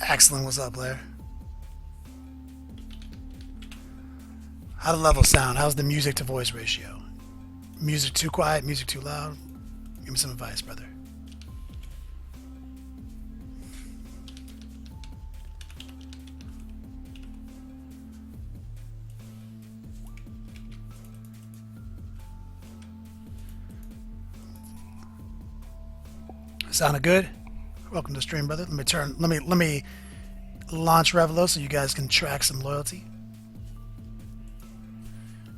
Excellent. What's up, Blair? How the levels sound? How's the music to voice ratio? Music too quiet? Music too loud? Give me some advice, brother. Sounded good? Welcome to the stream, brother. Let me launch Revelo so you guys can track some loyalty.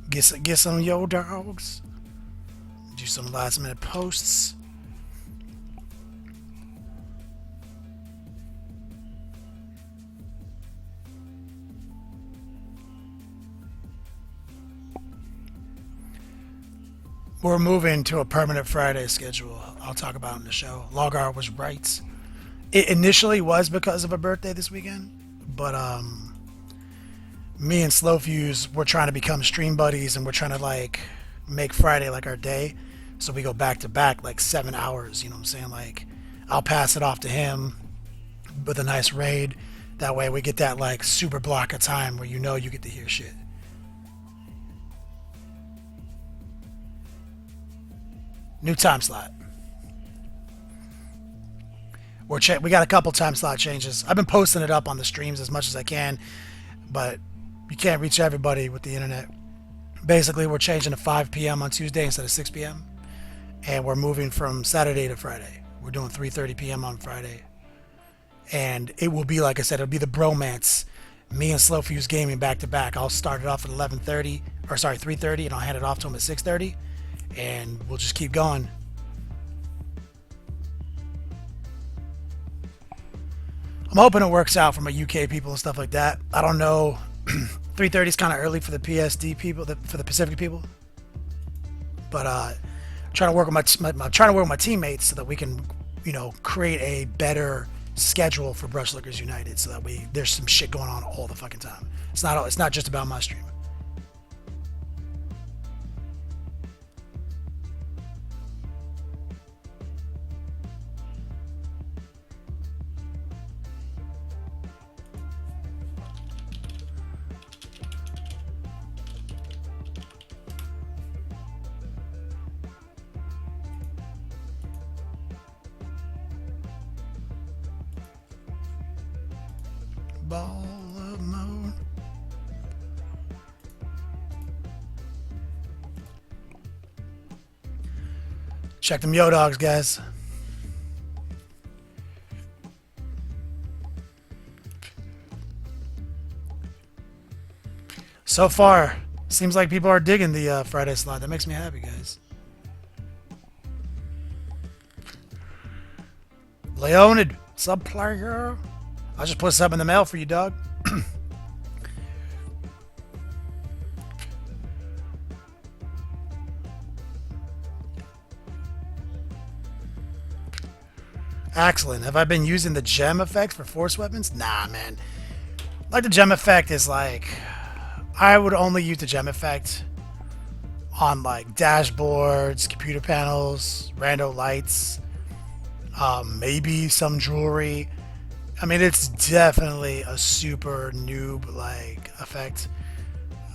Get some yo dogs. Do some last minute posts. We're moving to a permanent Friday schedule. I'll talk about in the show. Logar was right. It initially was because of a birthday this weekend, but me and Slowfuse, we're trying to become stream buddies, and we're trying to like make Friday like our day, so we go back to back like 7 hours. You know what I'm saying? Like, I'll pass it off to him with a nice raid. That way we get that like super block of time where you know you get to hear shit. New time slot. We got a couple time slot changes. I've been posting it up on the streams as much as I can, but you can't reach everybody with the internet. Basically, we're changing to 5 p.m. on Tuesday instead of 6 p.m. And we're moving from Saturday to Friday. We're doing 3:30 p.m. on Friday. And it will be, like I said, it'll be the bromance. Me and Slowfuse gaming back to back. I'll start it off at 3:30, and I'll hand it off to him at 6:30. And we'll just keep going. I'm hoping it works out for my UK people and stuff like that. I don't know. 3:30 is kind of early for the PSD people, for the Pacific people. But trying to work with my teammates so that we can, create a better schedule for Brushlickers United, so that there's some shit going on all the fucking time. It's not just about my stream. Ball of moon. Check them yo dogs, guys. So far, seems like people are digging the Friday slot. That makes me happy, guys. Leonid, sub player. I'll just put something in the mail for you, dog. Excellent. Have I been using the gem effects for force weapons? Nah, man. Like, the gem effect is like, I would only use the gem effect on like dashboards, computer panels, rando lights, maybe some jewelry. I mean, it's definitely a super noob like effect.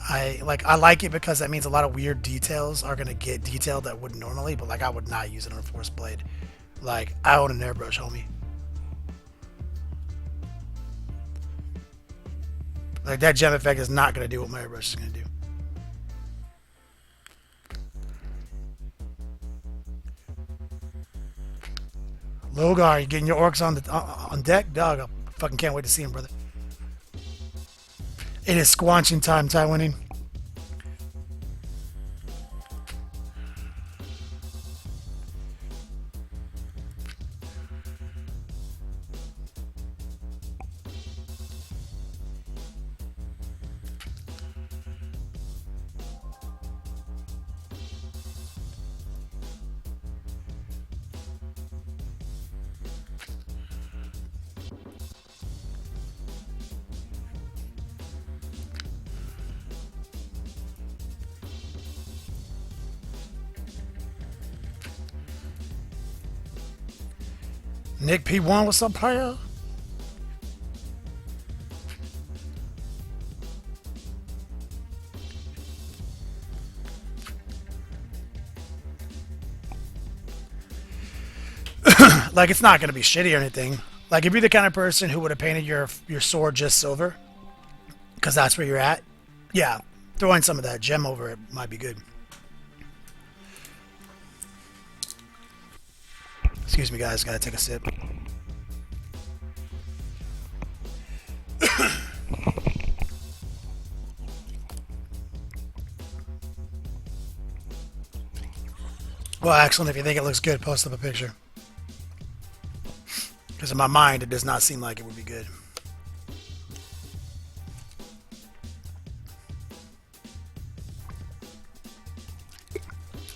I like it because that means a lot of weird details are gonna get detailed that wouldn't normally, but like I would not use it on a force blade. Like, I own an airbrush, homie. Like, that gem effect is not gonna do what my airbrush is gonna do. Logar, you getting your orcs on deck? Dog, I fucking can't wait to see him, brother. It is squanching time, Taiwanese. Nick P1, what's up, player? Like, it's not going to be shitty or anything. Like, if you're the kind of person who would have painted your sword just silver, because that's where you're at, yeah, throwing some of that gem over it might be good. Excuse me, guys. Gotta take a sip. Well, excellent. If you think it looks good, post up a picture. Because in my mind, it does not seem like it would be good.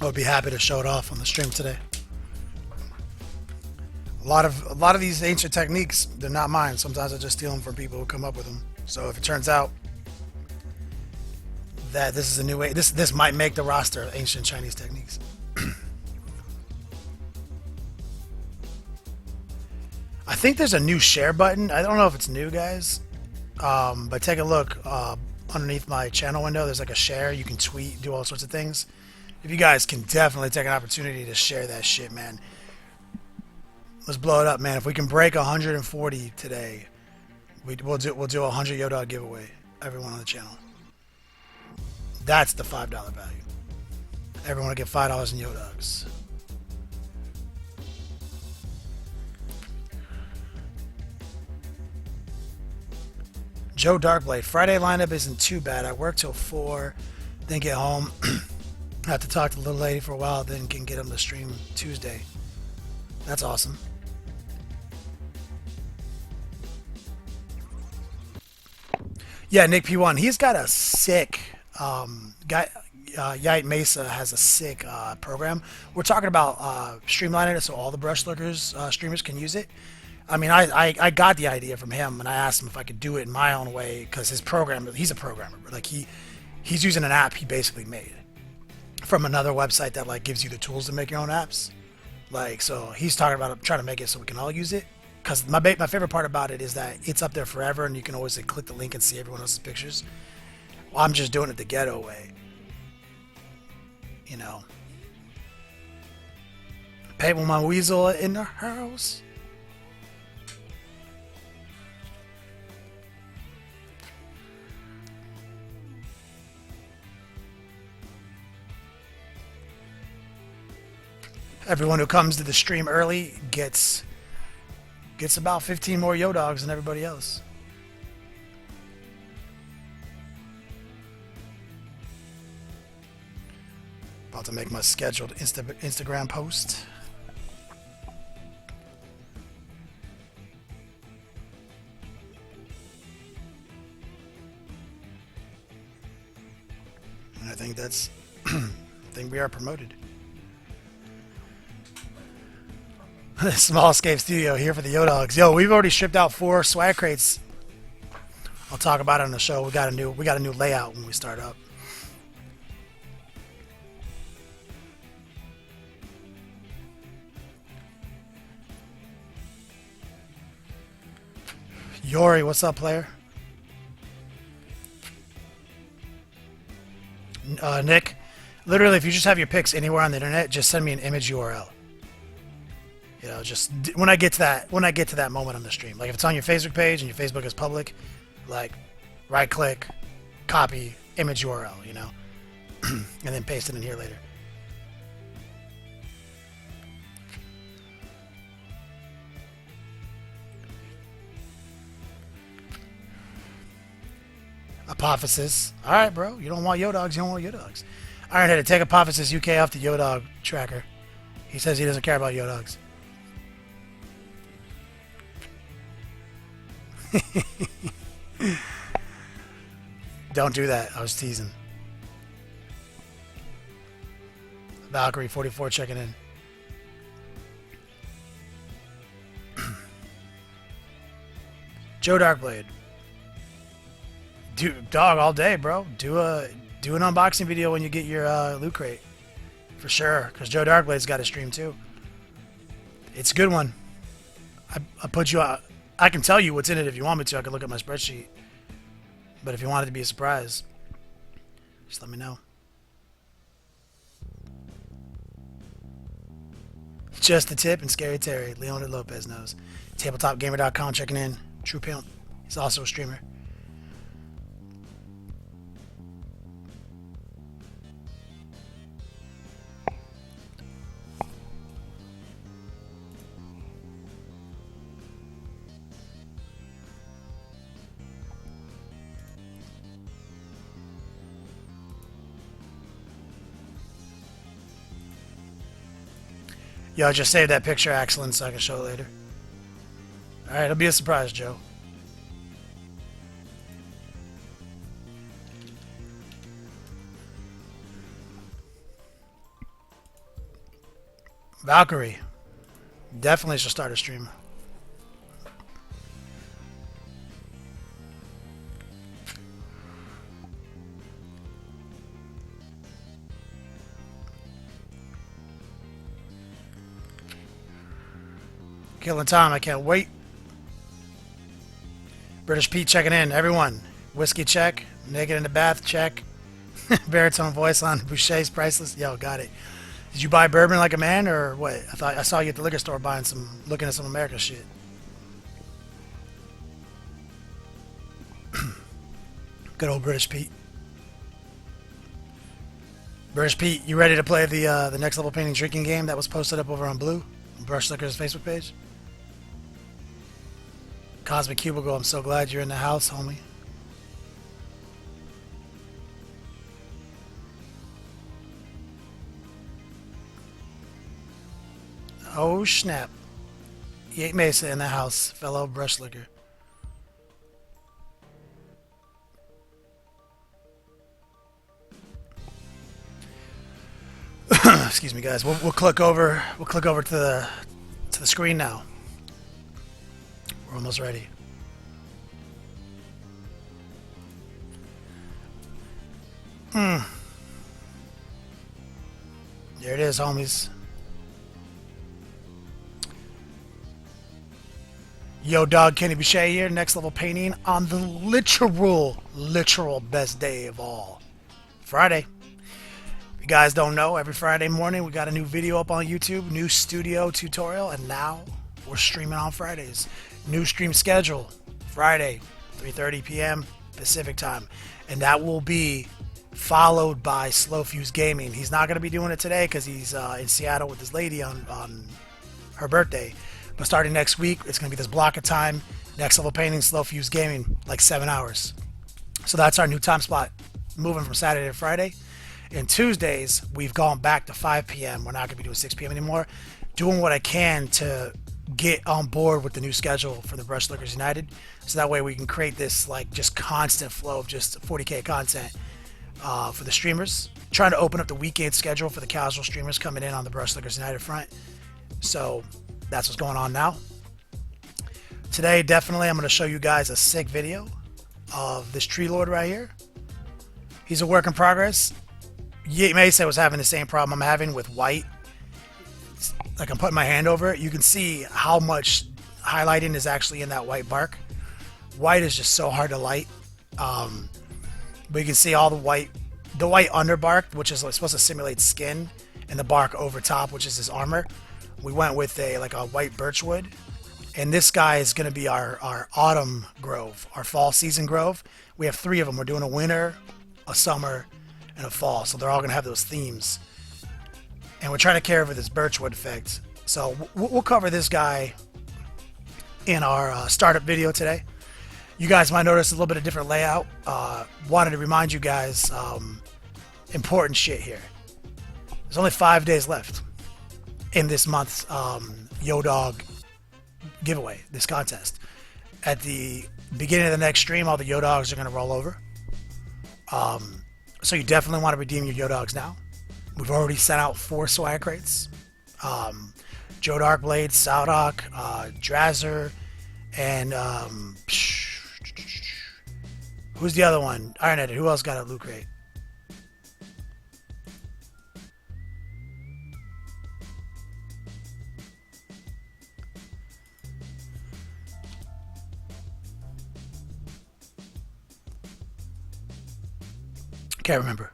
I would be happy to show it off on the stream today. A lot of these ancient techniques, they're not mine. Sometimes I just steal them from people who come up with them. So if it turns out that this is a new way, this might make the roster of ancient Chinese techniques. I think there's a new share button. I don't know if it's new, guys, but take a look underneath my channel window. There's like a share. You can tweet, do all sorts of ththings. If you guys can definitely take an opportunity to share that shit, man. Let's blow it up, man. If we can break 140 today, we'll do a 100 Yoda giveaway. Everyone on the channel. That's the $5 value. Everyone will get $5 in Yodogs. Joe Darkblade. Friday lineup isn't too bad. I work till 4, then get home. I have to talk to the little lady for a while, then can get him to stream Tuesday. That's awesome. Yeah, Nick P1. He's got a sick guy. Yite Mesa has a sick program. We're talking about streamlining it so all the brush lurkers streamers can use it. I mean, I got the idea from him, and I asked him if I could do it in my own way because his program, he's a programmer, but like he's using an app he basically made from another website that like gives you the tools to make your own apps. Like, so he's talking about trying to make it so we can all use it. Because my favorite part about it is that it's up there forever, and you can always like, click the link and see everyone else's pictures. Well, I'm just doing it the ghetto way. You know. Pay with my weasel in the house. Everyone who comes to the stream early gets about 15 more Yodogs than everybody else. About to make my scheduled Instagram post. And I think that's I think we are promoted. Small Escape Studio here for the Yodogs. Yo, we've already shipped out 4 swag crates. I'll talk about it on the show. We got a new layout when we start up. Yori, what's up, player? Nick, literally, if you just have your pics anywhere on the internet, just send me an image URL. You know, just when I get to that moment on the stream, like if it's on your Facebook page and your Facebook is public, like right click, copy, image URL, you know, and then paste it in here later. Apophysis. All right, bro. You don't want Yodogs. You don't want Yodogs. Iron Headed, take Apophysis UK off the Yodog tracker. He says he doesn't care about Yodogs. Don't do that. I was teasing. Valkyrie 44 checking in. Joe Darkblade. Dog all day, bro. Do an unboxing video when you get your loot crate. For sure. Because Joe Darkblade's got a stream too. It's a good one. I put you out. I can tell you what's in it if you want me to. I can look at my spreadsheet. But if you want it to be a surprise, just let me know. Just the tip and Scary Terry. Leonid Lopez knows. TabletopGamer.com checking in. True Pimp. He's also a streamer. Yo, just save that picture, Axelin, so I can show it later. Alright, it'll be a surprise, Joe. Valkyrie. Definitely should start a stream. Killing time, I can't wait. British Pete checking in. Everyone, whiskey check. Naked in the bath check. Baritone voice on Boucher's priceless. Yo, got it. Did you buy bourbon like a man or what? I saw you at the liquor store buying looking at some America shit. Good old British Pete. British Pete, you ready to play the next level painting drinking game that was posted up over on Blue, Brush Liquor's Facebook page? Cosmic Cubicle, I'm so glad you're in the house, homie. Oh snap. Yate Mesa in the house, fellow Brush Liquor. Excuse me, guys. We'll click over. We'll click over to the screen now. We're almost ready. There it is, homies. Yo, dog, Kenny Boucher here. Next level painting on the literal best day of all, Friday. If you guys don't know, every Friday morning we got a new video up on YouTube, new studio tutorial, and now we're streaming on Fridays. New stream schedule, Friday, 3:30 p.m. Pacific time, and that will be followed by Slow Fuse Gaming. He's not going to be doing it today because he's in Seattle with his lady on her birthday. But starting next week, it's going to be this block of time. Next level painting, Slow Fuse Gaming, like 7 hours. So that's our new time spot, moving from Saturday to Friday. And Tuesdays, we've gone back to 5 p.m. We're not going to be doing 6 p.m. anymore. Doing what I can to get on board with the new schedule for the Brush Lickers United, so that way we can create this like just constant flow of just 40k content for the streamers. Trying to open up the weekend schedule for the casual streamers coming in on the Brush Lickers United front. So that's what's going on now. Today, definitely, I'm going to show you guys a sick video of this Treelord right here. He's a work in progress. You may say I was having the same problem I'm having with white. Like I'm putting my hand over it, you can see how much highlighting is actually in that white bark. White is just so hard to light. But you can see all the white underbark, which is supposed to simulate skin, and the bark over top, which is his armor. We went with a white birchwood, and this guy is going to be our autumn grove, our fall season grove. We have 3 of them. We're doing a winter, a summer, and a fall, so they're all going to have those themes. And we're trying to carry over this birchwood effect. So we'll cover this guy in our startup video today. You guys might notice a little bit of different layout. Wanted to remind you guys important shit here. There's only 5 days left in this month's Yo Dog giveaway, this contest. At the beginning of the next stream, all the Yo Dogs are going to roll over. So you definitely want to redeem your Yo Dogs now. We've already sent out 4 swag crates. Joe Darkblade, Saldok, Drazzer, and who's the other one? Ironheaded. Who else got a loot crate? Can't remember.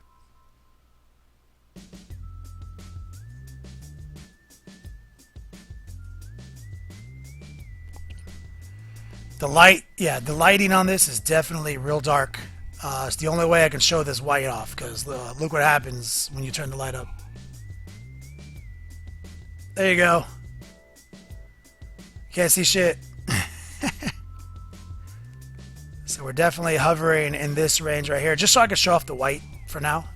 The light, yeah, the lighting on this is definitely real dark. It's the only way I can show this white off, because look what happens when you turn the light up. There you go. Can't see shit. So we're definitely hovering in this range right here, just so I can show off the white for now,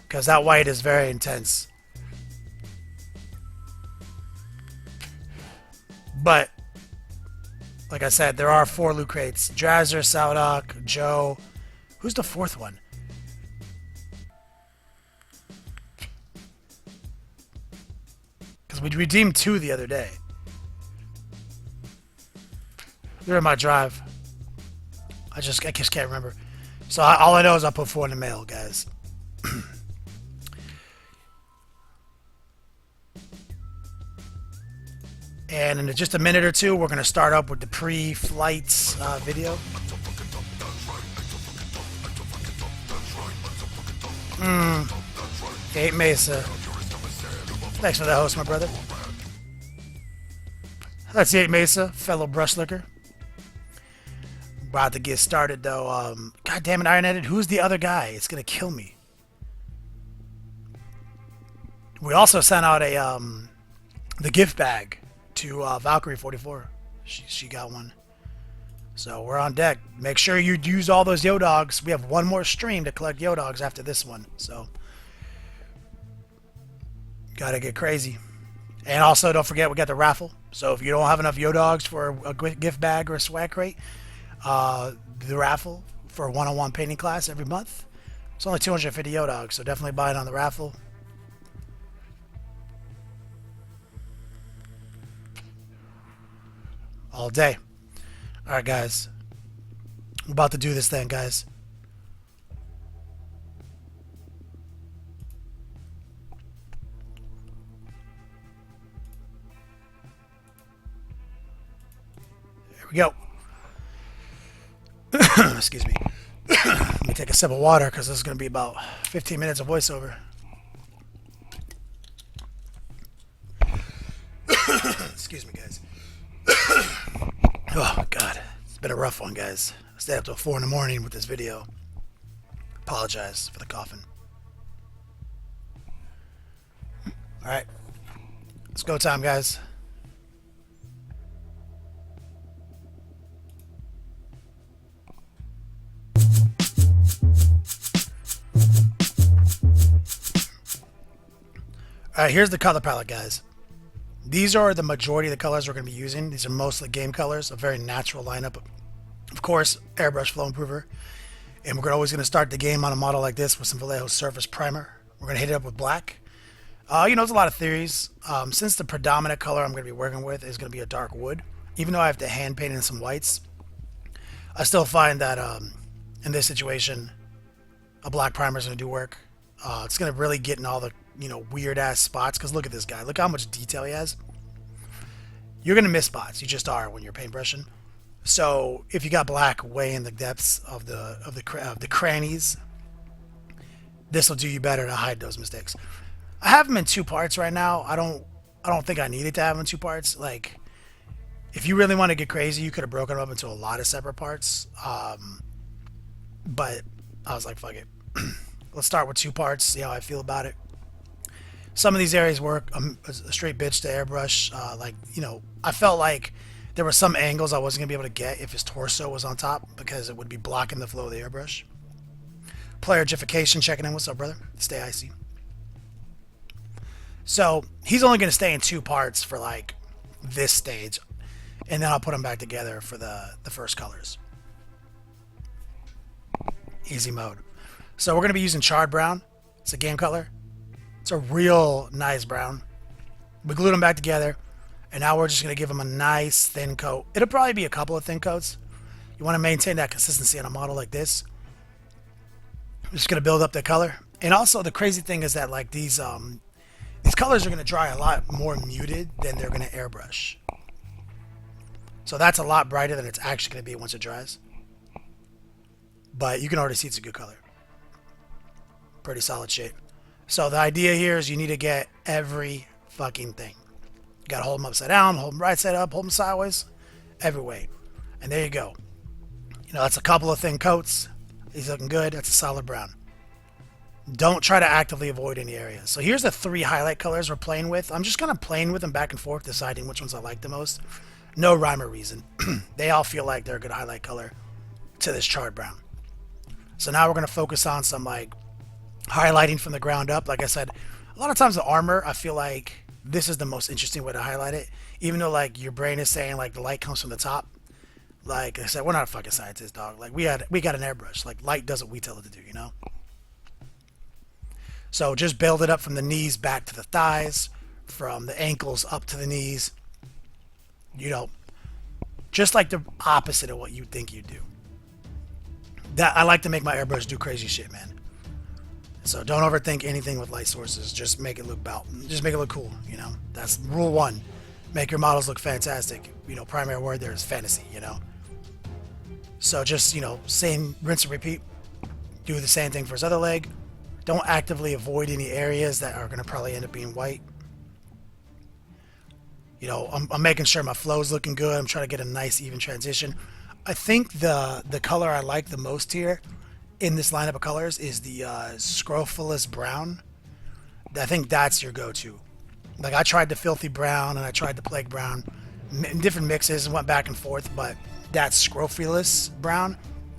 because that white is very intense. But like I said, there are 4 loot crates. Drazzer, Saldock, Joe. Who's the 4th one? Because we redeemed 2 the other day. They're in my drive. I just can't remember. So all I know is I put 4 in the mail, guys. And in just a minute or two, we're going to start up with the pre-flights video. 8 Mesa. Thanks for that host, my brother. That's 8 Mesa, fellow brush licker. About to get started, though. God damn it, Iron-Headed. Who's the other guy? It's going to kill me. We also sent out a the gift bag to Valkyrie 44. She got one. So we're on deck. Make sure you use all those yo dogs. We have one more stream to collect yo dogs after this one. So gotta get crazy. And also don't forget we got the raffle. So if you don't have enough yo dogs for a gift bag or a swag crate, the raffle for a one-on-one painting class every month. It's only 250 yo dogs, so definitely buy it on the raffle. All day. Alright, guys. I'm about to do this thing, guys. There we go. Excuse me. Let me take a sip of water, because this is going to be about 15 minutes of voiceover. Excuse me, guys. Oh, God. It's been a rough one, guys. I stayed up till 4 in the morning with this video. Apologize for the coughing. Alright. It's go time, guys. Alright, here's the color palette, guys. These are the majority of the colors we're going to be using. These are mostly game colors, a very natural lineup. Of course, Airbrush Flow Improver. And we're always going to start the game on a model like this with some Vallejo Surface Primer. We're going to hit it up with black. There's a lot of theories. Since the predominant color I'm going to be working with is going to be a dark wood, even though I have to hand paint in some whites, I still find that in this situation, a black primer is going to do work. It's going to really get in all the weird ass spots, because look at this guy. Look how much detail he has. You're going to miss spots. You just are when you're paintbrushing. So if you got black way in the depths of the crannies, this will do you better to hide those mistakes. I have them in 2 parts right now. I don't think I needed to have them in 2 parts. Like, if you really want to get crazy, you could have broken them up into a lot of separate parts. But I was like, fuck it. Let's start with 2 parts, see how I feel about it. Some of these areas work. I'm a straight bitch to airbrush. I felt like there were some angles I wasn't going to be able to get if his torso was on top, because it would be blocking the flow of the airbrush. Playerification checking in. What's up, brother? Stay icy. So he's only going to stay in 2 parts for like this stage, and then I'll put them back together for the first colors. Easy mode. So we're going to be using charred brown. It's a game color. It's a real nice brown. We glued them back together, and now we're just going to give them a nice thin coat. It'll probably be a couple of thin coats. You want to maintain that consistency on a model like this. I'm just going to build up the color. And also the crazy thing is that like these colors are going to dry a lot more muted than they're going to airbrush. So that's a lot brighter than it's actually going to be once it dries. But you can already see it's a good color. Pretty solid shape. So the idea here is you need to get every fucking thing. You gotta hold them upside down, hold them right side up, hold them sideways, every way. And there you go. You know, that's a couple of thin coats. He's looking good. That's a solid brown. Don't try to actively avoid any areas. So here's the 3 highlight colors we're playing with. I'm just kind of playing with them back and forth, deciding which ones I like the most. No rhyme or reason. They all feel like they're a good highlight color to this charred brown. So now we're going to focus on some like highlighting from the ground up. Like I said, a lot of times the armor, I feel like this is the most interesting way to highlight it. Even though like your brain is saying like the light comes from the top. Like I said, we're not a fucking scientist, dog. Like we got an airbrush. Like light does what we tell it to do, you know? So just build it up from the knees back to the thighs, from the ankles up to the knees. You know, just like the opposite of what you think you do. That I like to make my airbrush do crazy shit, man. So don't overthink anything with light sources. Just make it look just make it look cool, you know? That's rule 1. Make your models look fantastic. You know, primary word there is fantasy, you know? So just, you know, same rinse and repeat. Do the same thing for his other leg. Don't actively avoid any areas that are going to probably end up being white. You know, I'm making sure my flow is looking good. I'm trying to get a nice even transition. I think the color I like the most here in this lineup of colors is the Scrophulous Brown. I think that's your go-to. Like I tried the Filthy Brown and I tried the Plague Brown in different mixes and went back and forth, but that Scrophulous Brown,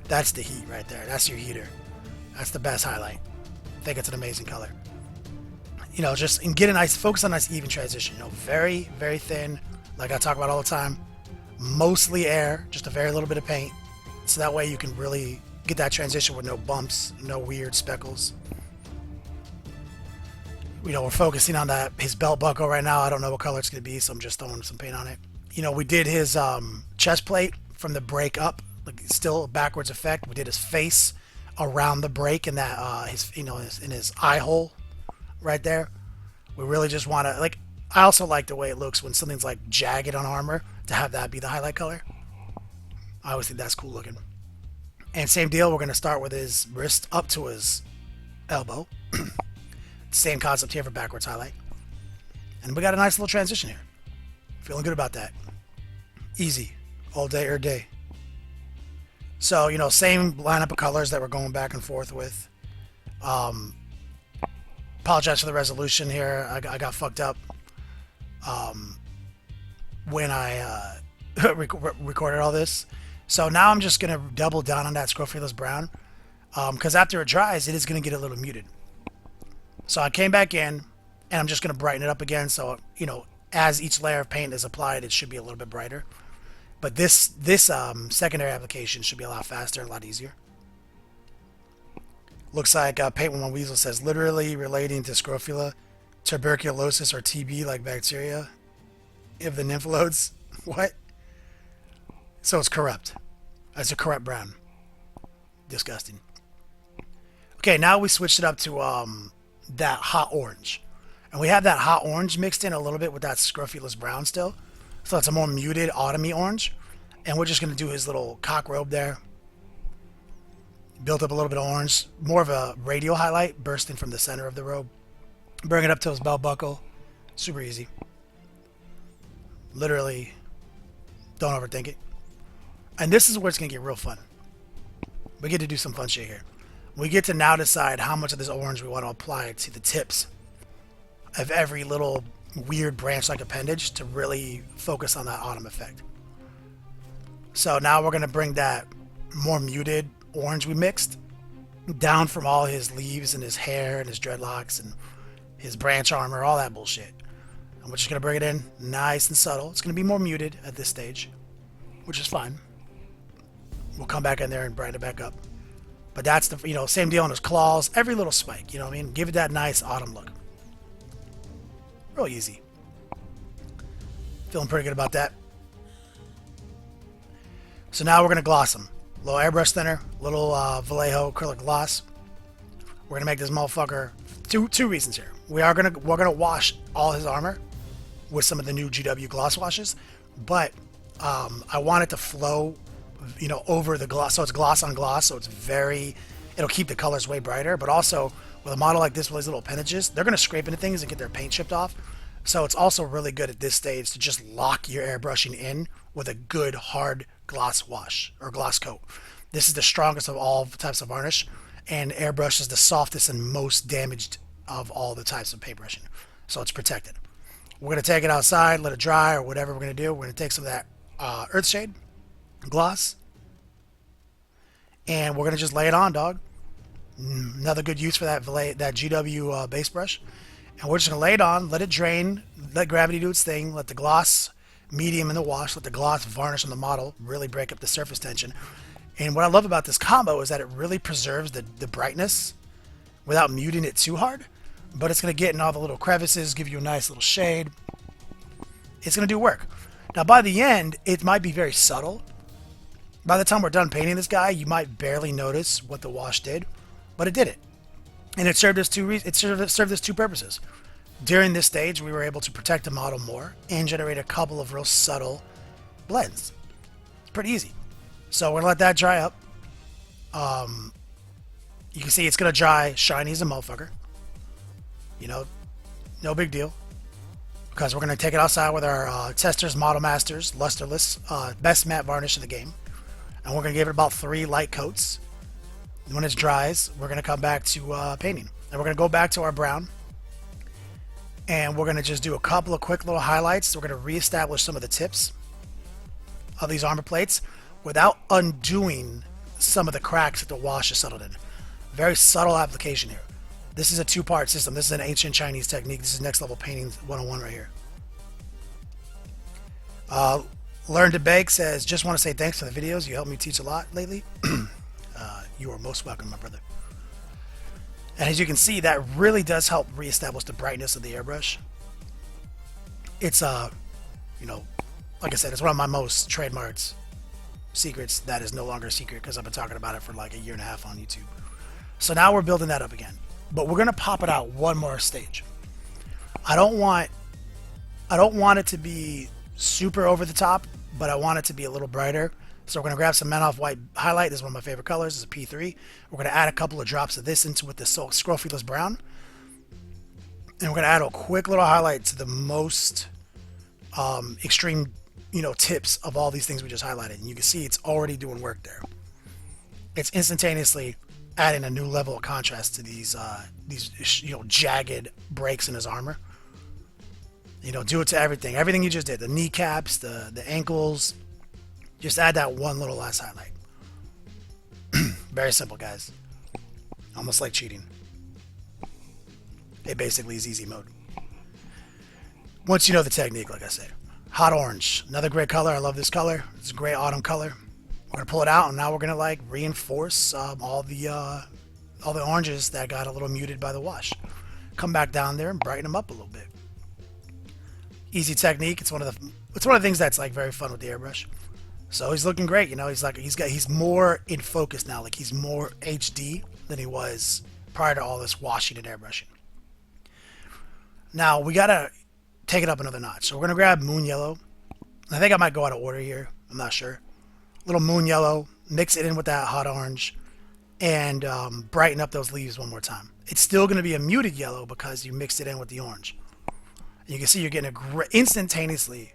that's the heat right there. That's your heater. That's the best highlight. I think it's an amazing color. You know, just and get a nice focus on a nice even transition. You know, very, very thin, like I talk about all the time. Mostly air, just a very little bit of paint. So that way you can really get that transition with no bumps, no weird speckles. You know, we're focusing on that his belt buckle right now. I don't know what color it's going to be, so I'm just throwing some paint on it. You know, we did his chest plate from the break up, like still a backwards effect. We did his face around the break and that his, you know, in his eye hole right there. We really just want to, like, I also like the way it looks when something's like jagged on armor, to have that be the highlight color. I always think that's cool looking. And same deal, we're going to start with his wrist up to his elbow. Same concept here for backwards highlight. And we got a nice little transition here. Feeling good about that. Easy. All day or day. So, you know, same lineup of colors that we're going back and forth with. Apologize for the resolution here. I got fucked up when I recorded all this. So now I'm just going to double down on that Scrophulous Brown. Because after it dries, it is going to get a little muted. So I came back in, and I'm just going to brighten it up again. So, you know, as each layer of paint is applied, it should be a little bit brighter. But this secondary application should be a lot faster and a lot easier. Looks like Paint One Weasel says, literally relating to scrofula, tuberculosis, or TB like bacteria of the nymphalodes. What? So it's corrupt. That's a corrupt brown. Disgusting. Okay, now we switched it up to that hot orange. And we have that hot orange mixed in a little bit with that Scrophulous Brown still. So it's a more muted autumny orange. And we're just going to do his little cock robe there. Built up a little bit of orange. More of a radial highlight bursting from the center of the robe. Bring it up to his belt buckle. Super easy. Literally, don't overthink it. And this is where it's going to get real fun. We get to do some fun shit here. We get to now decide how much of this orange we want to apply to the tips of every little weird branch-like appendage to really focus on that autumn effect. So now we're going to bring that more muted orange we mixed down from all his leaves and his hair and his dreadlocks and his branch armor, all that bullshit. And we're just going to bring it in nice and subtle. It's going to be more muted at this stage, which is fine. We'll come back in there and brighten it back up. But that's the, you know, same deal on his claws, every little spike, you know what I mean? Give it that nice autumn look. Real easy. Feeling pretty good about that. So now we're going to gloss him. Little airbrush thinner, little Vallejo acrylic gloss. We're going to make this motherfucker, two reasons here. We're going to wash all his armor with some of the new GW gloss washes, but I want it to flow, you know, over the gloss, so it's gloss on gloss, so it's it'll keep the colors way brighter, but also with a model like this with these little appendages, they're going to scrape into things and get their paint chipped off. So it's also really good at this stage to just lock your airbrushing in with a good hard gloss wash or gloss coat. This is the strongest of all types of varnish, and airbrush is the softest and most damaged of all the types of paintbrushing. So it's protected. We're going to take it outside, let it dry, or whatever we're going to do. We're going to take some of that Earthshade gloss, and we're going to just lay it on, dog. Another good use for that GW base brush. And we're just going to lay it on, let it drain, let gravity do its thing, let the gloss medium in the wash, let the gloss varnish on the model, really break up the surface tension. And what I love about this combo is that it really preserves the brightness without muting it too hard. But it's going to get in all the little crevices, give you a nice little shade. It's going to do work. Now, by the end, it might be very subtle. By the time we're done painting this guy, you might barely notice what the wash did, but it did it. And it served us two purposes. During this stage, we were able to protect the model more and generate a couple of real subtle blends. It's pretty easy. So we're going to let that dry up. You can see it's going to dry shiny as a motherfucker. You know, no big deal. Because we're going to take it outside with our Testers Model Masters Lusterless best matte varnish in the game. And we're going to give it about 3 light coats. When it dries, we're going to come back to painting. And we're going to go back to our brown. And we're going to just do a couple of quick little highlights. We're going to reestablish some of the tips of these armor plates without undoing some of the cracks that the wash is settled in. Very subtle application here. This is a 2-part system. This is an ancient Chinese technique. This is next level painting 101 right here. Learn to Bake says, just want to say thanks for the videos. You helped me teach a lot lately. You are most welcome, my brother. And as you can see, that really does help reestablish the brightness of the airbrush. It's, you know, like I said, it's one of my most trademarked secrets that is no longer a secret because I've been talking about it for like a year and a half on YouTube. So now we're building that up again. But we're going to pop it out one more stage. I don't want it to be super over the top, but I want it to be a little brighter. So we're going to grab some Manoff White Highlight. This is one of my favorite colors. This is a P3. We're going to add a couple of drops of this into with the Scrofulous Brown. And we're going to add a quick little highlight to the most extreme, you know, tips of all these things we just highlighted. And you can see it's already doing work there. It's instantaneously adding a new level of contrast to these you know, jagged breaks in his armor. You know, do it to everything. Everything you just did. The kneecaps, the ankles. Just add that one little last highlight. Very simple, guys. Almost like cheating. It basically is easy mode. Once you know the technique, like I said. Hot orange. Another great color. I love this color. It's a great autumn color. We're going to pull it out, and now we're going to like reinforce all the oranges that got a little muted by the wash. Come back down there and brighten them up a little bit. Easy technique. It's one of the things that's like very fun with the airbrush. So he's looking great, you know. He's more in focus now. Like he's more HD than he was prior to all this washing and airbrushing. Now we gotta take it up another notch. So we're gonna grab Moon Yellow. I think I might go out of order here. I'm not sure. Little Moon Yellow, mix it in with that hot orange, and brighten up those leaves one more time. It's still gonna be a muted yellow because you mixed it in with the orange. And you can see you're getting instantaneously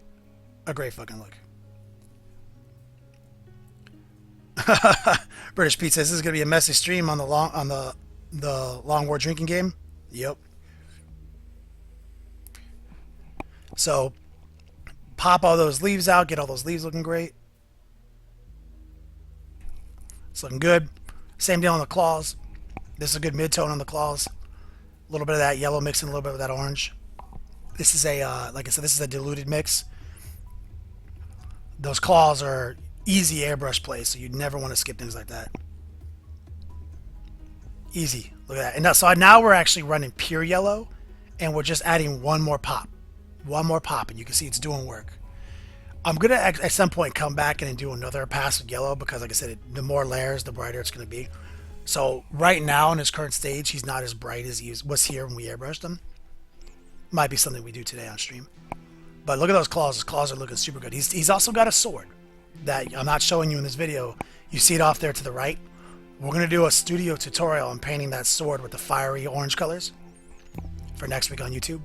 a great fucking look. British Pete says this is gonna be a messy stream on the Long War drinking game. Yep. So pop all those leaves out, get all those leaves looking great. It's looking good. Same deal on the claws. This is a good mid-tone on the claws. A little bit of that yellow mixing a little bit of that orange. This is a like I said, this is a diluted mix. Those claws are easy airbrush play, so you'd never want to skip things like that. Easy. Look at that. And so now we're actually running pure yellow, and we're just adding one more pop. One more pop, and you can see it's doing work. I'm going to, at some point, come back and do another pass with yellow, because, like I said, the more layers, the brighter it's going to be. So right now, in his current stage, he's not as bright as he was here when we airbrushed him. Might be something we do today on stream. But look at those claws. His claws are looking super good. He's also got a sword that I'm not showing you in this video. You see it off there to the right. We're going to do a studio tutorial on painting that sword with the fiery orange colors for next week on YouTube.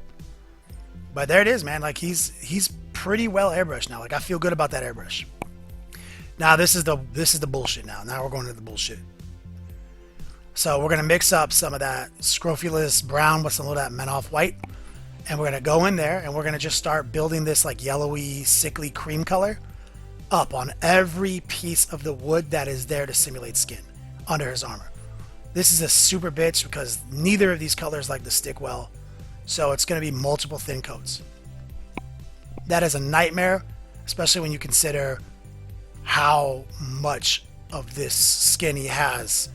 But there it is, man. Like he's pretty well airbrushed now. Like I feel good about that airbrush. Now this is the bullshit now. Now we're going to the bullshit. So we're gonna mix up some of that scrofulous brown with some of that Menoth white. And we're gonna go in there and we're gonna just start building this like yellowy, sickly cream color up on every piece of the wood that is there to simulate skin under his armor. This is a super bitch because neither of these colors like to stick well. So it's going to be multiple thin coats. That is a nightmare, especially when you consider how much of this skin he has.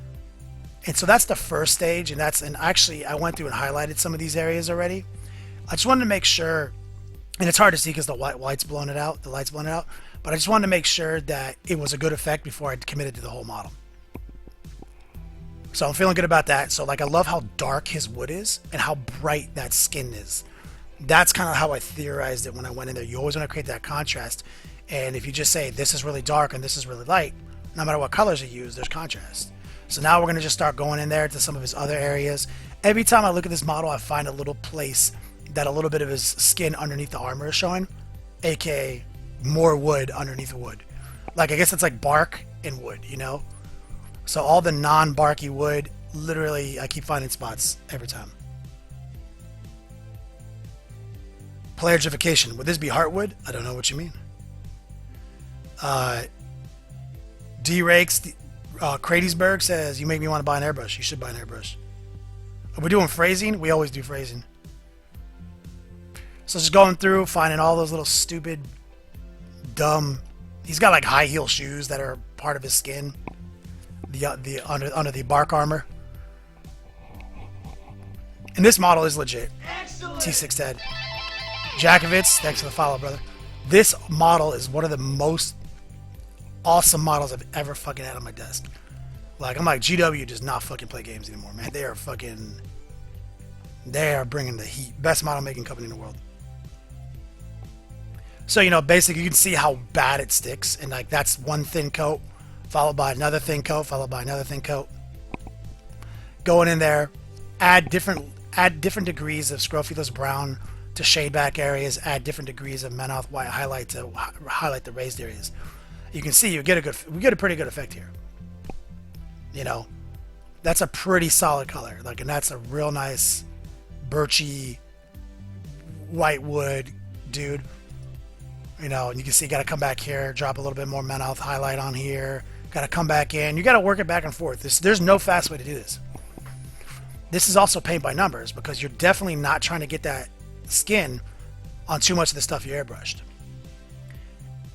And so that's the first stage, and actually I went through and highlighted some of these areas already. I just wanted to make sure, and it's hard to see because the light's blowing it out, but I just wanted to make sure that it was a good effect before I committed to the whole model. So I'm feeling good about that. So like I love how dark his wood is and how bright that skin is. That's kind of how I theorized it when I went in there. You always want to create that contrast. And if you just say this is really dark and this is really light, no matter what colors you use, there's contrast. So now we're going to just start going in there to some of his other areas. Every time I look at this model, I find a little place that a little bit of his skin underneath the armor is showing, aka more wood underneath the wood. Like I guess it's like bark and wood, you know? So all the non-barky wood, literally, I keep finding spots every time. Pelagification. Would this be heartwood? I don't know what you mean. D-Rakes, Cradysburg says, you make me want to buy an airbrush. You should buy an airbrush. Are we doing phrasing? We always do phrasing. So just going through, finding all those little stupid, dumb... He's got like high heel shoes that are part of his skin. Under the bark armor. And this model is legit. Excellent. T6 Ted. Jakovitz, thanks for the follow, brother. This model is one of the most awesome models I've ever fucking had on my desk. Like, I'm like, GW does not fucking play games anymore, man. They are bringing the heat. Best model making company in the world. So, you know, basically you can see how bad it sticks. And like, that's one thin coat, followed by another thin coat, followed by another thin coat. Going in there, add different degrees of scrofulous brown to shade back areas, add different degrees of Menoth white highlight to highlight the raised areas. You can see we get a pretty good effect here. You know, that's a pretty solid color. Like, and that's a real nice birchy white wood, dude. You know, and you can see, got to come back here, drop a little bit more Menoth highlight on here. Got to come back in. You got to work it back and forth. There's no fast way to do this. This is also paint by numbers because you're definitely not trying to get that skin on too much of the stuff you airbrushed.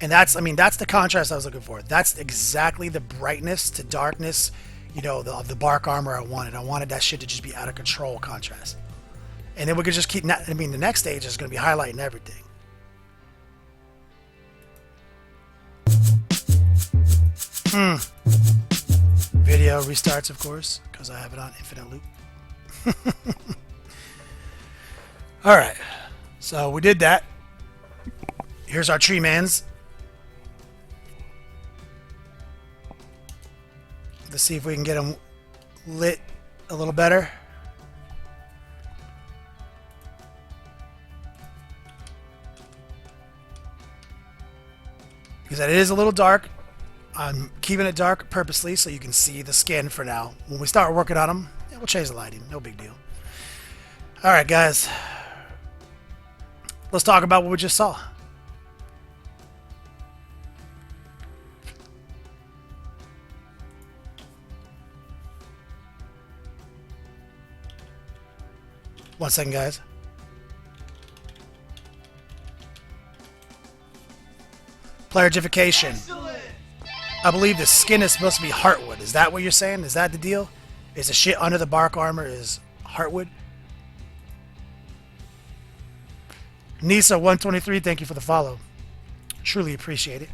And that's the contrast I was looking for. That's exactly the brightness to darkness, you know, of the bark armor I wanted. I wanted that shit to just be out of control contrast. And then we could just keep, the next stage is going to be highlighting everything. Video restarts, of course, because I have it on infinite loop. Alright, so we did that. Here's our tree mans. Let's see if we can get them lit a little better. Because it is a little dark. I'm keeping it dark purposely so you can see the skin for now. When we start working on them, yeah, we'll change the lighting. No big deal. Alright, guys. Let's talk about what we just saw. One second, guys. Pelagification. Excellent. I believe the skin is supposed to be heartwood. Is that what you're saying? Is that the deal? Is the shit under the bark armor is heartwood? Nisa123, thank you for the follow. Truly appreciate it.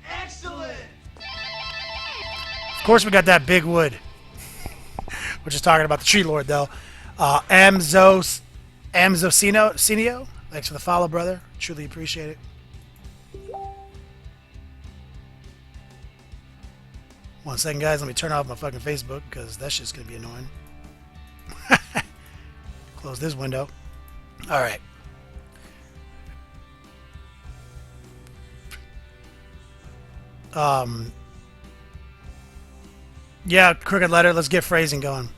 Excellent. Of course, we got that big wood. We're just talking about the Treelord, though. Amzocinio, thanks for the follow, brother. Truly appreciate it. One second, guys. Let me turn off my fucking Facebook because that shit's gonna be annoying. Close this window. All right. Yeah, crooked letter. Let's get phrasing going.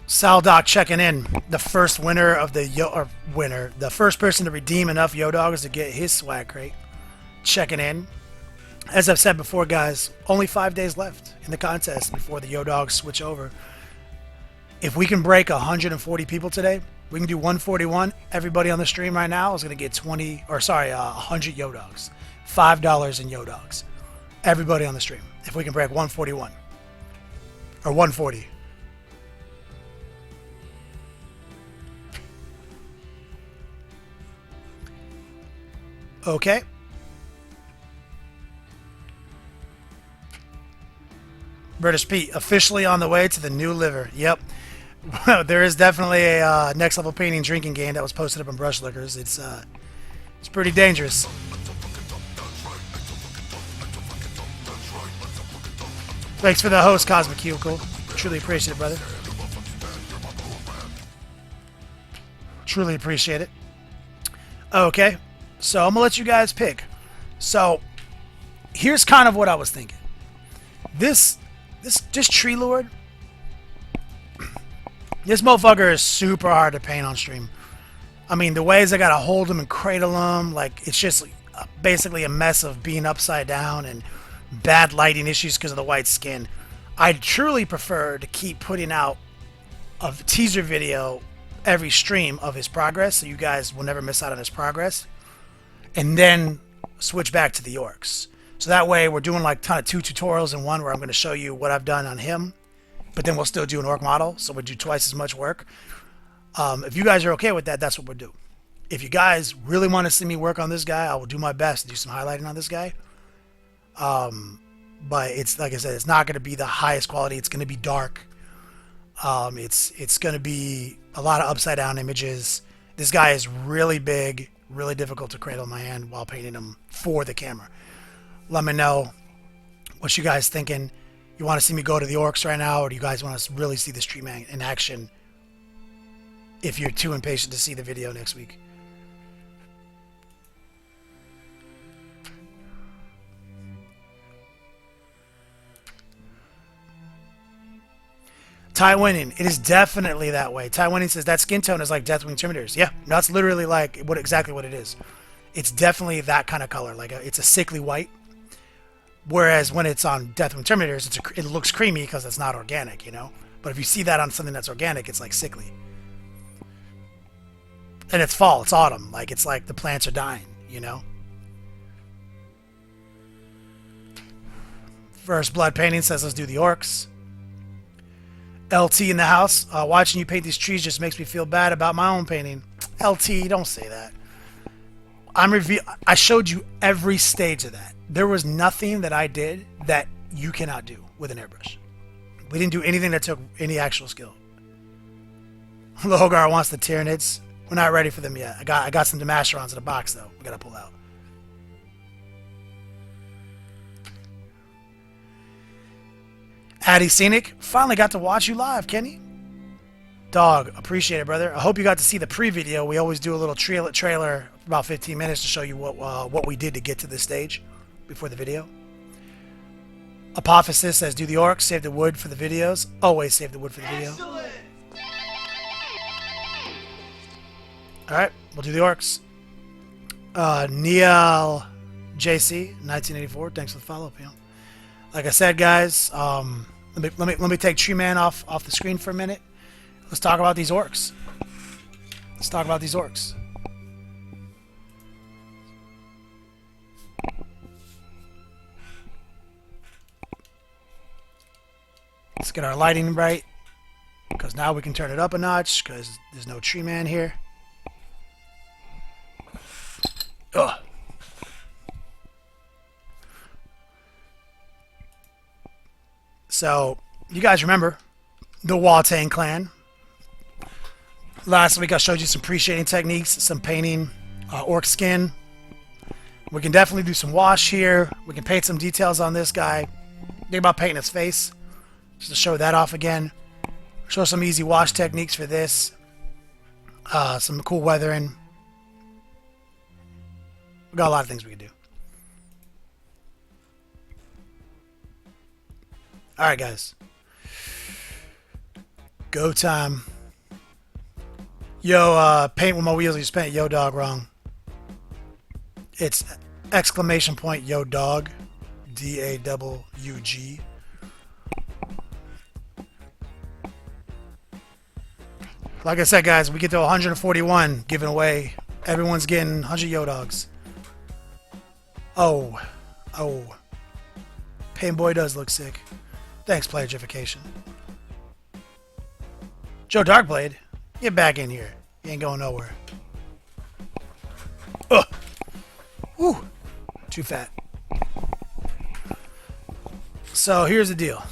Saldoc checking in. The first winner of the the first person to redeem enough Yo-Dogs to get his swag crate. Checking in. As I've said before, guys, only 5 days left in the contest before the Yo-Dogs switch over. If we can break 140 people today, we can do 141. Everybody on the stream right now is going to get 100 Yo-Dogs. $5 in Yo-Dogs. Everybody on the stream. If we can break 141. Or 140. Okay. British Pete, officially on the way to the new liver. Yep. There is definitely a next level painting drinking game that was posted up on Brush Liquors. It's pretty dangerous. Thanks for the host, Cosmic Cubicle. Truly appreciate it, brother. Truly appreciate it. Okay, so I'm gonna let you guys pick. So here's kind of what I was thinking. This Treelord. This motherfucker is super hard to paint on stream. I mean, the ways I gotta hold him and cradle him, like, it's just basically a mess of being upside down and bad lighting issues because of the white skin. I'd truly prefer to keep putting out a teaser video every stream of his progress, so you guys will never miss out on his progress, and then switch back to the orcs. So that way we're doing like kind of 2 tutorials in one, where I'm going to show you what I've done on him, but then we'll still do an orc model, so we'll do twice as much work. If you guys are okay with that, that's what we'll do. If you guys really want to see me work on this guy, I will do my best to do some highlighting on this guy. But it's, like I said, it's not going to be the highest quality. It's going to be dark. It's going to be a lot of upside down images. This guy is really big, really difficult to cradle in my hand while painting him for the camera. Let me know what you guys thinking. You want to see me go to the orcs right now, or do you guys want to really see this tree man in action if you're too impatient to see the video next week? Ty Winning, it is definitely that way. Ty Winning says that skin tone is like Deathwing Terminators. Yeah, that's literally like exactly what it is. It's definitely that kind of color. Like it's a sickly white. Whereas when it's on Deathwing Terminators, it looks creamy because it's not organic, you know. But if you see that on something that's organic, it's like sickly. And it's fall, it's autumn. Like it's like the plants are dying, you know. First Blood Painting says let's do the orcs. LT in the house. Watching you paint these trees just makes me feel bad about my own painting. LT, don't say that. I showed you every stage of that. There was nothing that I did that you cannot do with an airbrush. We didn't do anything that took any actual skill. Logar wants the Tyranids. We're not ready for them yet. I got some Demasterons in a box though. We gotta pull out. Addy Scenic, finally got to watch you live, Kenny. Dog, appreciate it, brother. I hope you got to see the pre-video. We always do a little trailer for about 15 minutes to show you what we did to get to this stage before the video. Apophysis says, do the orcs, save the wood for the videos. Always save the wood for the video. Excellent. Alright, we'll do the orcs. Neil JC, 1984, thanks for the follow-up, you know. Like I said, guys, let me take Tree Man off the screen for a minute. Let's talk about these orcs. Let's talk about these orcs. Let's get our lighting right, because now we can turn it up a notch, because there's no Tree Man here. Ugh. So, you guys remember the Waltang clan. Last week I showed you some pre-shading techniques, some painting orc skin. We can definitely do some wash here. We can paint some details on this guy. Think about painting his face, just to show that off again. Show some easy wash techniques for this. Some cool weathering. We got a lot of things we can do. Alright, guys. Go time. Yo, paint with my wheels, you spent yo dog wrong. It's exclamation point yo dog. D-A-W-G. Like I said, guys, we get to 141 giving away. Everyone's getting 100 yo dogs. Oh. Pain Boy does look sick. Thanks, Plagiarification. Joe Darkblade, get back in here. You ain't going nowhere. Ugh. Woo. Too fat. So here's the deal.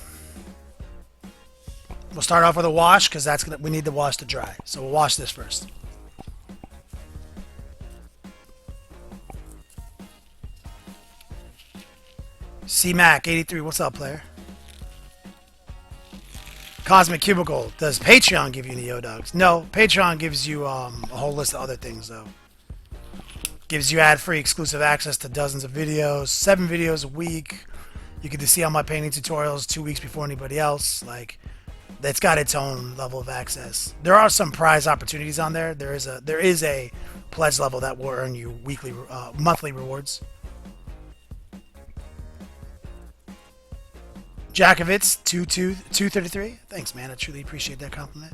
We'll start off with a wash because we need the wash to dry. So we'll wash this first. C-Mac83, what's up, player? Cosmic Cubicle, does Patreon give you any yo dogs? No, Patreon gives you a whole list of other things though. Gives you ad-free exclusive access to dozens of videos, 7 videos a week. You get to see all my painting tutorials 2 weeks before anybody else. Like, it's got its own level of access. There are some prize opportunities on there. There is a pledge level that will earn you monthly rewards. Jakovitz 233. Thanks, man. I truly appreciate that compliment.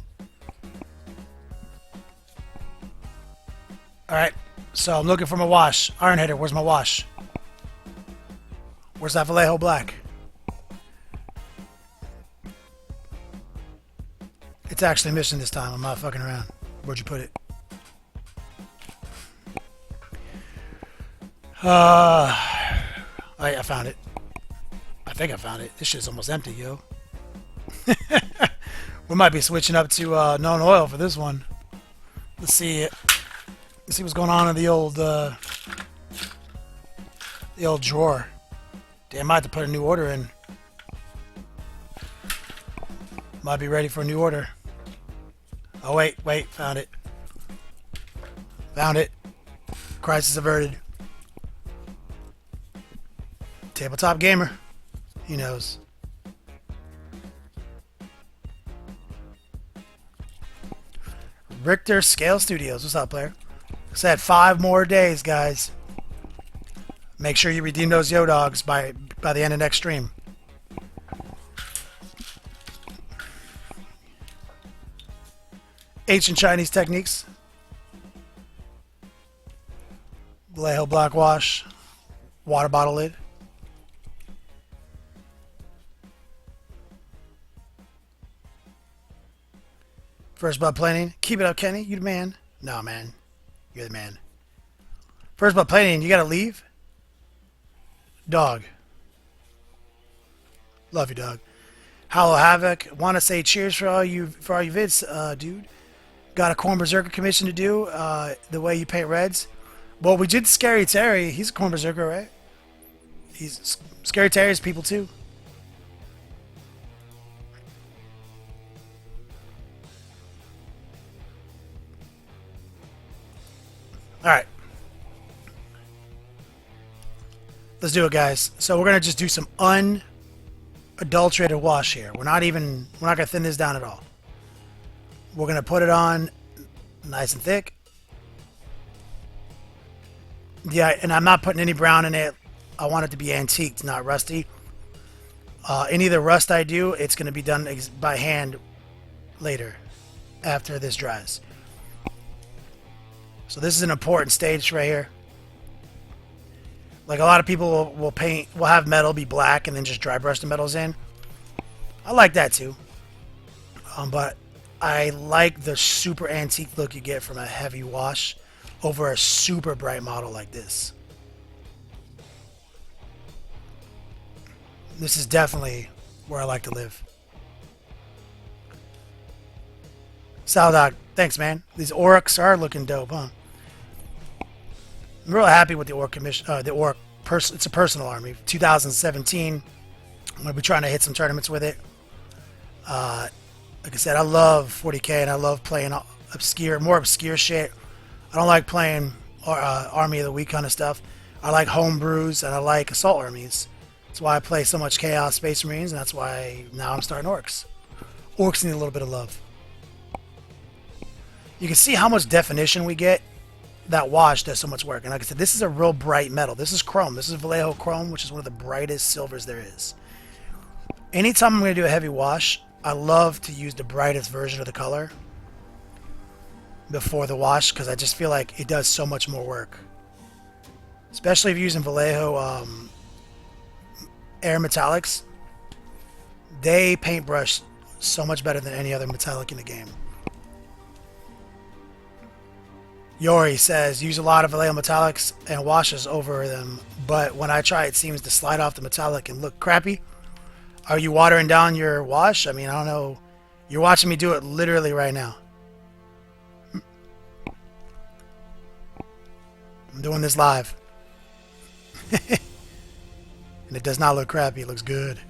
All right, so I'm looking for my wash. Iron Hitter, where's my wash? Where's that Vallejo black? It's actually missing this time. I'm not fucking around. Where'd you put it? I found it. I think I found it. This shit's almost empty, yo. We might be switching up to known oil for this one. Let's see it. Let's see what's going on in the old drawer. Damn, I have to put a new order in. Might be ready for a new order. Oh, wait, found it. Found it. Crisis averted. Tabletop Gamer. He knows. Richter Scale Studios. What's up, player? I said 5 more days, guys. Make sure you redeem those yo dogs by the end of next stream. Ancient Chinese techniques. Vallejo black wash. Water bottle lid. First blood planing. Keep it up, Kenny. You the man. No, man. You're the man. First blood planing. You gotta leave. Dog. Love you, dog. Hollow Havoc. Want to say cheers for all you vids, dude. Got a Corn Berserker commission to do. The way you paint reds. Well, we did Scary Terry. He's a Corn Berserker, right? Scary Terry's people too. Alright. Let's do it, guys. So we're going to just do some unadulterated wash here. We're not going to thin this down at all. We're going to put it on nice and thick. Yeah, and I'm not putting any brown in it. I want it to be antiqued, not rusty. Any of the rust I do, it's going to be done by hand later, after this dries. So this is an important stage right here. Like a lot of people will have metal be black and then just dry brush the metals in. I like that too. But I like the super antique look you get from a heavy wash over a super bright model like this. This is definitely where I like to live. Saldoc, thanks, man. These orcs are looking dope, huh? I'm real happy with the orc commission. It's a personal army. 2017. I'm gonna be trying to hit some tournaments with it. Like I said, I love 40k and I love playing more obscure shit. I don't like playing Army of the Week kind of stuff. I like homebrews and I like assault armies. That's why I play so much Chaos Space Marines, and that's why now I'm starting Orcs. Orcs need a little bit of love. You can see how much definition we get. That wash does so much work. And like I said, this is a real bright metal. This is chrome. This is Vallejo chrome, which is one of the brightest silvers there is. Anytime I'm going to do a heavy wash, I love to use the brightest version of the color before the wash, because I just feel like it does so much more work. Especially if you're using Vallejo air metallics. They paintbrush so much better than any other metallic in the game. Yori says, use a lot of Vallejo metallics and washes over them, but when I try it seems to slide off the metallic and look crappy. Are you watering down your wash? I mean, I don't know. You're watching me do it literally right now. I'm doing this live. And it does not look crappy. It looks good.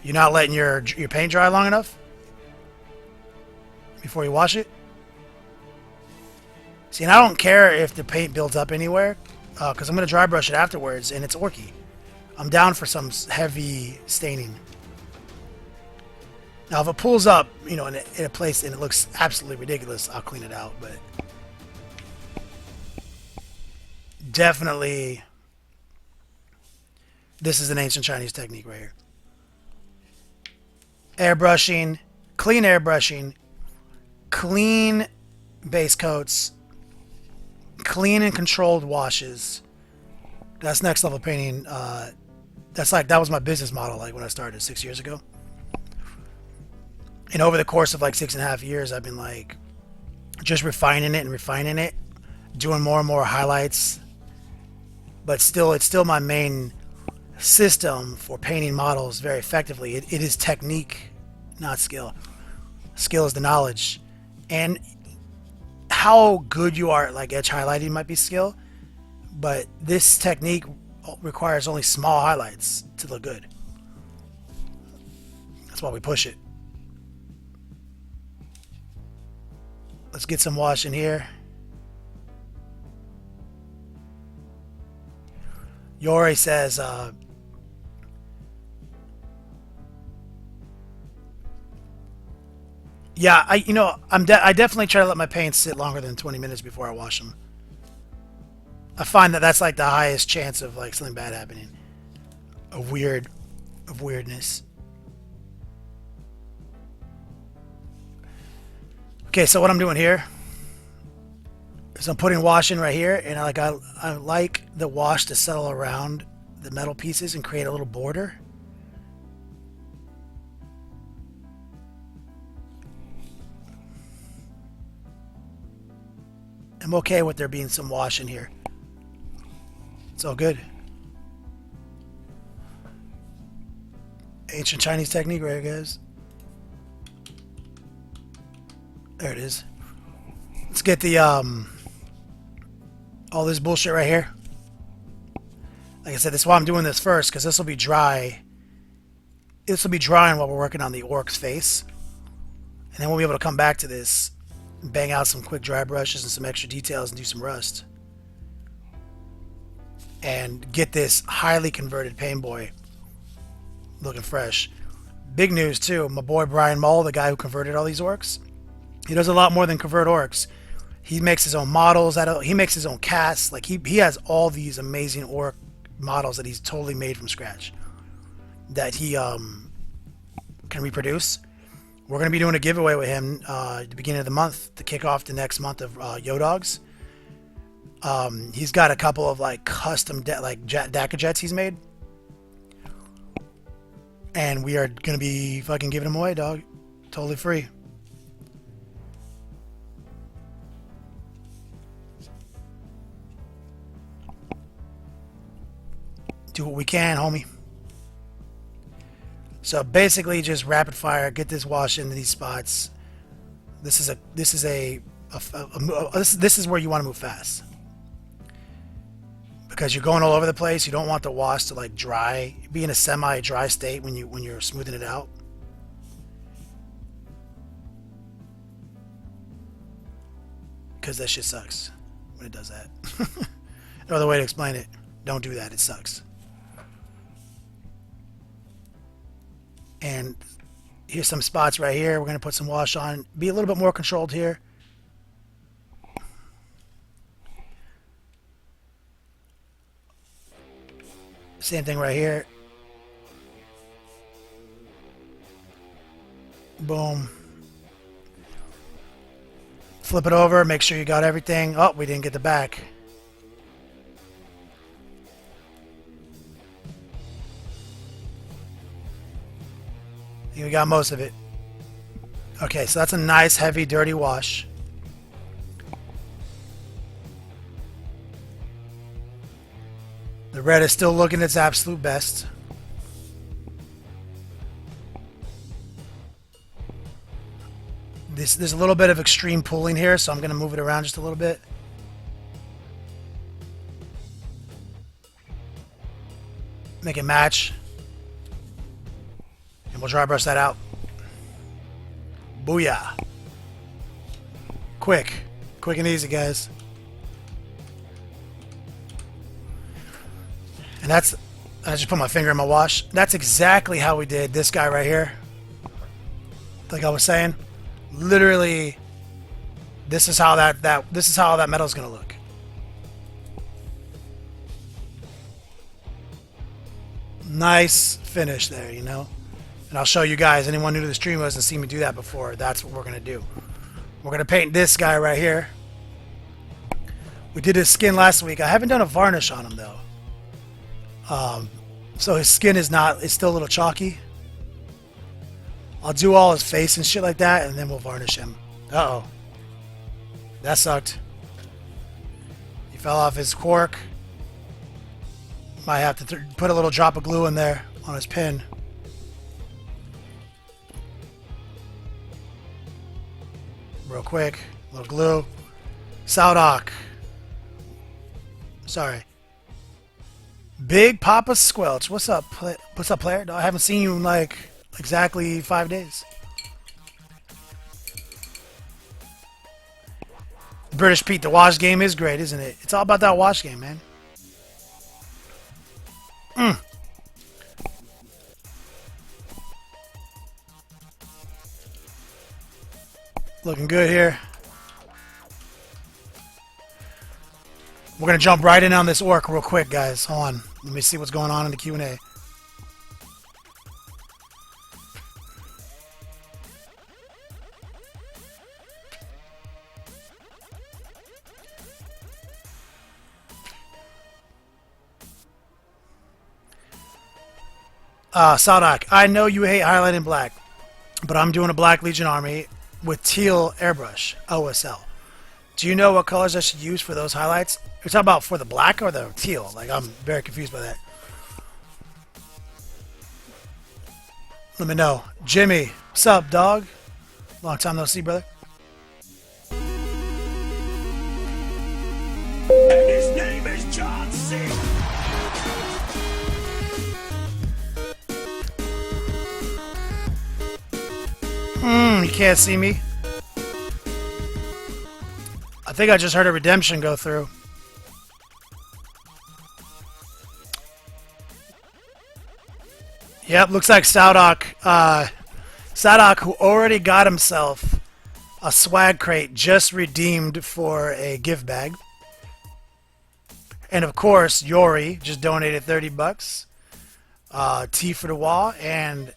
You're not letting your paint dry long enough before you wash it? See, and I don't care if the paint builds up anywhere, because I'm going to dry brush it afterwards, and it's orky. I'm down for some heavy staining. Now, if it pulls up, you know, in a place and it looks absolutely ridiculous, I'll clean it out, but definitely this is an ancient Chinese technique right here. Airbrushing, clean airbrushing, clean base coats, clean and controlled washes. That's next level painting. That was my business model, like when I started 6 years ago. And over the course of like 6.5 years, I've been like just refining it, doing more and more highlights. But still, it's still my main system for painting models very effectively. It is technique, not skill. Skill is the knowledge. And how good you are at like edge highlighting might be skill, but this technique requires only small highlights to look good. That's why we push it. Let's get some wash in here. Yori says, yeah, I definitely try to let my paints sit longer than 20 minutes before I wash them. I find that that's like the highest chance of like something bad happening. Of weirdness. Okay, so what I'm doing here is I'm putting wash in right here, and I like the wash to settle around the metal pieces and create a little border. I'm okay with there being some wash in here. It's all good. Ancient Chinese technique right here, guys. There it is. Let's get the all this bullshit right here. Like I said, that's why I'm doing this first, because this will be dry. This will be drying while we're working on the orc's face. And then we'll be able to come back to this and bang out some quick dry brushes and some extra details and do some rust. And get this highly converted Pain Boy looking fresh. Big news too, my boy Brian Mull, the guy who converted all these orcs, he does a lot more than convert orcs. He makes his own models, he makes his own casts. Like he has all these amazing orc models that he's totally made from scratch that he can reproduce. We're going to be doing a giveaway with him at the beginning of the month to kick off the next month of Yo-Dogs. He's got a couple of like custom DACA jets he's made, and we are going to be fucking giving them away, dog. Totally free. Do what we can, homie. So basically, just rapid fire. Get this wash into these spots. This is where you want to move fast. because you're going all over the place. You don't want the wash to like dry, be in a semi-dry state when you're smoothing it out. Because that shit sucks when it does that. No other way to explain it. Don't do that. It sucks. And here's some spots right here. We're going to put some wash on. Be a little bit more controlled here. Same thing right here. Boom. Flip it over. Make sure you got everything. Oh, we didn't get the back. I think we got most of it. Okay, so that's a nice, heavy, dirty wash. The red is still looking its absolute best. There's a little bit of extreme pooling here, so I'm going to move it around just a little bit. Make it match. And we'll dry brush that out. Booyah. Quick. Quick and easy, guys. And that's... I just put my finger in my wash. That's exactly how we did this guy right here. Like I was saying. Literally, this is how that metal's gonna look. Nice finish there, you know. And I'll show you guys, anyone new to the stream who hasn't seen me do that before, that's what we're gonna do. We're gonna paint this guy right here. We did his skin last week. I haven't done a varnish on him though. So his skin is still a little chalky. I'll do all his face and shit like that, and then we'll varnish him. Uh-oh. That sucked. He fell off his cork. Might have to put a little drop of glue in there on his pin. Real quick. A little glue. Saudok. Sorry. Big Papa Squelch. What's up, player? I haven't seen you in like... exactly 5 days. British Pete, the wash game is great, isn't it? It's all about that wash game, man. Looking good here. We're going to jump right in on this orc real quick, guys. Hold on. Let me see what's going on in the Q&A. Sadak, I know you hate highlighting black, but I'm doing a Black Legion army with teal airbrush, OSL. Do you know what colors I should use for those highlights? You're talking about for the black or the teal? Like, I'm very confused by that. Let me know. Jimmy, what's up, dog? Long time no see, brother. And his name is John C. You can't see me. I think I just heard a redemption go through. Yep, looks like Saudok, who already got himself a swag crate, just redeemed for a gift bag. And of course, Yori just donated 30 bucks. Tea for the wall, and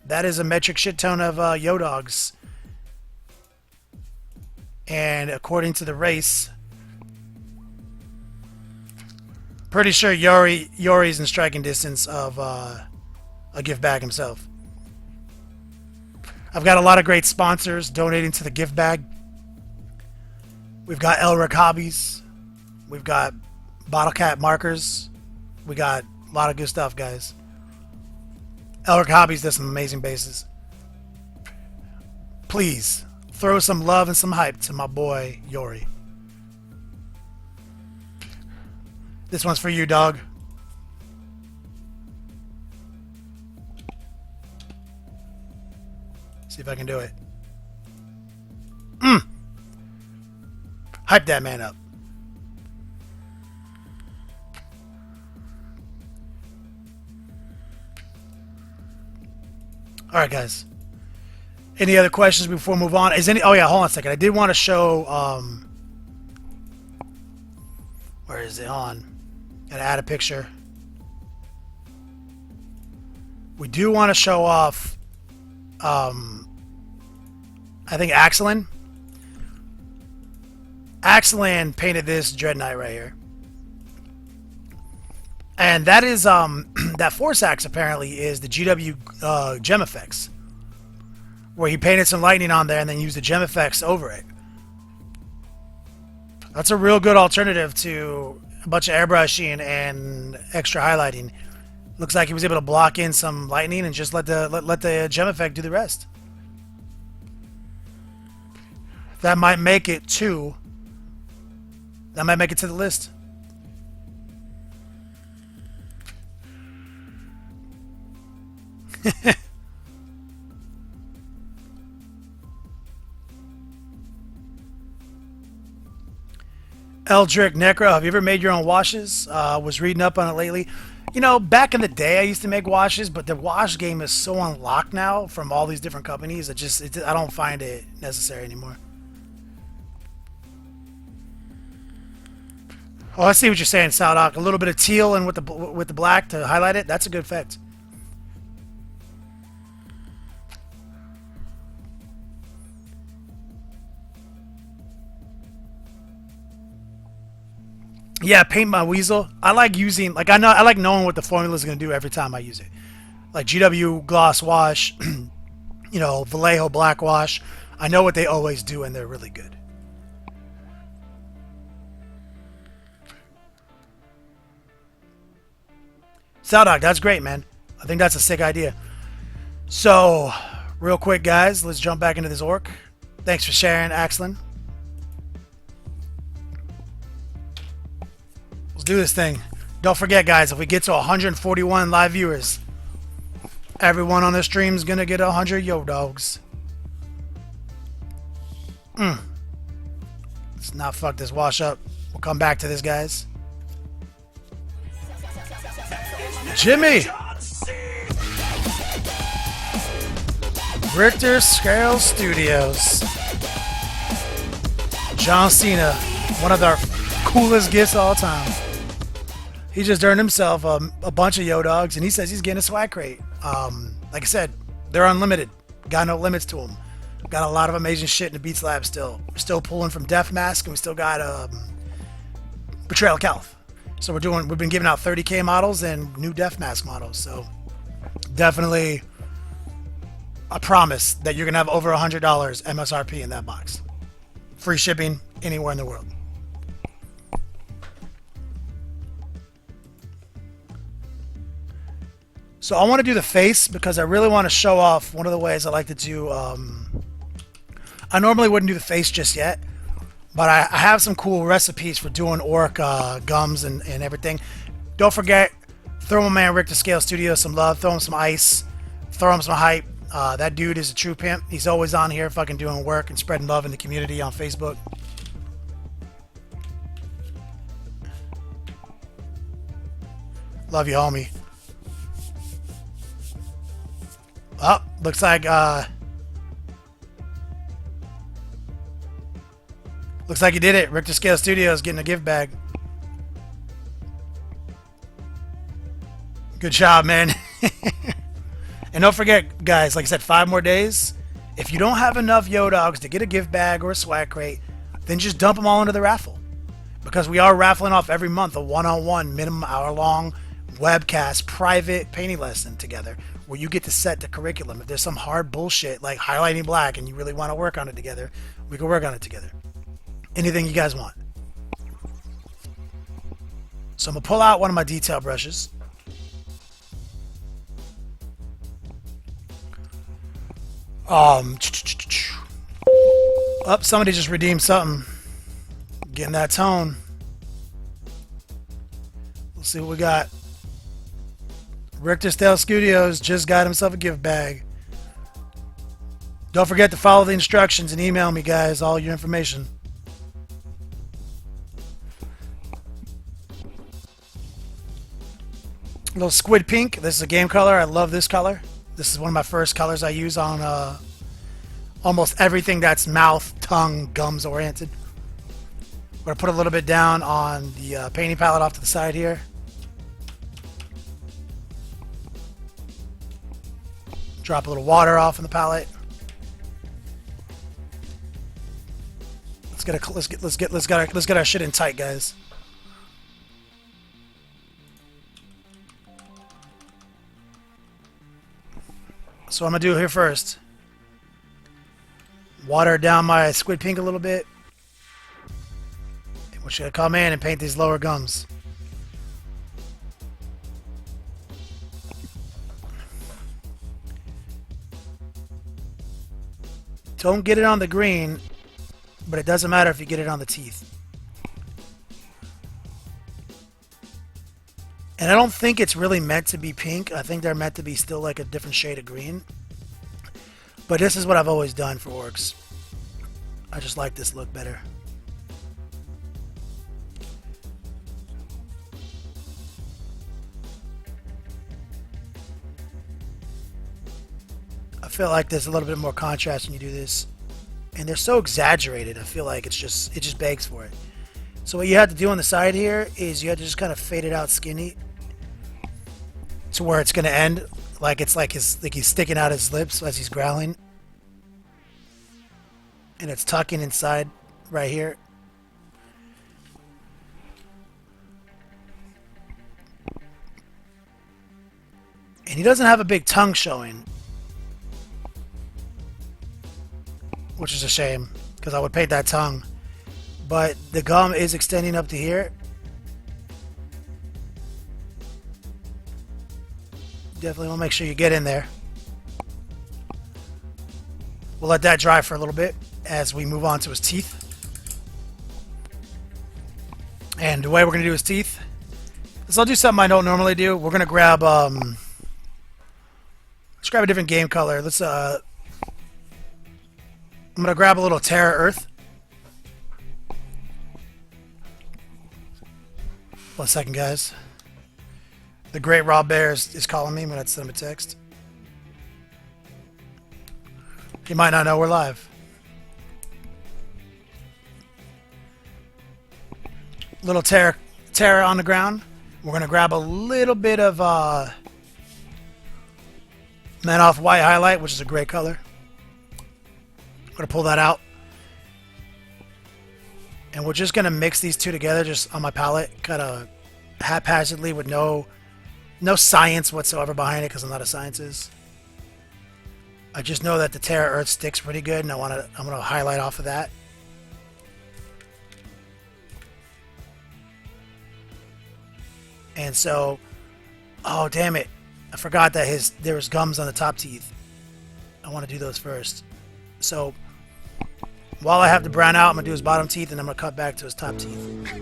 that is a metric shit ton of Yo-Dogs. And according to the race, pretty sure Yori's in striking distance of a gift bag himself. I've got a lot of great sponsors donating to the gift bag. We've got Elric Hobbies. We've got Bottle Cap Markers. We got a lot of good stuff, guys. Elric Hobbies does some amazing bases. Please throw some love and some hype to my boy Yori. This one's for you, dog. See if I can do it. Hype that man up. All right, guys. Any other questions before we move on? Is any? Oh yeah, hold on a second. I did want to show. Where is it on? Gotta add a picture. We do want to show off. I think Axelin. Axelin painted this Dread Knight right here. And that is, that Force Axe apparently is the GW gem effects. Where he painted some lightning on there and then used the gem effects over it. That's a real good alternative to a bunch of airbrushing and extra highlighting. Looks like he was able to block in some lightning and just let the gem effect do the rest. That might make it to... That might make it to the list. Eldrick Necro, have you ever made your own washes? Was reading up on it lately. You know, back in the day I used to make washes, but the wash game is so unlocked now from all these different companies. I don't find it necessary anymore. Oh, I see what you're saying, Saldoc. A little bit of teal and with the black to highlight it. That's a good effect. Yeah, paint my weasel. I like using, like, I like knowing what the formula is going to do every time I use it. Like GW gloss wash, you know, Vallejo black wash. I know what they always do, and they're really good. Saldoc, that's great, man. I think that's a sick idea. So, real quick, guys, let's jump back into this orc. Thanks for sharing, Axelin. Let's do this thing. Don't forget, guys, if we get to 141 live viewers, everyone on the stream is going to get 100 yo dogs. Let's not fuck this wash up. We'll come back to this, guys. Jimmy! Richter Scale Studios. John Cena, one of our coolest gifts of all time. He just earned himself a bunch of yo dogs, and he says he's getting a swag crate. Like I said, they're unlimited. Got no limits to them. Got a lot of amazing shit in the Beats Lab still. We're still pulling from Death Mask, and we still got Betrayal Caliph. So we've been giving out 30K models and new Death Mask models. So definitely a promise that you're gonna have over $100 MSRP in that box. Free shipping anywhere in the world. So I want to do the face because I really want to show off one of the ways I like to do. I normally wouldn't do the face just yet, but I have some cool recipes for doing orc gums and everything. Don't forget, throw my man Richter Scale Studio some love. Throw him some ice. Throw him some hype. That dude is a true pimp. He's always on here fucking doing work and spreading love in the community on Facebook. Love you, homie. Oh, looks like you did it. Richter Scale Studios getting a gift bag. Good job, man. And don't forget, guys, like I said, 5 more days. If you don't have enough yo dogs to get a gift bag or a swag crate, then just dump them all into the raffle. Because we are raffling off every month a one-on-one minimum hour-long webcast private painting lesson together, where you get to set the curriculum. If there's some hard bullshit like highlighting black and you really want to work on it together, we can work on it together. Anything you guys want. So I'm gonna pull out one of my detail brushes. Somebody just redeemed something. Getting that tone. We'll see what we got. Richter Stale Studios just got himself a gift bag. Don't forget to follow the instructions and email me, guys, all your information. A little squid pink. This is a game color. I love this color. This is one of my first colors I use on almost everything that's mouth, tongue, gums oriented. I'm going to put a little bit down on the painting palette off to the side here. Drop a little water off in the palette. Let's get our shit in tight, guys. So I'm gonna do here first. Water down my squid pink a little bit. We're just gonna come in and paint these lower gums. Don't get it on the green, but it doesn't matter if you get it on the teeth. And I don't think it's really meant to be pink. I think they're meant to be still like a different shade of green. But this is what I've always done for orcs. I just like this look better. I feel like there's a little bit more contrast when you do this. And they're so exaggerated, I feel like it just begs for it. So what you have to do on the side here is you have to just kind of fade it out skinny to where it's going to end. Like it's like he's sticking out his lips as he's growling. And it's tucking inside right here. And he doesn't have a big tongue showing. Which is a shame, because I would paint that tongue. But the gum is extending up to here. Definitely want to make sure you get in there. We'll let that dry for a little bit as we move on to his teeth. And the way we're going to do his teeth is I'll do something I don't normally do. We're going to grab let's grab a different game color. I'm going to grab a little Terra Earth. 1 second, guys. The Great Rob Bear is calling me. I'm going to have to send him a text. He might not know we're live. Little Terra on the ground. We're going to grab a little bit of Man Off White highlight, which is a great color. I'm going to pull that out. And we're just going to mix these two together just on my palette, kind of haphazardly with no science whatsoever behind it because I'm not a scientist. I just know that the Terra Earth sticks pretty good and I'm going to highlight off of that. And so, oh damn it. I forgot that there was gums on the top teeth. I want to do those first. So, while I have the brown out, I'm going to do his bottom teeth, and I'm going to cut back to his top teeth.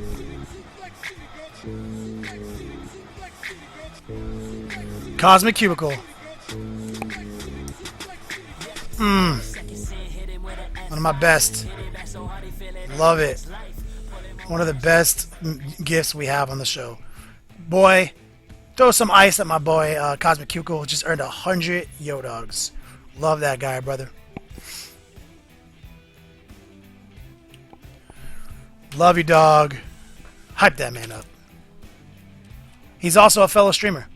Cosmic Cubicle. One of my best. Love it. One of the best gifts we have on the show. Boy, throw some ice at my boy, Cosmic Cubicle. Just earned 100 Yo-Dogs. Love that guy, brother. Love you, dog. Hype that man up. He's also a fellow streamer.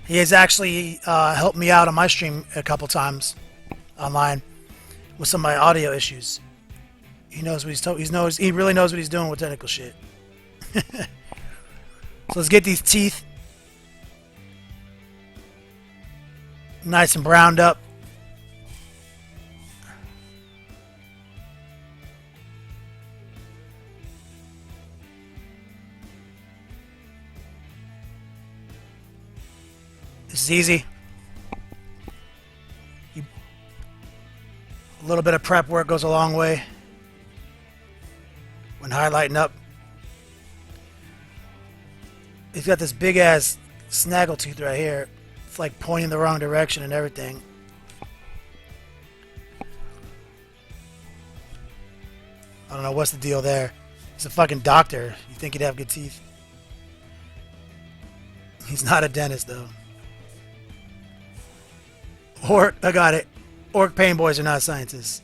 He has actually helped me out on my stream a couple times online with some of my audio issues. He knows what he really knows what he's doing with technical shit. So let's get these teeth nice and browned up. This is easy. A little bit of prep work goes a long way when highlighting up He's got this big ass snaggletooth right here. It's like pointing the wrong direction and everything. I don't know what's the deal there. He's a fucking doctor. You think he'd have good teeth? He's not a dentist though. I got it. Ork Pain Boys are not scientists.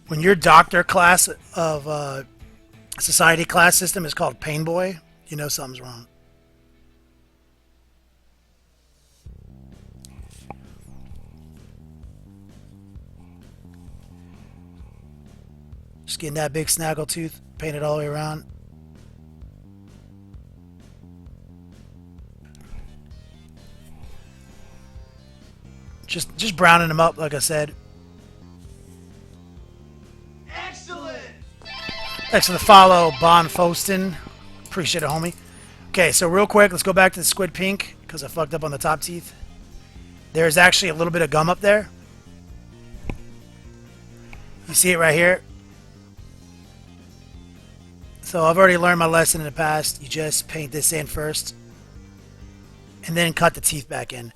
When your doctor class of society class system is called Pain Boy, you know something's wrong. Just getting that big snaggletooth painted all the way around. Just browning him up, like I said. Excellent! Thanks for the follow, Bon Foston. Appreciate it, homie. Okay, so real quick, let's go back to the squid pink, because I fucked up on the top teeth. There's actually a little bit of gum up there. You see it right here? So I've already learned my lesson in the past. You just paint this in first, and then cut the teeth back in.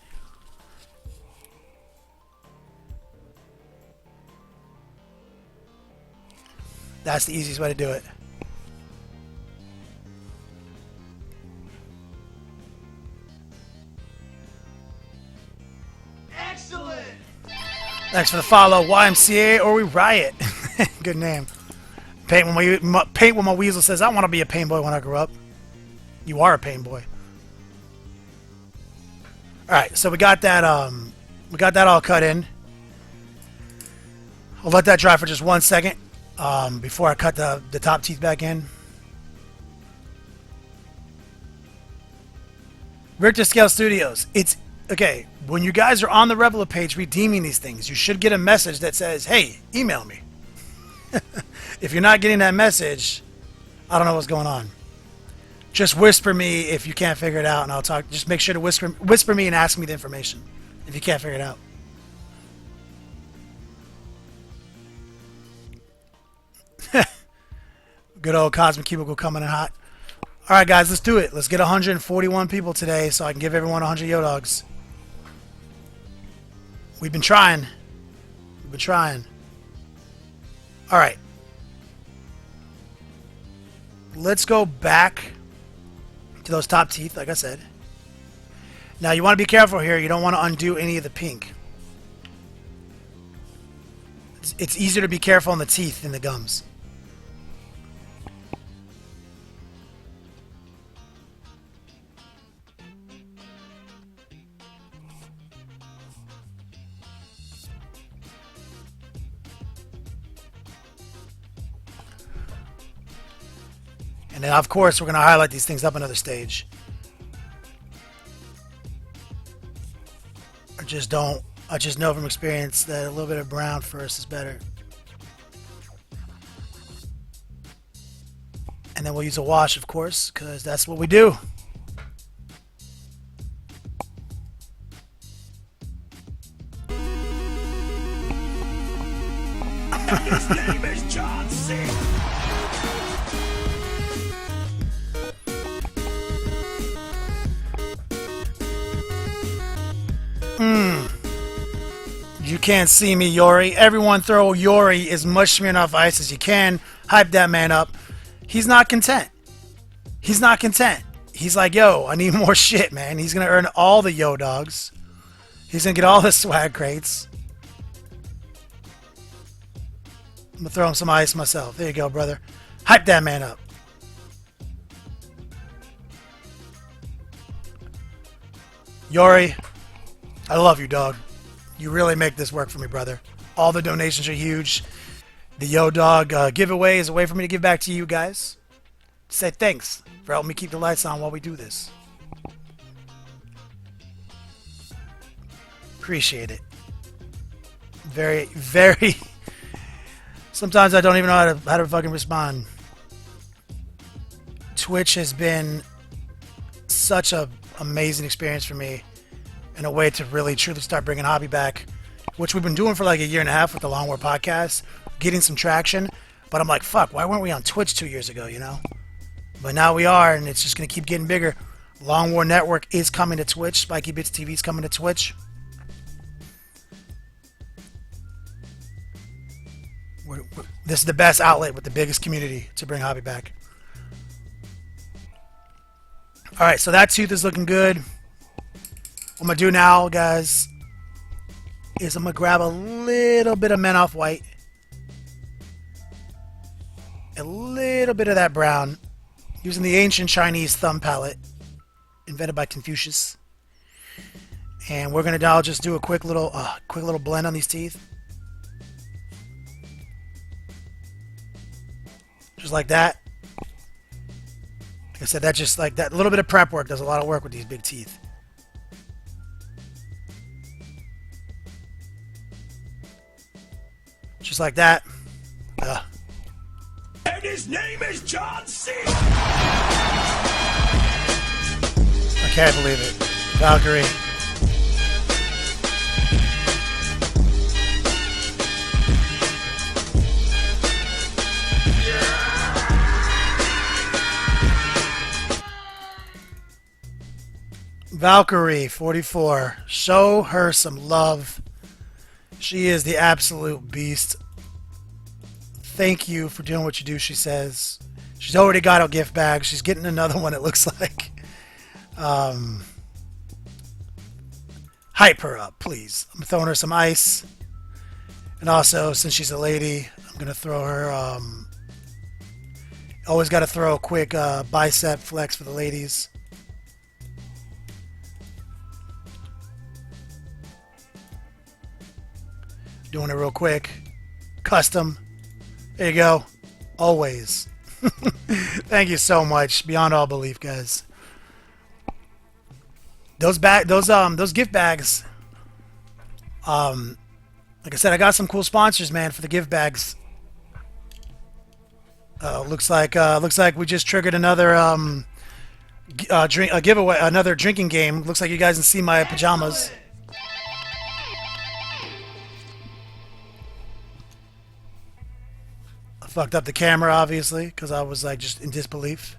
That's the easiest way to do it. Excellent! Thanks for the follow, YMCA or we riot. Good name. Paint when my weasel says, I want to be a pain boy when I grow up. You are a pain boy. Alright, so we got that all cut in. I'll let that dry for just 1 second. Before I cut the top teeth back in. Richter Scale Studios. It's okay. When you guys are on the Reveler page redeeming these things, you should get a message that says, hey, email me. If you're not getting that message, I don't know what's going on. Just whisper me if you can't figure it out, and I'll talk. Just make sure to whisper me and ask me the information if you can't figure it out. Good old Cosmic Cubicle coming in hot. Alright guys, let's do it. Let's get 141 people today so I can give everyone 100 Yo-Dogs. We've been trying. We've been trying. Alright. Let's go back to those top teeth, like I said. Now you want to be careful here. You don't want to undo any of the pink. It's easier to be careful on the teeth than the gums. And then, of course, we're going to highlight these things up another stage. I just know from experience that a little bit of brown first is better. And then we'll use a wash, of course, because that's what we do. His name is John C. You can't see me, Yori. Everyone throw Yori as much Smirnoff Ice as you can. Hype that man up. He's not content. He's not content. He's like, yo, I need more shit, man. He's going to earn all the Yo-Dogs. He's going to get all the swag crates. I'm going to throw him some ice myself. There you go, brother. Hype that man up. Yori, I love you, dog. You really make this work for me, brother. All the donations are huge. The Yo-Dog giveaway is a way for me to give back to you guys. Say thanks for helping me keep the lights on while we do this. Appreciate it. Very, very... Sometimes I don't even know how to fucking respond. Twitch has been such an amazing experience for me. And a way to really truly start bringing hobby back, which we've been doing for like a year and a half with the Long War podcast, getting some traction. But I'm like, fuck, why weren't we on Twitch 2 years ago, you know? But now we are, and it's just going to keep getting bigger. Long War Network is coming to Twitch. Spiky Bits TV is coming to Twitch. This is the best outlet with the biggest community to bring hobby back. Alright, so that tooth is looking good. What I'm going to do now, guys, is I'm going to grab a little bit of Men-Off White. A little bit of that brown. Using the ancient Chinese thumb palette. Invented by Confucius. And we're going to now just do a quick little blend on these teeth. Just like that. Like I said, that just like that little bit of prep work does a lot of work with these big teeth. Just like that. And his name is John C. I can't believe it. Valkyrie. Valkyrie 44. Show her some love. She is the absolute beast. Thank you for doing what you do, she says. She's already got a gift bag. She's getting another one, it looks like. Hype her up, please. I'm throwing her some ice. And also, since she's a lady, I'm going to throw her... always got to throw a quick bicep flex for the ladies. Doing it real quick. Custom. There you go. Always. Thank you so much. Beyond all belief, guys. Those gift bags. Like I said, I got some cool sponsors, man, for the gift bags. Looks like we just triggered another a giveaway, another drinking game. Looks like you guys can see my pajamas. Fucked up the camera, obviously, because I was like just in disbelief.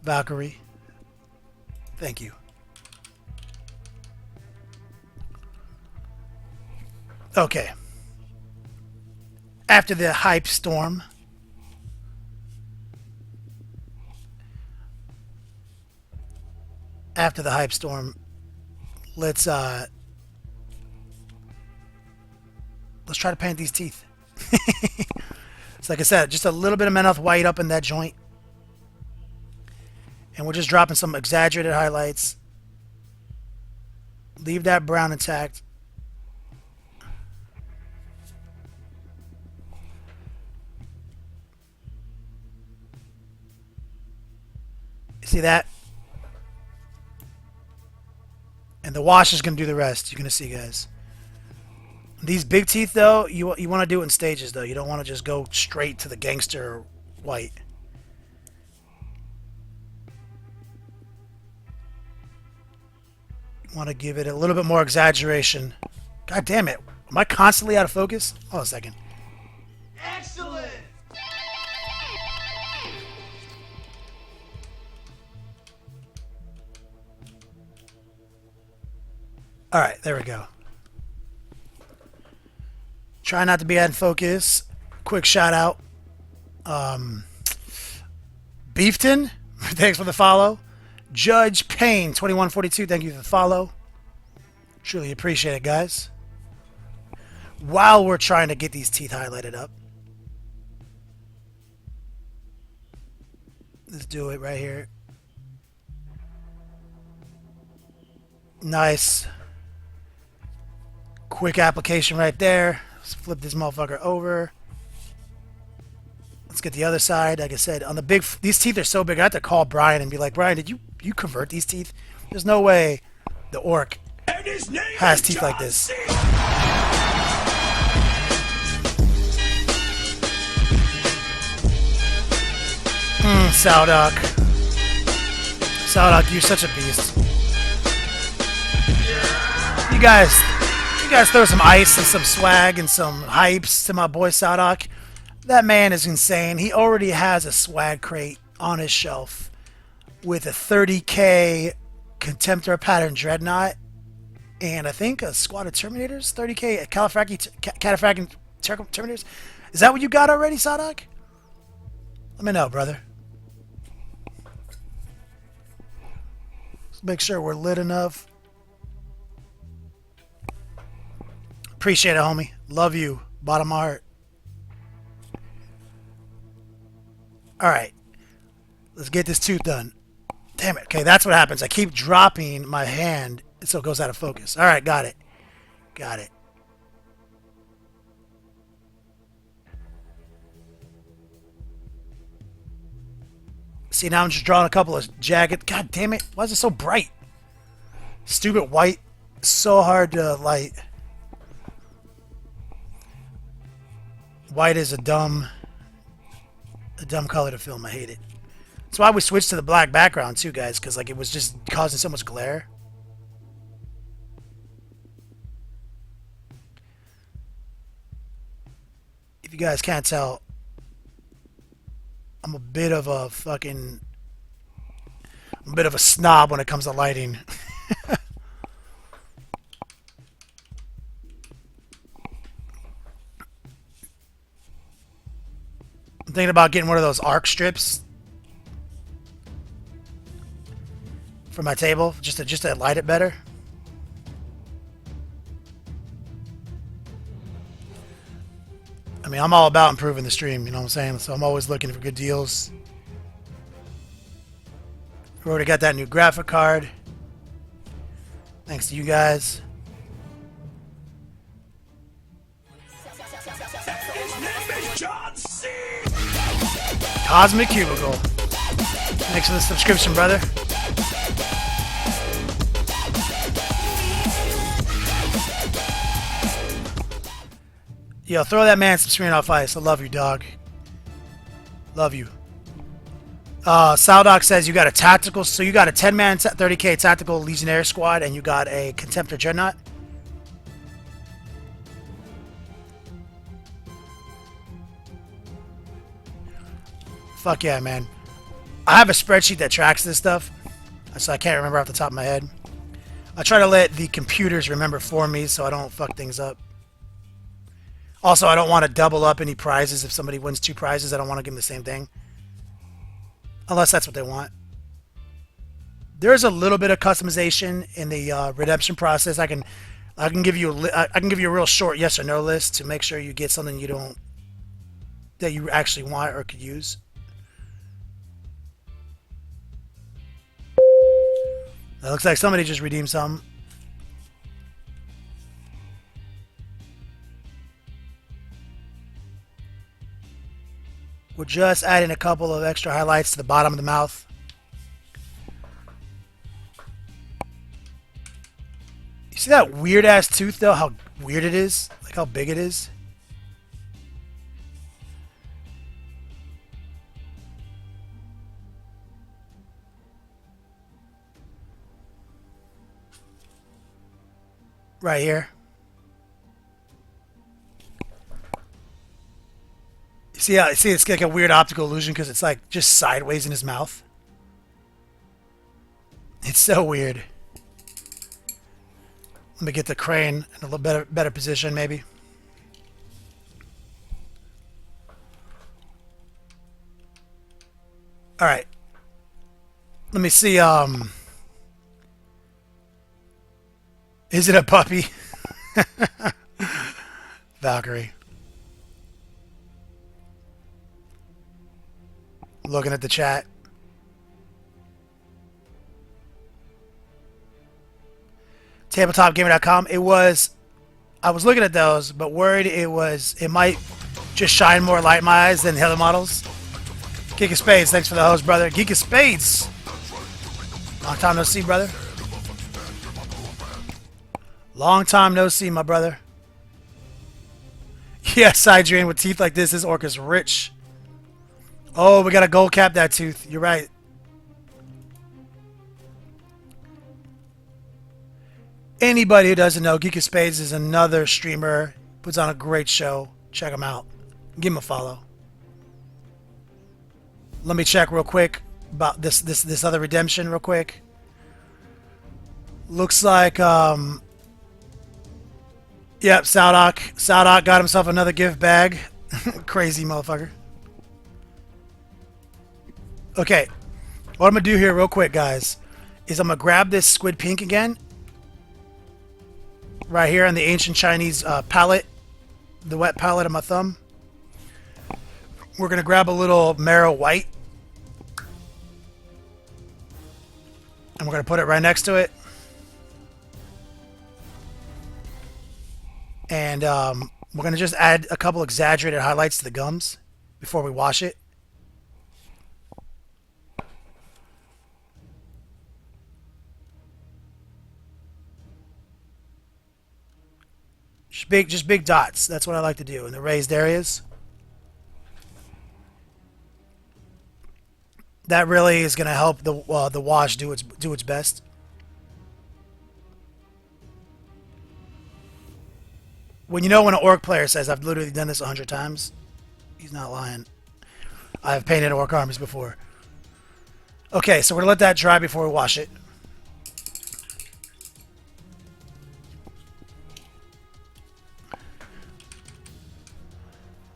Valkyrie. Thank you. Okay. After the hype storm. Let's try to paint these teeth. So like I said, just a little bit of Men-Off White up in that joint. And we're just dropping some exaggerated highlights. Leave that brown intact. You see that? And the wash is going to do the rest. You're going to see, guys. These big teeth, though, you want to do it in stages, though. You don't want to just go straight to the gangster white. You want to give it a little bit more exaggeration. God damn it. Am I constantly out of focus? Hold on a second. Excellent. All right, there we go. Try not to be out in focus. Quick shout out. Beefton, thanks for the follow. Judge Payne, 2142, thank you for the follow. Truly appreciate it, guys. While we're trying to get these teeth highlighted up. Let's do it right here. Nice. Quick application right there. Let's flip this motherfucker over. Let's get the other side. Like I said, on the big, these teeth are so big. I have to call Brian and be like, Brian, did you convert these teeth? There's no way the orc has teeth like this. Saldok. Saldok, you're such a beast. You guys throw some ice and some swag and some hypes to my boy Saldok. That man is insane. He already has a swag crate on his shelf with a 30k Contemptor Pattern Dreadnought and I think a squad of Terminators, 30k Cataphractic Terminators. Is that what you got already, Sadak? Let me know, brother. Let's make sure we're lit enough. Appreciate it, homie. Love you. Bottom of my heart. Alright. Let's get this tooth done. Damn it. Okay, that's what happens. I keep dropping my hand so it goes out of focus. Alright, got it. Got it. See, now I'm just drawing a couple of jagged... God damn it. Why is it so bright? Stupid white. So hard to light. White is a dumb color to film. I hate it. That's why we switched to the black background too, guys, because like it was just causing so much glare. If you guys can't tell, I'm a bit of a snob when it comes to lighting. I'm thinking about getting one of those arc strips for my table, just to light it better. I mean, I'm all about improving the stream, you know what I'm saying? So I'm always looking for good deals. We already got that new graphic card. Thanks to you guys. His name is John C. Cosmic Cubicle. Thanks for the subscription, brother. Yo, throw that man some screen off ice. I love you, dog. Love you. Saldoc says you got a tactical, so you got a 10-man 30k tactical Legionnaire squad, and you got a Contemptor Dreadnought. Fuck yeah, man. I have a spreadsheet that tracks this stuff, so I can't remember off the top of my head. I try to let the computers remember for me so I don't fuck things up. Also, I don't want to double up any prizes. If somebody wins 2 prizes, I don't want to give them the same thing. Unless that's what they want. There's a little bit of customization in the redemption process. I can give you a real short yes or no list to make sure you get something that you actually want or could use. It looks like somebody just redeemed something. We're just adding a couple of extra highlights to the bottom of the mouth. You see that weird ass tooth though? How weird it is? Like how big it is? Right here. See it's like a weird optical illusion because it's like just sideways in his mouth. It's so weird. Let me get the crane in a little better position maybe. Alright. Let me see, is it a puppy? Valkyrie. Looking at the chat. TabletopGamer.com. I was looking at those, but worried it might just shine more light in my eyes than the other models. Geek of Spades, thanks for the host, brother. Geek of Spades. Long time no see, brother. Long time no see, my brother. Yes, Adrian, with teeth like this orc is rich. Oh, we gotta gold cap that tooth. You're right. Anybody who doesn't know, Geek of Spades is another streamer. Puts on a great show. Check him out. Give him a follow. Let me check real quick about this other redemption real quick. Looks like yep, Saldok got himself another gift bag. Crazy motherfucker. Okay, what I'm gonna do here real quick, guys, is I'm gonna grab this squid pink again, right here on the ancient Chinese palette, the wet palette of my thumb. We're gonna grab a little marrow white, and we're gonna put it right next to it. And we're going to just add a couple exaggerated highlights to the gums before we wash it. Just big dots. That's what I like to do in the raised areas. That really is going to help the wash do its best. When an orc player says, I've literally done this 100 times, he's not lying. I've painted orc armies before. Okay, so we're going to let that dry before we wash it.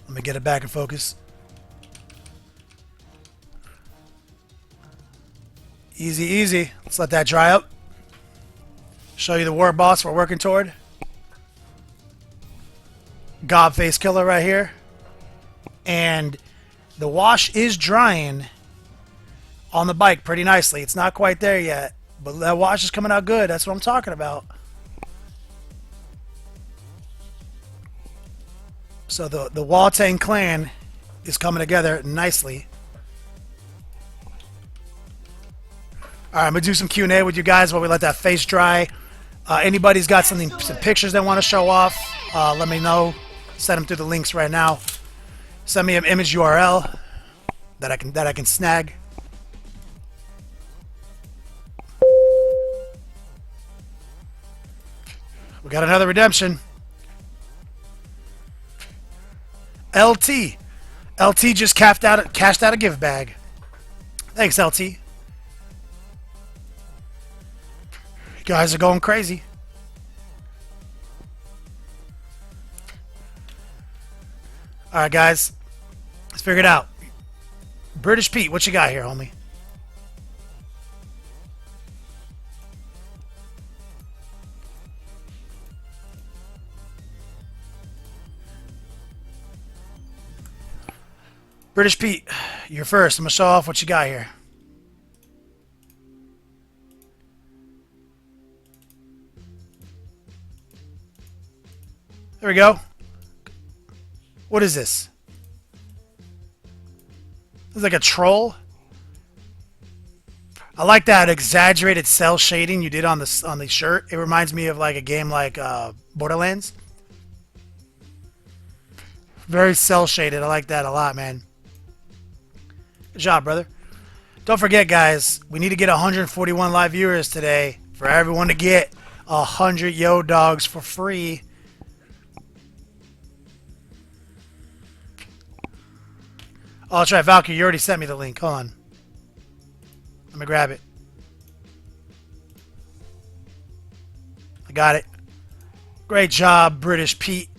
Let me get it back in focus. Easy, easy. Let's let that dry up. Show you the war boss we're working toward. Gob face killer right here. And the wash is drying on the bike pretty nicely. It's not quite there yet, but that wash is coming out good. That's what I'm talking about. So the Waltang clan is coming together nicely. Alright, I'm going to do some Q&A with you guys while we let that face dry. Anybody's got some pictures they want to show off, let me know. Send them through the links right now. Send me an image URL that I can snag. We got another redemption. LT just cashed out a gift bag. Thanks, LT. You guys are going crazy. Alright, guys. Let's figure it out. British Pete, what you got here, homie? British Pete, you're first. I'm going to show off what you got here. There we go. What is this? This is like a troll. I like that exaggerated cell shading you did on the shirt. It reminds me of like a game like Borderlands. Very cell shaded. I like that a lot, man. Good job, brother. Don't forget, guys, we need to get 141 live viewers today for everyone to get 100 Yo Dogs for free. Oh, that's right, Valkyrie, you already sent me the link. Hold on. Let me grab it. I got it. Great job, British Pete.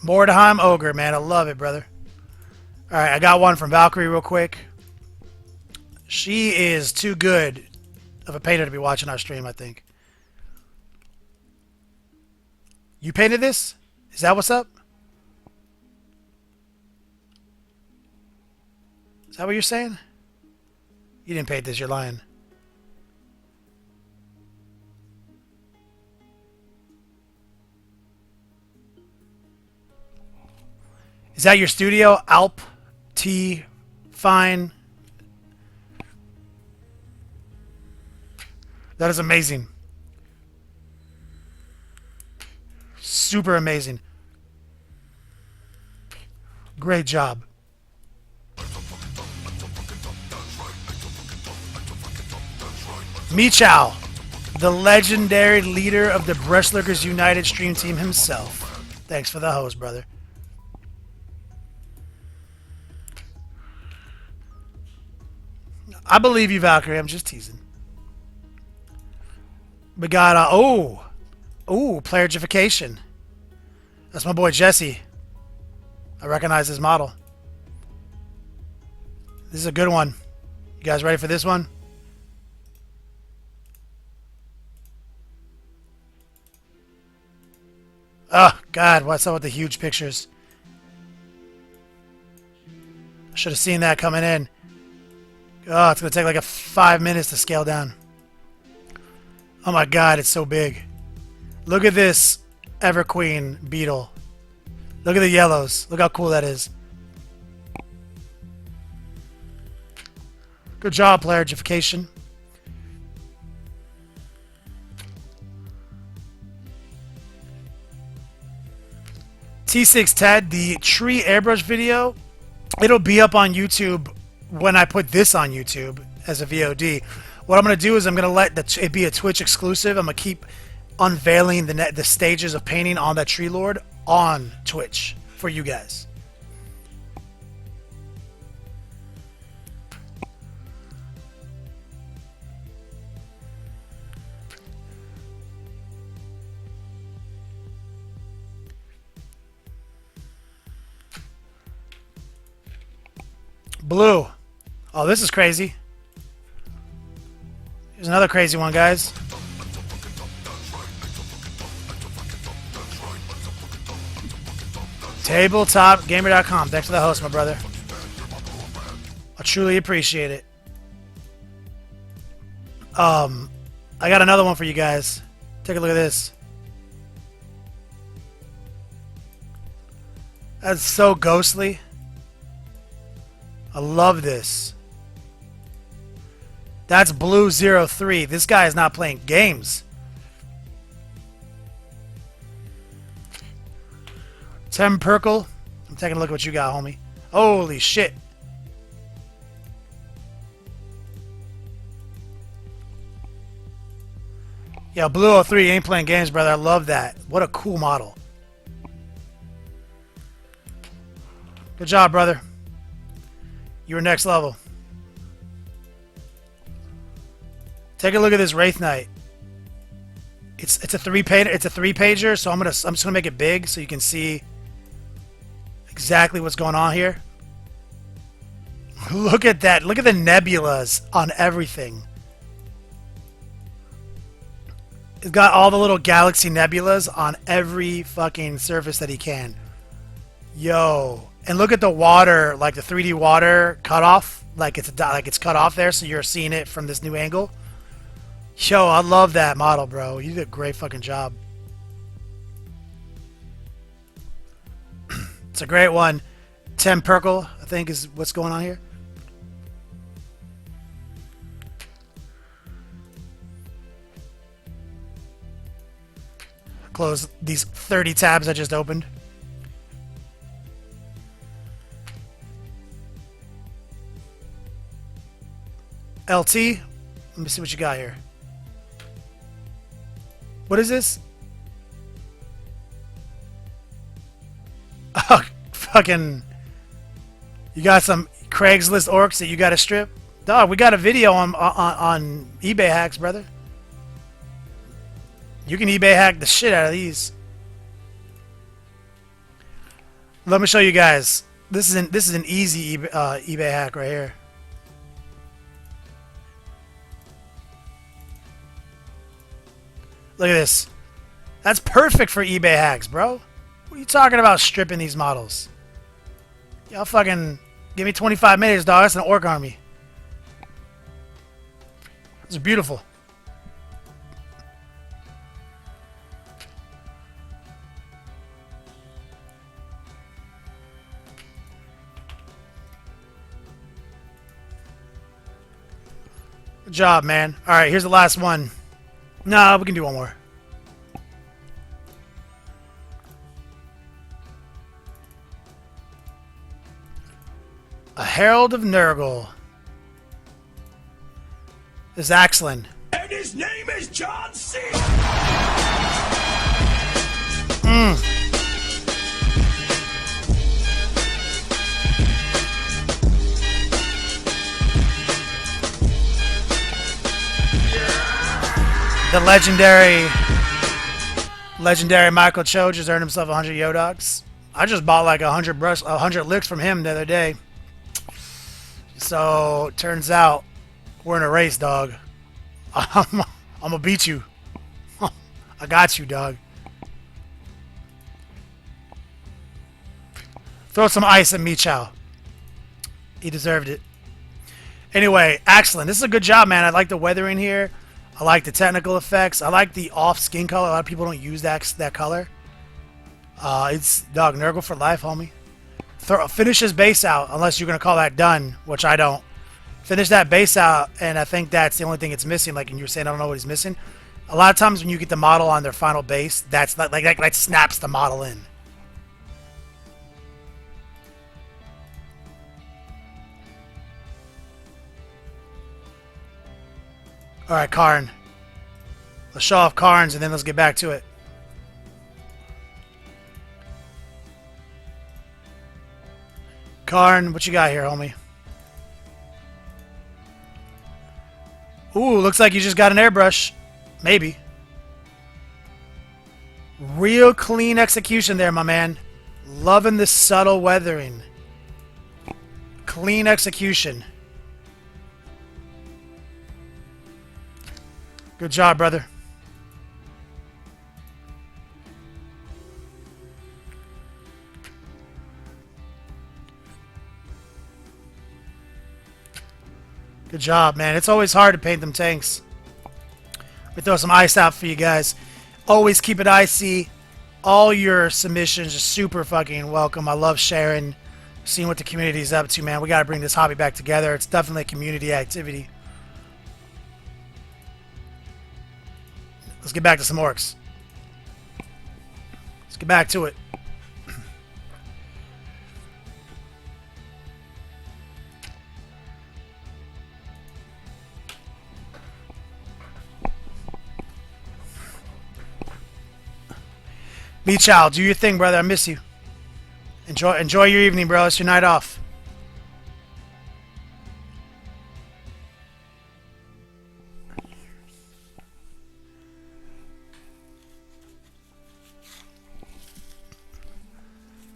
Mordheim Ogre, man. I love it, brother. Alright, I got one from Valkyrie real quick. She is too good of a painter to be watching our stream, I think. You painted this? Is that what's up? Is that what you're saying? You didn't paint this, you're lying. Is that your studio? Alp T Fine. That is amazing. Super amazing. Great job. Michow, the legendary leader of the Brushlurkers United stream team himself. Thanks for the hose, brother. I believe you, Valkyrie. I'm just teasing. We got, playerification. That's my boy Jesse. I recognize his model. This is a good one. You guys ready for this one? Oh, God. What's up with the huge pictures? I should have seen that coming in. Oh, it's going to take like 5 minutes to scale down. Oh, my God. It's so big. Look at this Everqueen beetle. Look at the yellows. Look how cool that is. Good job, playerification. T6 Ted, the tree airbrush video, it'll be up on YouTube when I put this on YouTube as a VOD. What I'm going to do is I'm going to let it be a Twitch exclusive. I'm going to keep unveiling the stages of painting on that Treelord on Twitch for you guys. Blue. Oh, this is crazy. Here's another crazy one, guys. TabletopGamer.com. Thanks for the host, my brother. I truly appreciate it. I got another one for you guys. Take a look at this. That's so ghostly. I love this. That's Blue03. This guy is not playing games. Tim Perkle. I'm taking a look at what you got, homie. Holy shit. Yeah, Blue03 ain't playing games, brother. I love that. What a cool model. Good job, brother. You were next level. Take a look at this Wraith Knight. It's a three pager, so I'm just gonna make it big so you can see exactly what's going on here. Look at that. Look at the nebulas on everything. It's got all the little galaxy nebulas on every fucking surface that he can. Yo. And look at the water, like the 3D water cutoff, like it's cut off there, so you're seeing it from this new angle. Yo, I love that model, bro. You did a great fucking job. It's a great one. Tim Perkle, I think, is what's going on here. Close these 30 tabs I just opened. LT, let me see what you got here. What is this? Oh, fucking... You got some Craigslist orcs that you got to strip? Dog, we got a video on eBay hacks, brother. You can eBay hack the shit out of these. Let me show you guys. This is an easy eBay hack right here. Look at this. That's perfect for eBay hacks, bro. What are you talking about stripping these models? Y'all fucking give me 25 minutes, dog. That's an orc army. It's beautiful. Good job, man. All right, here's the last one. No, we can do one more. A Herald of Nurgle. This is Axlin. And his name is John C. The legendary Michael Cho just earned himself 100 Yodogs. I just bought like 100 licks from him the other day. So turns out we're in a race, dog. I'm gonna beat you. I got you, dog. Throw some ice at me, Chow. He deserved it. Anyway, excellent. This is a good job, man. I like the weathering here. I like the technical effects. I like the off skin color. A lot of people don't use that color. It's dog Nurgle for life, homie. Finish his base out, unless you're gonna call that done, which I don't. Finish that base out, and I think that's the only thing it's missing. Like, and you're saying I don't know what he's missing. A lot of times when you get the model on their final base, that's that snaps the model in. All right, Karn. Let's show off Karns, and then let's get back to it. Karn, what you got here, homie? Ooh, looks like you just got an airbrush. Maybe. Real clean execution there, my man. Loving the subtle weathering. Clean execution. Good job, brother. Good job, man. It's always hard to paint them tanks. Let me throw some ice out for you guys. Always keep it icy. All your submissions are super fucking welcome. I love sharing, seeing what the community's up to, man. We got to bring this hobby back together. It's definitely a community activity. Let's get back to some orcs. Let's get back to it. Me Chow, do your thing, brother. I miss you. Enjoy your evening, bro. It's your night off.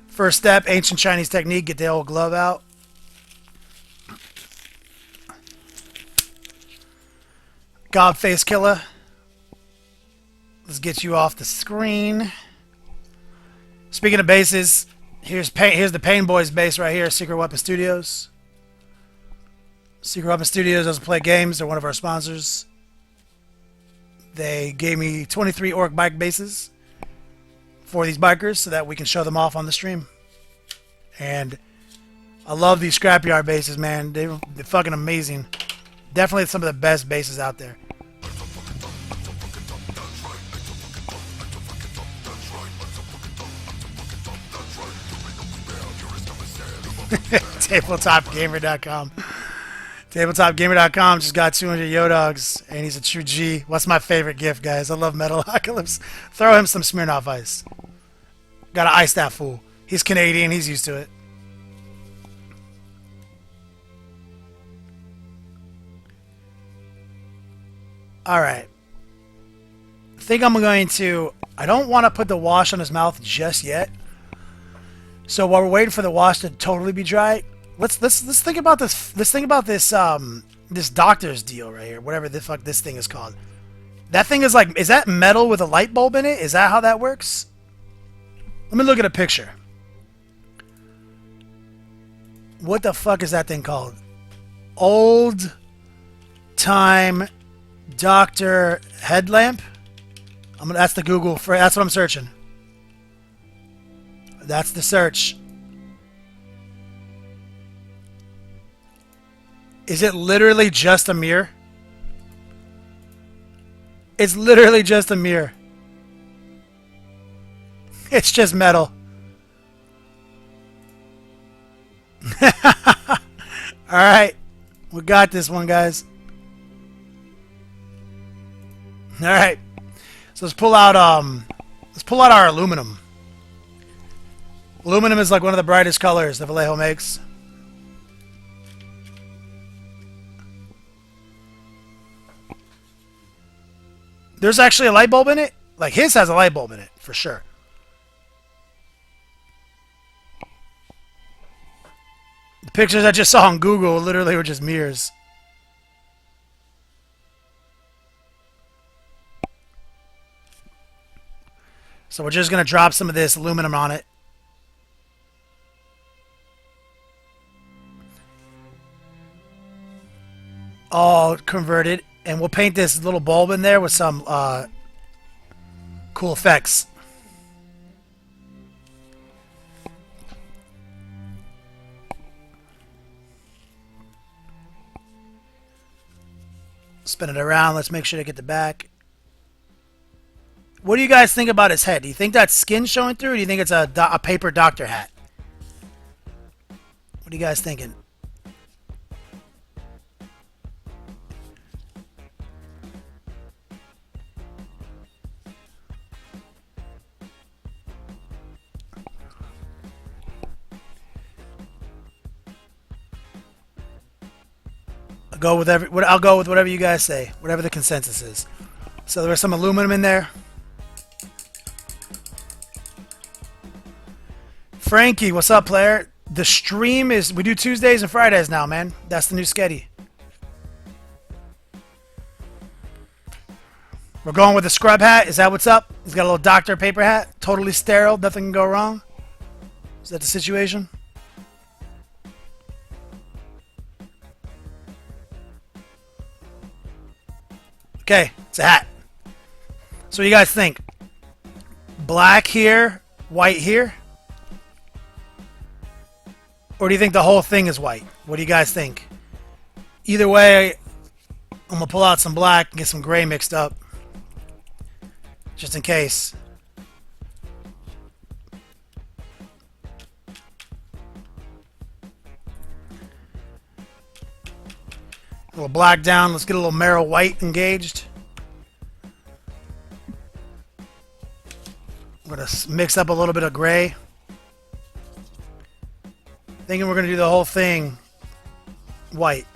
First step, ancient Chinese technique. Get the old glove out. Godface killer. Let's get you off the screen. Speaking of bases, here's the Pain Boy's base right here, Secret Weapon Studios. Secret Weapon Studios doesn't play games. They're one of our sponsors. They gave me 23 orc bike bases for these bikers so that we can show them off on the stream. And I love these scrapyard bases, man. They're fucking amazing. Definitely some of the best bases out there. TabletopGamer.com. TabletopGamer.com just got 200 Yodogs, and he's a true G. What's my favorite gift, guys? I love Metal Eclipse. Throw him some Smirnoff Ice. Gotta ice that fool. He's Canadian. He's used to it. Alright. I think I'm going to... I don't want to put the wash on his mouth just yet. So while we're waiting for the wash to totally be dry, let's think about this. Let's think about this this doctor's deal right here. Whatever the fuck this thing is called. That thing is like, is that metal with a light bulb in it? Is that how that works? Let me look at a picture. What the fuck is that thing called? Old time doctor headlamp. That's the Google for. That's what I'm searching. That's the search. Is it literally just a mirror? It's literally just a mirror. It's just metal. Alright. We got this one, guys. Alright. So let's pull out our aluminum. Aluminum is like one of the brightest colors that Vallejo makes. There's actually a light bulb in it? Like, his has a light bulb in it, for sure. The pictures I just saw on Google literally were just mirrors. So we're just going to drop some of this aluminum on it. All converted. And we'll paint this little bulb in there with some cool effects. Spin it around. Let's make sure to get the back. What do you guys think about his head? Do you think that's skin showing through, or do you think it's a paper doctor hat? What are you guys thinking? I'll go with whatever you guys say, whatever the consensus is. So there's some aluminum in there. Frankie, what's up, player? The stream is, we do Tuesdays and Fridays now, man. That's the new sketty. We're going with the scrub hat. Is that what's up? He's got a little doctor paper hat. Totally sterile. Nothing can go wrong. Is that the situation? Okay, it's a hat. So what do you guys think? Black here, white here? Or do you think the whole thing is white? What do you guys think? Either way, I'm going to pull out some black and get some gray mixed up. Just in case. A little black down. Let's get a little marrow white engaged. I'm going to mix up a little bit of gray. Thinking we're going to do the whole thing white.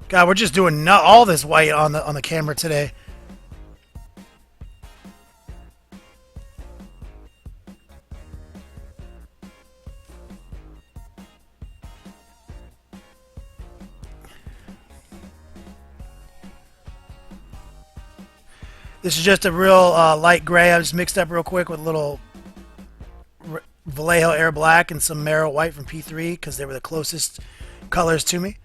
God, we're just doing all this white on the camera today. This is just a real light gray. I just mixed up real quick with a little Vallejo Air Black and some Marrow White from P3 because they were the closest colors to me.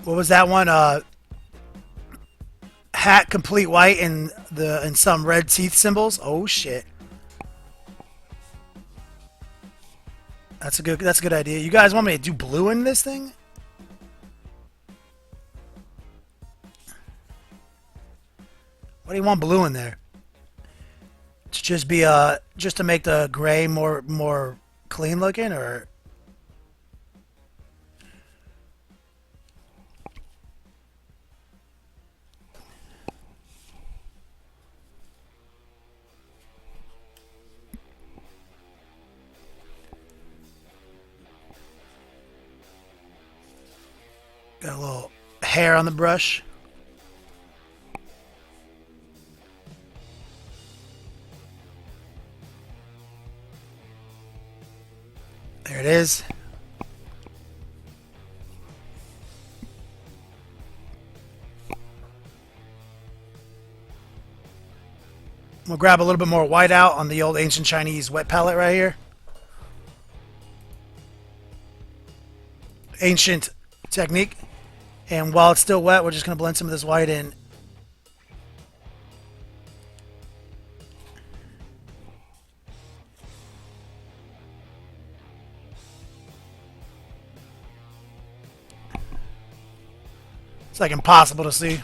What was that one? Hat complete white and some red teeth symbols. Oh shit. That's a good idea. You guys want me to do blue in this thing? What do you want blue in there? To just be just to make the gray more clean looking, or got a little hair on the brush. There it is. We'll grab a little bit more white out on the old ancient Chinese wet palette right here. Ancient technique. And while it's still wet, we're just going to blend some of this white in. It's like impossible to see.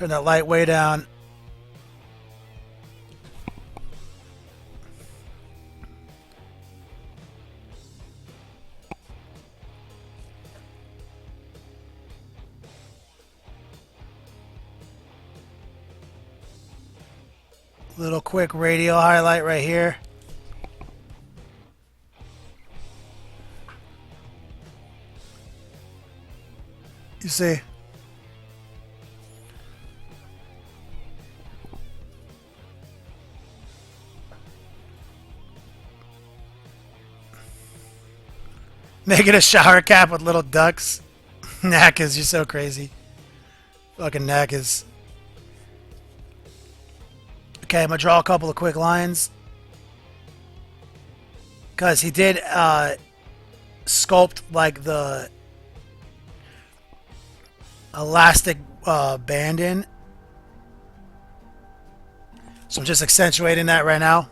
Turn that light way down. Little quick radial highlight right here. You see? Make it a shower cap with little ducks. Knackers, you're so crazy. Fucking knackers. Okay, I'm gonna draw a couple of quick lines. Because he did sculpt like the elastic band in. So I'm just accentuating that right now.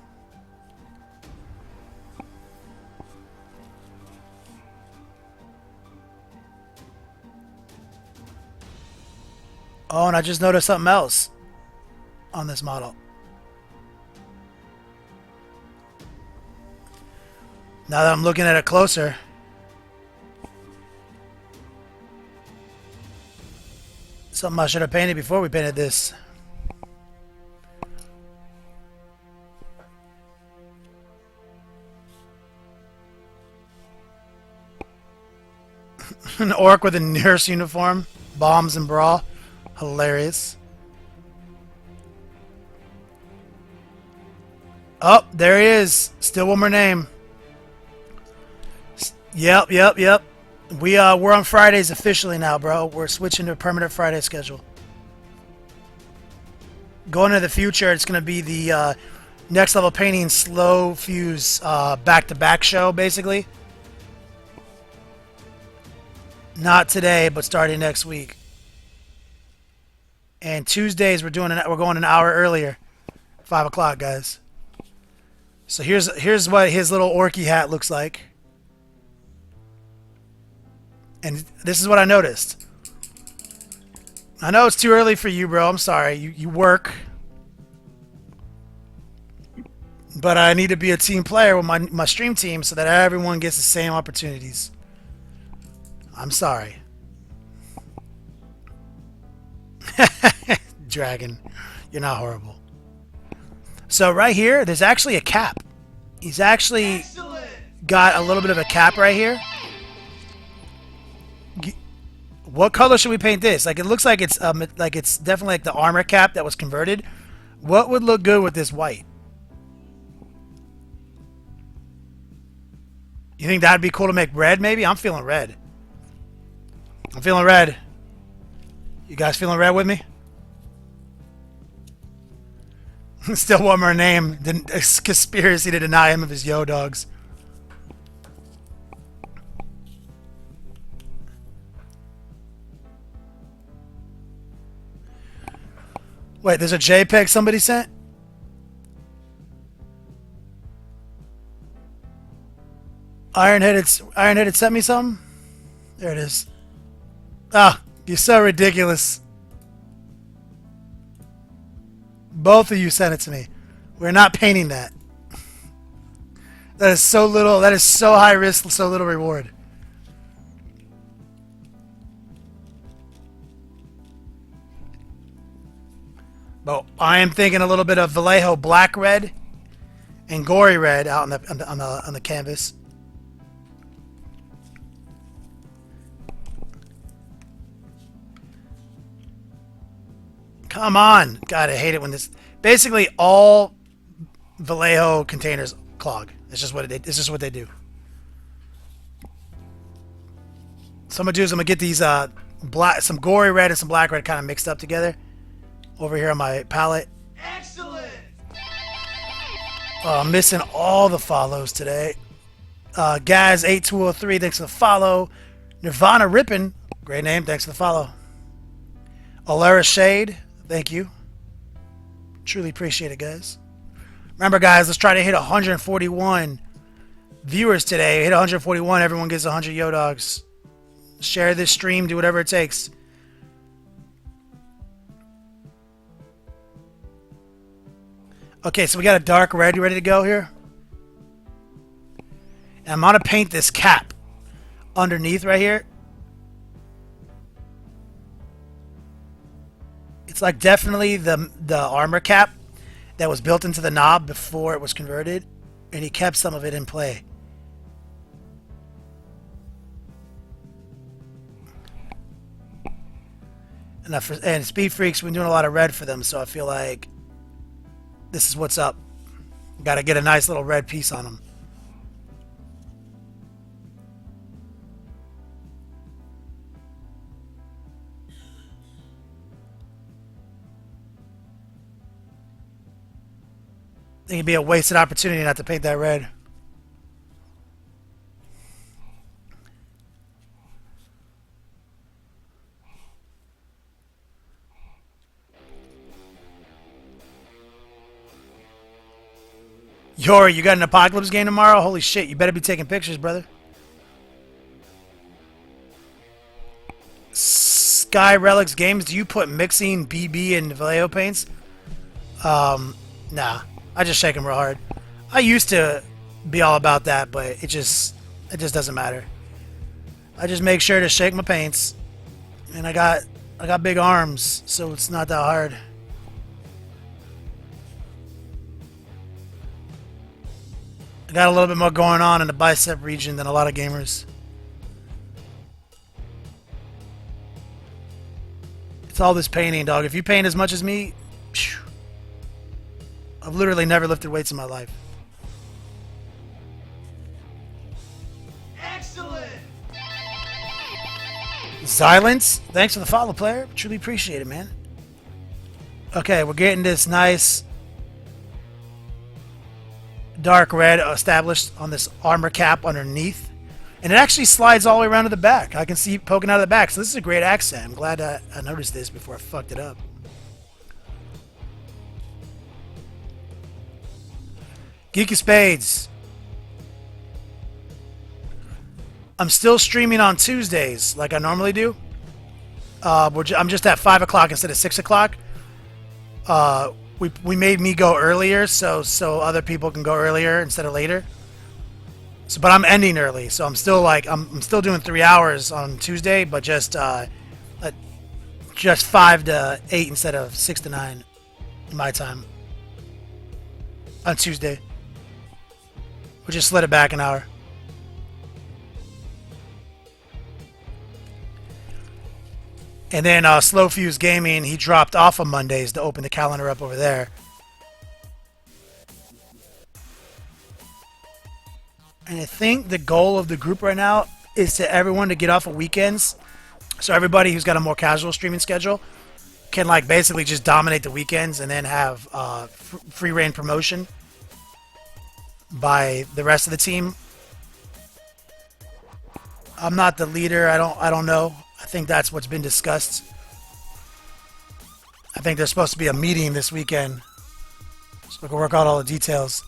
Oh, and I just noticed something else on this model. Now that I'm looking at it closer, something I should have painted before we painted this. An orc with a nurse uniform, bombs and bra. Hilarious. Oh, there he is. Still one more name. Yep. We're on Fridays officially now, bro. We're switching to a permanent Friday schedule. Going into the future, it's going to be the next level painting slow fuse back-to-back show, basically. Not today, but starting next week. And Tuesdays we're going an hour earlier, 5 o'clock, guys. So here's what his little orky hat looks like. And this is what I noticed. I know it's too early for you, bro. I'm sorry. You work. But I need to be a team player with my stream team so that everyone gets the same opportunities. I'm sorry. Dragon, you're not horrible. So right here, there's actually a cap. He's actually got a little bit of a cap right here. What color should we paint this? Like, it looks like it's definitely like the armor cap that was converted. What would look good with this white? You think that'd be cool to make red? Maybe I'm feeling red. I'm feeling red. You guys feeling red with me? Still one more name. Conspiracy to deny him of his yo dogs. Wait, there's a JPEG somebody sent? Ironheaded sent me something? There it is. Ah, you're so ridiculous. Both of you sent it to me. We're not painting that. That is so little. That is so high risk, so little reward. But I am thinking a little bit of Vallejo black red and gory red out on the canvas. Come on. God, I hate it when this... Basically, all Vallejo containers clog. It's just what they do. So I'm going to do is I'm going to get these some gory red and some black red kind of mixed up together over here on my palette. Excellent! I'm missing all the follows today. Gaz8203, thanks for the follow. Nirvana Rippin', great name, thanks for the follow. Alara Shade, thank you. Truly appreciate it, guys. Remember, guys, let's try to hit 141 viewers today. Hit 141, everyone gets 100 yo dogs. Share this stream, do whatever it takes. Okay, so we got a dark red ready to go here. And I'm going to paint this cap underneath right here. It's like definitely the armor cap that was built into the knob before it was converted. And he kept some of it in play. And Speed Freak's been doing a lot of red for them, so I feel like this is what's up. Got to get a nice little red piece on them. I think it'd be a wasted opportunity not to paint that red. Yori, you got an Apocalypse game tomorrow? Holy shit, you better be taking pictures, brother. Sky Relics Games, do you put mixing BB and Vallejo paints? Nah. I just shake them real hard. I used to be all about that, but it just doesn't matter. I just make sure to shake my paints. And I got big arms, so it's not that hard. I got a little bit more going on in the bicep region than a lot of gamers. It's all this painting, dog. If you paint as much as me, phew, I've literally never lifted weights in my life. Excellent! Silence, thanks for the follow, player. Truly appreciate it, man. Okay, we're getting this nice dark red established on this armor cap underneath. And it actually slides all the way around to the back. I can see it poking out of the back. So this is a great accent. I'm glad I noticed this before I fucked it up. Geek of Spades. I'm still streaming on Tuesdays like I normally do. I'm just at 5 o'clock instead of 6 o'clock. We made me go earlier so other people can go earlier instead of later. So, but I'm ending early, so I'm still I'm still doing 3 hours on Tuesday, but just 5 to 8 instead of 6 to 9 in my time on Tuesday. We just slid it back an hour. And then Slow Fuse Gaming, he dropped off on Mondays to open the calendar up over there. And I think the goal of the group right now is to everyone to get off of weekends. So everybody who's got a more casual streaming schedule can like basically just dominate the weekends and then have free reign promotion by the rest of the team. I'm not the leader. I don't know. I think that's what's been discussed. I think there's supposed to be a meeting this weekend, so we can work out all the details.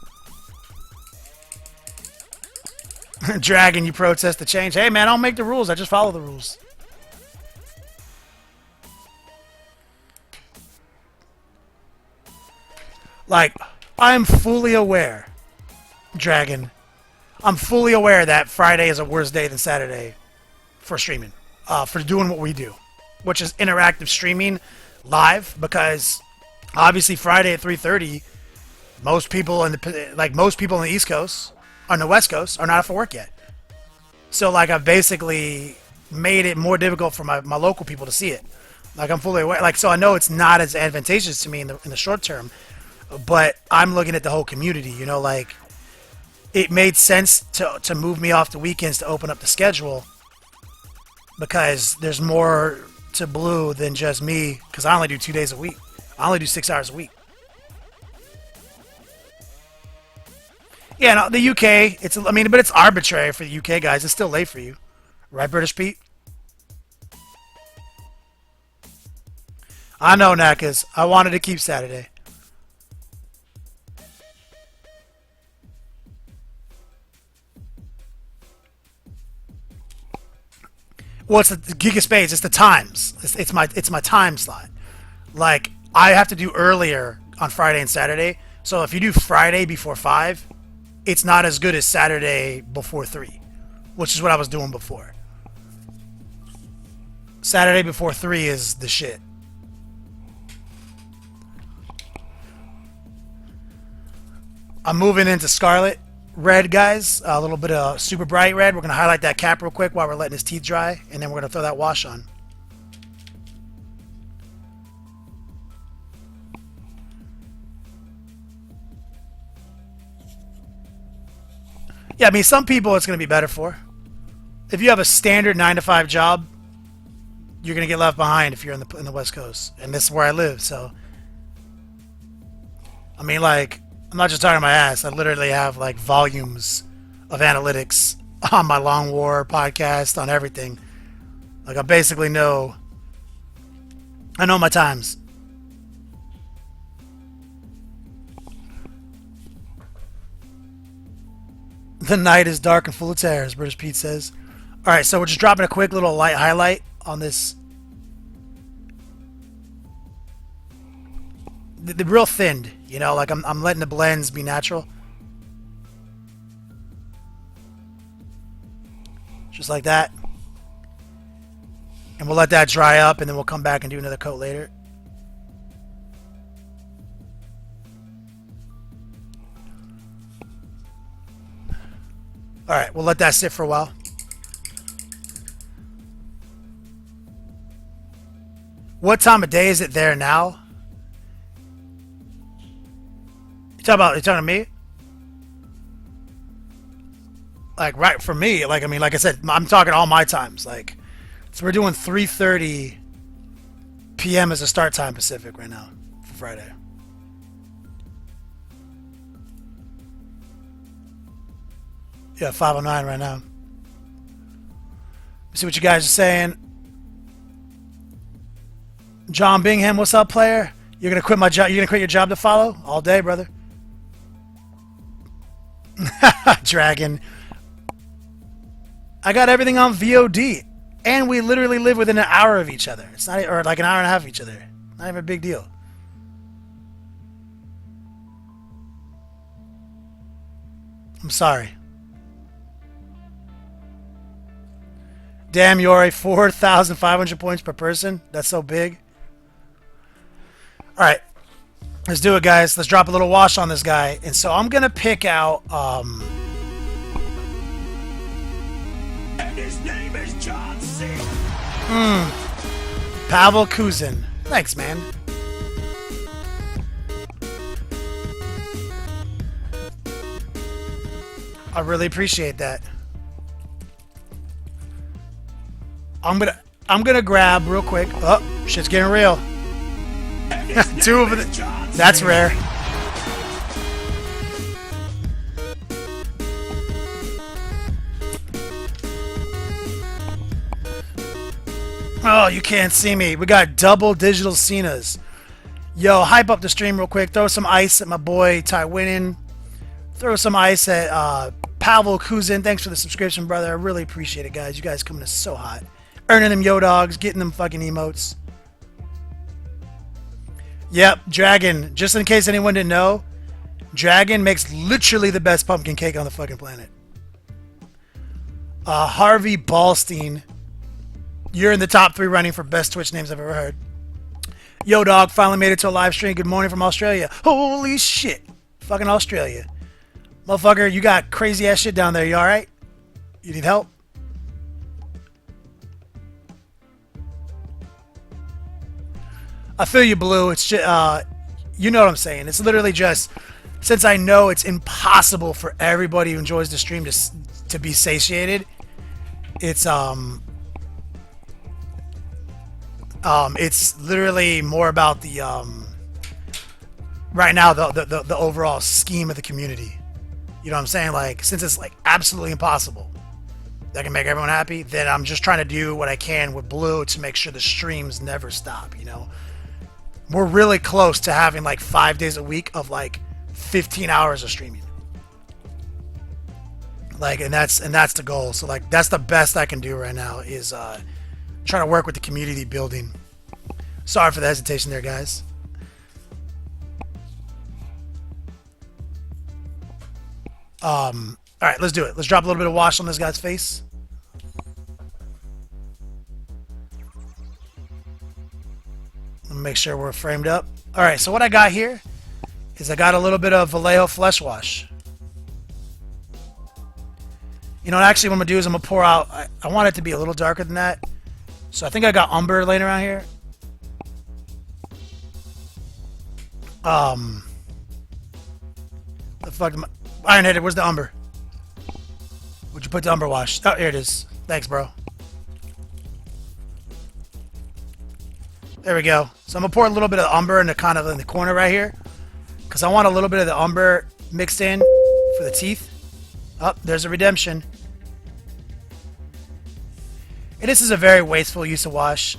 Dragon, you protest the change. Hey man, I don't make the rules. I just follow the rules. Like, I'm fully aware, Dragon. I'm fully aware that Friday is a worse day than Saturday for streaming. For doing what we do, which is interactive streaming live, because obviously Friday at 3:30, most people in the East Coast, on the West Coast, are not off for work yet. So like I've basically made it more difficult for my local people to see it. Like I'm fully aware. Like so I know it's not as advantageous to me in the short term, but I'm looking at the whole community. You know, like it made sense to move me off the weekends to open up the schedule. Because there's more to Blue than just me, because I only do 2 days a week. I only do 6 hours a week. Yeah, no, the UK, but it's arbitrary for the UK guys. It's still late for you. Right, British Pete? I know, Nakas. I wanted to keep Saturday. Well, it's the Geek of Spades. It's the times. It's my time slot. Like I have to do earlier on Friday and Saturday So if you do Friday before 5, it's not as good as Saturday before 3, which is what I was doing before. Saturday before 3 is the shit. I'm moving into Scarlet Red, guys. A little bit of super bright red. We're going to highlight that cap real quick while we're letting his teeth dry, and then we're going to throw that wash on. Yeah, I mean, some people it's going to be better for. If you have a standard 9-to-5 job, you're going to get left behind if you're in the West Coast. And this is where I live, so... I mean, like, I'm not just talking my ass. I literally have, like, volumes of analytics on my Long War podcast, on everything. Like, I basically know... I know my times. The night is dark and full of terrors, British Pete says. Alright, so we're just dropping a quick little light highlight on this. The real thinned, you know, like I'm letting the blends be natural. Just like that. And we'll let that dry up, and then we'll come back and do another coat later. Alright, we'll let that sit for a while. What time of day is it there now? You talking to me? Like, right, for me, like, I mean, like I said, I'm talking all my times. Like, so we're doing 3:30 p.m. as a start time Pacific right now for Friday. Yeah, 5:09 right now. Let's see what you guys are saying. John Bingham, what's up, player? You're gonna quit my job. You're gonna quit your job to follow all day, brother. Dragon. I got everything on VOD, and we literally live within an hour of each other. It's not, or like an hour and a half of each other. Not even a big deal. I'm sorry. Damn, Yori, 4,500 points per person. That's so big. All right, let's do it, guys. Let's drop a little wash on this guy. And so I'm gonna pick out. And his name is John C. Pavel Kuzin. Thanks, man. I really appreciate that. I'm gonna grab real quick. Oh, shit's getting real. Two of them. That's rare. Oh, you can't see me. We got double digital Cenas. Yo, hype up the stream real quick. Throw some ice at my boy Ty Winnin. Throw some ice at Pavel Kuzin. Thanks for the subscription, brother. I really appreciate it, guys. You guys coming in so hot. Earning them yo dogs, getting them fucking emotes. Yep, Dragon. Just in case anyone didn't know, Dragon makes literally the best pumpkin cake on the fucking planet. Harvey Ballstein. You're in the top 3 running for best Twitch names I've ever heard. Yo, dog, finally made it to a live stream. Good morning from Australia. Holy shit. Fucking Australia. Motherfucker, you got crazy ass shit down there. You alright? You need help? I feel you, Blue. It's just, you know what I'm saying. It's literally just, since I know it's impossible for everybody who enjoys the stream to be satiated, it's literally more about the right now the overall scheme of the community. You know what I'm saying? Like, since it's like absolutely impossible that can make everyone happy, then I'm just trying to do what I can with Blue to make sure the streams never stop, you know? We're really close to having like 5 days a week of like 15 hours of streaming. Like, and that's the goal. So like, that's the best I can do right now is trying to work with the community building. Sorry for the hesitation there, guys. Alright, let's do it. Let's drop a little bit of wash on this guy's face. Make sure we're framed up. Alright, so what I got here is I got a little bit of Vallejo flesh wash. You know, actually what I'm going to do is I'm going to pour out... I want it to be a little darker than that. So I think I got umber laying around here. The fuck am I... Ironheaded, where's the umber? Where'd you put the umber wash? Oh, here it is. Thanks, bro. There we go. So I'm going to pour a little bit of umber in the kind of in the corner right here. Because I want a little bit of the umber mixed in for the teeth. Oh, there's a redemption. And this is a very wasteful use of wash.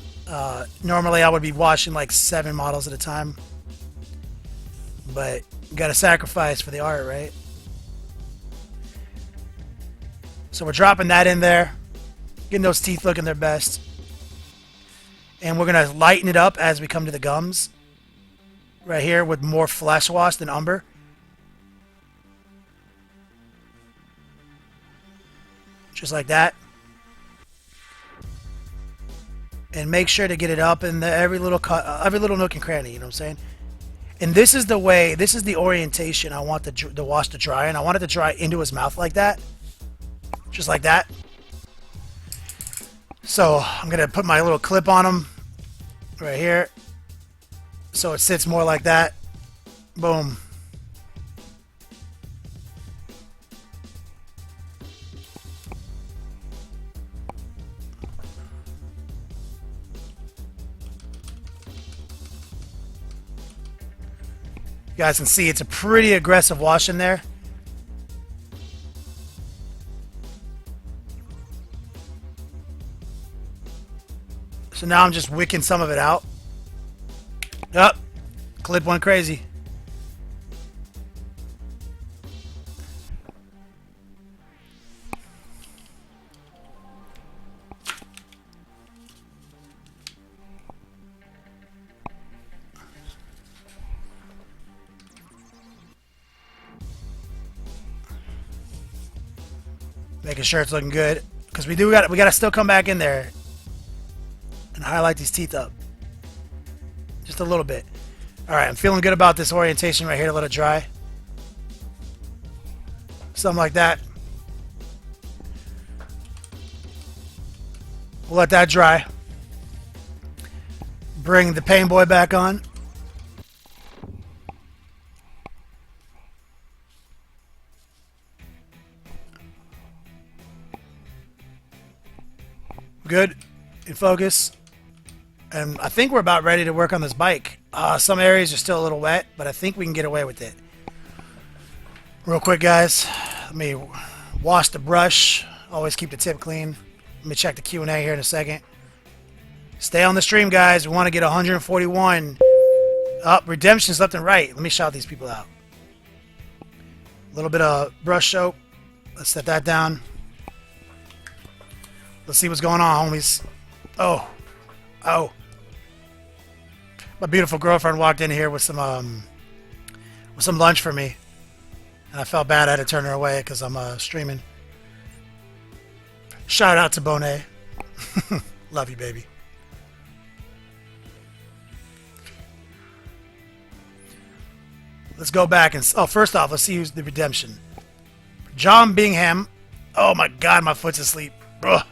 Normally I would be washing like 7 models at a time. But you got to sacrifice for the art, right? So we're dropping that in there. Getting those teeth looking their best. And we're going to lighten it up as we come to the gums. Right here with more flesh wash than umber. Just like that. And make sure to get it up in every little nook and cranny, you know what I'm saying? And this is the way, this is the orientation I want the wash to dry in. I want it to dry into his mouth like that. Just like that. So I'm going to put my little clip on him right here. So it sits more like that. Boom. You guys can see it's a pretty aggressive wash in there. So now I'm just wicking some of it out. Yup. Clip went crazy. Making sure it's looking good. Because we gotta still come back in there and highlight these teeth up. Just a little bit. Alright, I'm feeling good about this orientation right here to let it dry. Something like that. We'll let that dry. Bring the Pain Boy back on. Good. In focus. And I think we're about ready to work on this bike. Some areas are still a little wet, but I think we can get away with it. Real quick, guys. Let me wash the brush. Always keep the tip clean. Let me check the Q&A here in a second. Stay on the stream, guys. We want to get 141. Redemptions left and right. Let me shout these people out. A little bit of brush soap. Let's set that down. Let's see what's going on, homies. Oh. My beautiful girlfriend walked in here with some lunch for me. And I felt bad I had to turn her away because I'm streaming. Shout out to Bonet. Love you, baby. Let's go back and... Oh, first off, let's see who's the redemption. John Bingham. Oh my god, my foot's asleep. Ugh.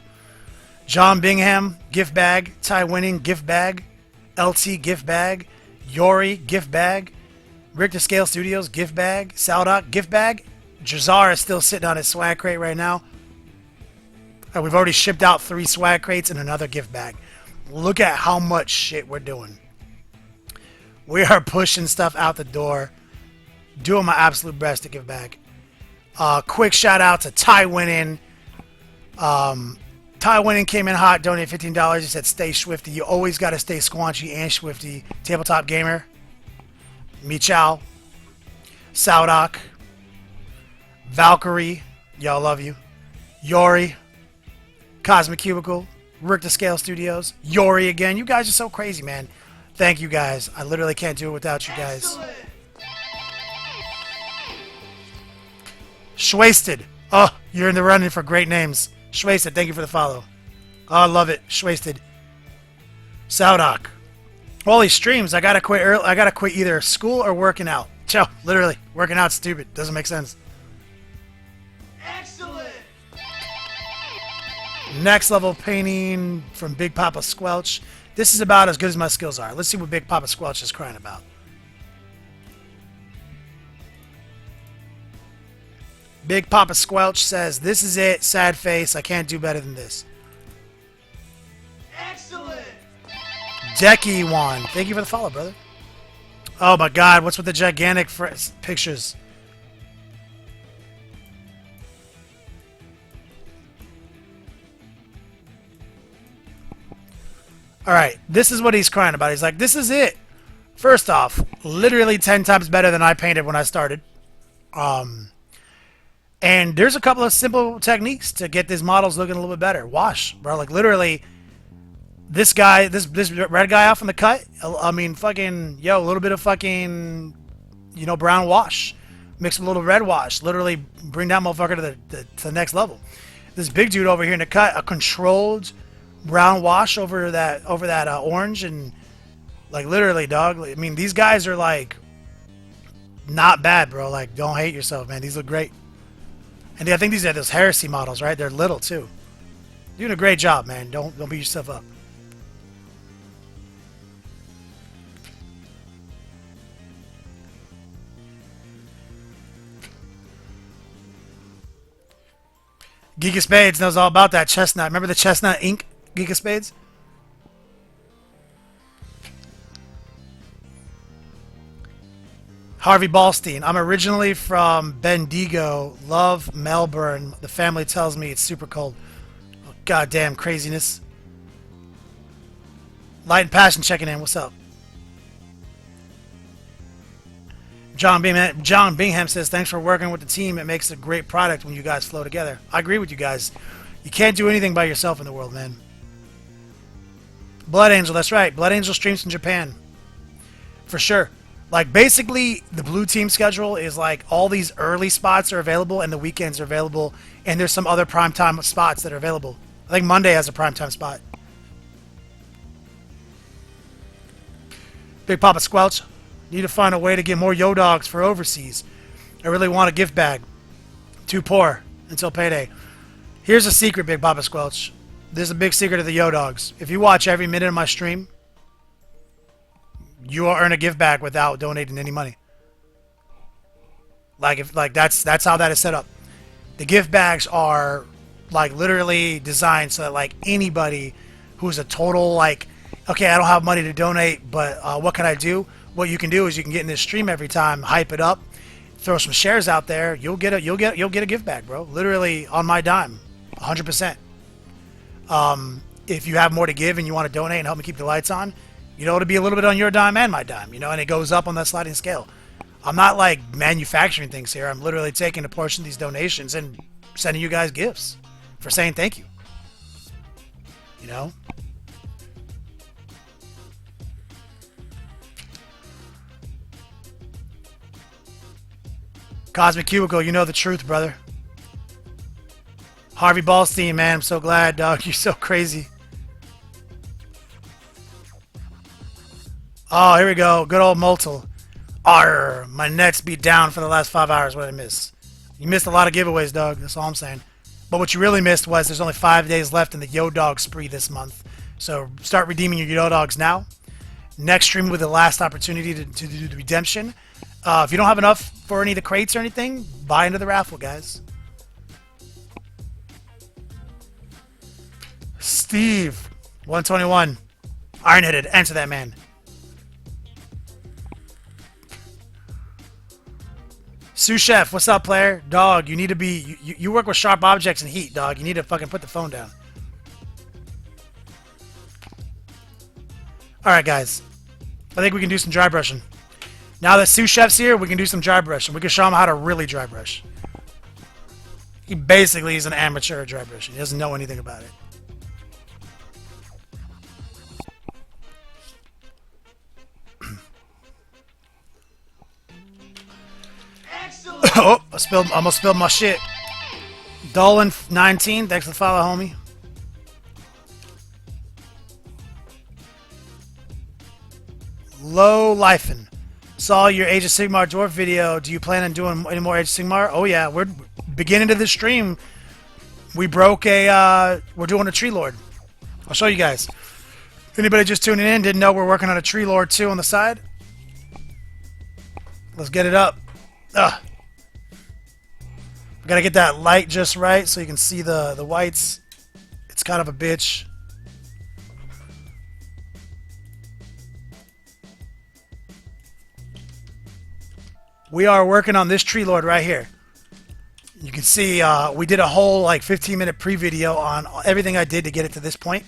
John Bingham, gift bag. Ty Winning, gift bag. LT, gift bag. Yori, gift bag. Richter Scale Studios, gift bag. Saldoc, gift bag. Jazar is still sitting on his swag crate right now. We've already shipped out 3 swag crates and another gift bag. Look at how much shit we're doing. We are pushing stuff out the door. Doing my absolute best to give back. Quick shout out to Ty Winning. Ty Winning came in hot, donated $15. He said, stay swifty. You always got to stay squanchy and swifty. Tabletop Gamer. Michal. Saldoc. Valkyrie. Y'all love you. Yori. Cosmic Cubicle. Richter Scale Studios. Yori again. You guys are so crazy, man. Thank you guys. I literally can't do it without you guys. Schwasted. Oh, you're in the running for great names. Schwasted, thank you for the follow. Oh, I love it. Schwasted. Saudak. Holy streams, I gotta quit early. I gotta quit either school or working out. Chow, literally. Working out's stupid. Doesn't make sense. Excellent. Next level painting from Big Papa Squelch. This is about as good as my skills are. Let's see what Big Papa Squelch is crying about. Big Papa Squelch says, "This is it. Sad face. I can't do better than this." Excellent. Decky One. Thank you for the follow, brother. Oh my god, what's with the gigantic pictures? Alright, this is what he's crying about. He's like, this is it. First off, literally 10 times better than I painted when I started. And there's a couple of simple techniques to get these models looking a little bit better. Wash, bro. Like, literally, this guy, this red guy off in the cut, I mean, fucking, yo, a little bit of fucking, you know, brown wash. Mix with a little red wash. Literally bring that motherfucker to the next level. This big dude over here in the cut, a controlled brown wash over that orange, and, like, literally, dog. I mean, these guys are, like, not bad, bro. Like, don't hate yourself, man. These look great. And I think these are those heresy models, right? They're little, too. Doing a great job, man. Don't beat yourself up. Geek of Spades knows all about that chestnut. Remember the chestnut ink, Geek of Spades? Harvey Ballstein. I'm originally from Bendigo. Love Melbourne. The family tells me it's super cold. Oh, goddamn craziness. Light and Passion checking in. What's up? John Bingham says, thanks for working with the team. It makes a great product when you guys flow together. I agree with you guys. You can't do anything by yourself in the world, man. Blood Angel, that's right. Blood Angel streams from Japan. For sure. Like, basically, the blue team schedule is like all these early spots are available and the weekends are available, and there's some other primetime spots that are available. I think Monday has a primetime spot. Big Papa Squelch. Need to find a way to get more Yo Dogs for overseas. I really want a gift bag. Too poor until payday. Here's a secret, Big Papa Squelch. There's a big secret of the Yo Dogs. If you watch every minute of my stream, you will earn a gift bag without donating any money. That's how that is set up. The gift bags are like literally designed so that like anybody who's a total like, okay, I don't have money to donate, but what can I do? What you can do is you can get in this stream every time, hype it up, throw some shares out there. You'll get a gift bag, bro. Literally on my dime, 100%. If you have more to give and you want to donate and help me keep the lights on, you know, it'll be a little bit on your dime and my dime, you know, and it goes up on that sliding scale. I'm not like manufacturing things here. I'm literally taking a portion of these donations and sending you guys gifts for saying thank you. You know? Cosmic Cubicle, you know the truth, brother. Harvey Ballstein, man, I'm so glad, dog. You're so crazy. Oh, here we go. Good old Moltel. Arr, my net's beat down for the last 5 hours. What did I miss? You missed a lot of giveaways, dog. That's all I'm saying. But what you really missed was there's only 5 days left in the Yo Dog spree this month. So start redeeming your Yo Dogs now. Next stream will be the last opportunity to do the redemption. If you don't have enough for any of the crates or anything, buy into the raffle, guys. Steve, 121. Iron-headed. Answer that man. Sous Chef, what's up, player? Dog, you need to be... You work with sharp objects and heat, dog. You need to fucking put the phone down. Alright, guys. I think we can do some dry brushing. Now that Sous Chef's here, we can do some dry brushing. We can show him how to really dry brush. He basically is an amateur at dry brushing. He doesn't know anything about it. Excellent. Oh, almost spilled my shit. Dolan19, thanks for the follow, homie. Low Lifen. Saw your Age of Sigmar dwarf video. Do you plan on doing any more Age of Sigmar? Oh yeah, we're beginning of the stream. We broke a, we're doing a Treelord. I'll show you guys. If anybody just tuning in didn't know we're working on a Treelord too on the side. Let's get it up. Ugh. Gotta get that light just right so you can see the whites. It's kind of a bitch. We are working on this Treelord right here. You can see we did a whole like 15-minute pre-video on everything I did to get it to this point.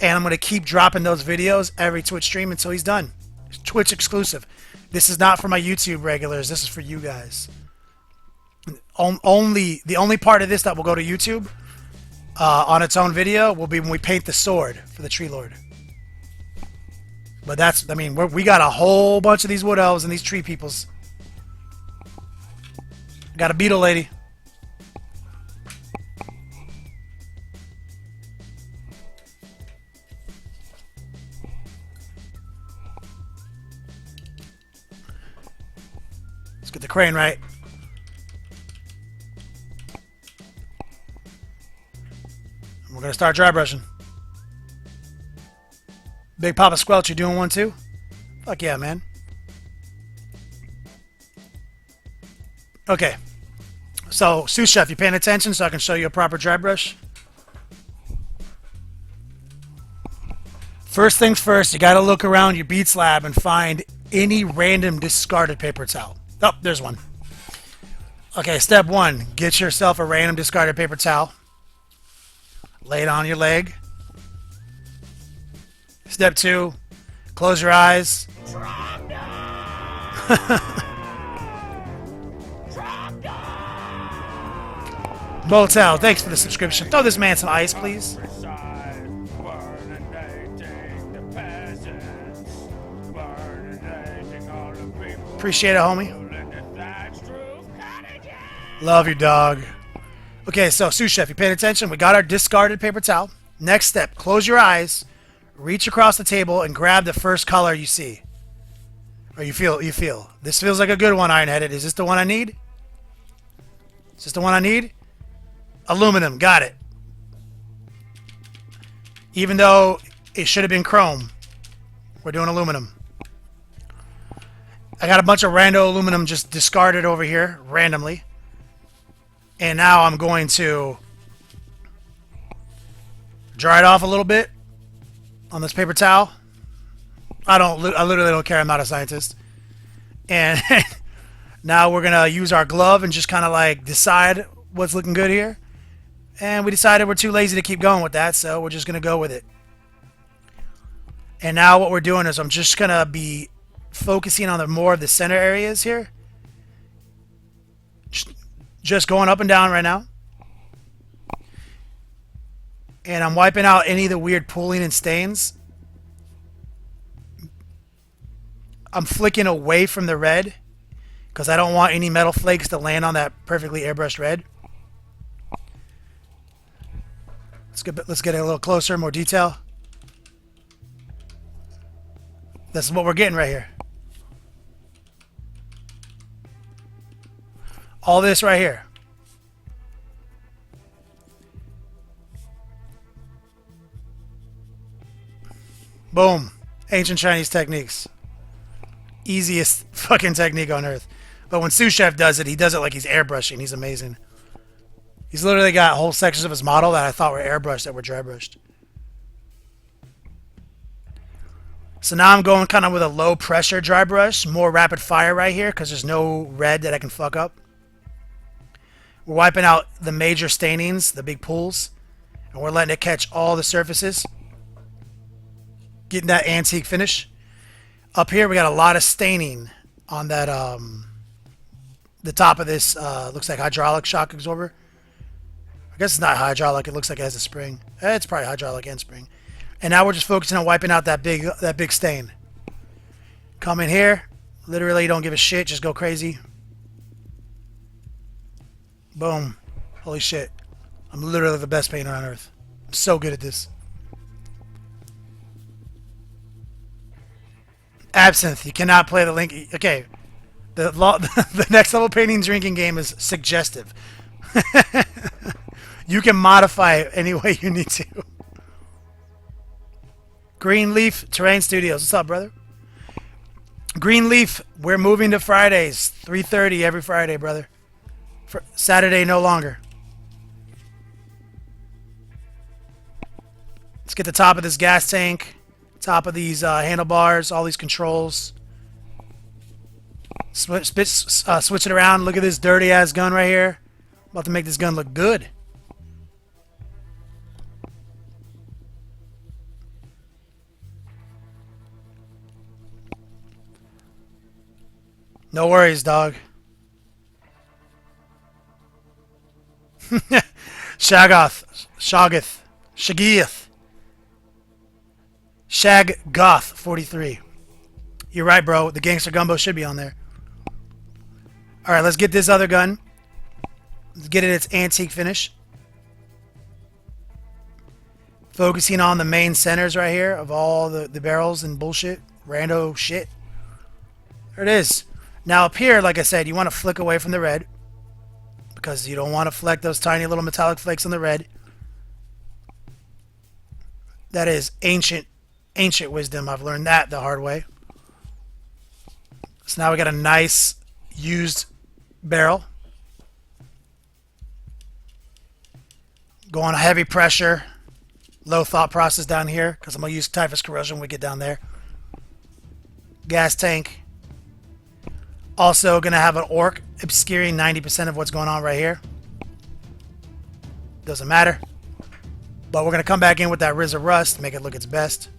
And I'm going to keep dropping those videos every Twitch stream until he's done. It's Twitch exclusive. This is not for my YouTube regulars. This is for you guys. The only part of this that will go to YouTube on its own video will be when we paint the sword for the Treelord. But that's, I mean, we got a whole bunch of these wood elves and these tree peoples. Got a beetle lady. Let's get the crane right. And we're going to start dry brushing. Big Papa Squelch, you doing one too? Fuck yeah, man. Okay. So, Sous Chef, you paying attention so I can show you a proper dry brush? First things first, you gotta look around your bead slab and find any random discarded paper towel. Oh, there's one. Okay, step one, get yourself a random discarded paper towel. Lay it on your leg. Step two, close your eyes. Motel, thanks for the subscription. Throw this man some ice, please. Appreciate it, homie. Love you, dog. Okay, so Sous Chef, you paying attention? We got our discarded paper towel. Next step, close your eyes, reach across the table, and grab the first color you see. Or you feel. This feels like a good one, Iron-Headed. Is this the one I need? Is this the one I need? Aluminum, got it. Even though it should have been chrome, we're doing aluminum. I got a bunch of rando aluminum just discarded over here, randomly. And now I'm going to dry it off a little bit on this paper towel. I literally don't care, I'm not a scientist. And now we're gonna use our glove and just kind of like decide what's looking good here. And we decided we're too lazy to keep going with that, so we're just going to go with it. And now what we're doing is I'm just going to be focusing on more of the center areas here. Just going up and down right now. And I'm wiping out any of the weird pooling and stains. I'm flicking away from the red because I don't want any metal flakes to land on that perfectly airbrushed red. Let's get a little closer, more detail. This is what we're getting right here. All this right here. Boom. Ancient Chinese techniques. Easiest fucking technique on earth. But when Sous Chef does it, he does it like he's airbrushing. He's amazing. He's literally got whole sections of his model that I thought were airbrushed that were dry brushed. So now I'm going kind of with a low pressure dry brush, more rapid fire right here because there's no red that I can fuck up. We're wiping out the major stainings, the big pools, and we're letting it catch all the surfaces. Getting that antique finish. Up here we got a lot of staining on that the top of this looks like hydraulic shock absorber. I guess it's not hydraulic, it looks like it has a spring. It's probably hydraulic and spring. And now we're just focusing on wiping out that big stain. Come in here, literally don't give a shit, just go crazy. Boom. Holy shit. I'm literally the best painter on earth. I'm so good at this. Absinthe. You cannot play the link. Okay. The next level painting drinking game is suggestive. You can modify it any way you need to. Greenleaf Terrain Studios. What's up, brother? Greenleaf, we're moving to Fridays. 3:30 every Friday, brother. For Saturday, no longer. Let's get the top of this gas tank. Top of these handlebars. All these controls. Switch it around. Look at this dirty-ass gun right here. About to make this gun look good. No worries, dog. Shaggoth, Shaggoth 43. You're right, bro. The Gangster Gumbo should be on there. All right, let's get this other gun. Let's get it its antique finish. Focusing on the main centers right here of all the barrels and bullshit. Rando shit. There it is. Now up here, like I said, you want to flick away from the red. Because you don't want to fleck those tiny little metallic flakes on the red. That is ancient wisdom. I've learned that the hard way. So now we got a nice used barrel. Go on heavy pressure. Low thought process down here. Because I'm going to use typhus corrosion when we get down there. Gas tank. Also going to have an orc obscuring 90% of what's going on right here. Doesn't matter. But we're going to come back in with that Riz of Rust to make it look its best.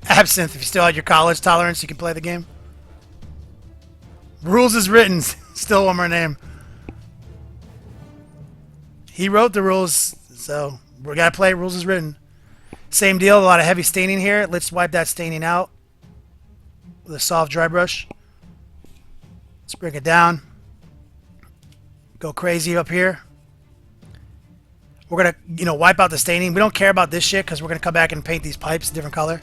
Absinthe, if you still had your college tolerance, you can play the game. Rules is written. Still one more name. He wrote the rules, so we got to play rules is written. Same deal, a lot of heavy staining here. Let's wipe that staining out with a soft dry brush. Let's bring it down. Go crazy up here. We're going to, wipe out the staining. We don't care about this shit because we're going to come back and paint these pipes a different color.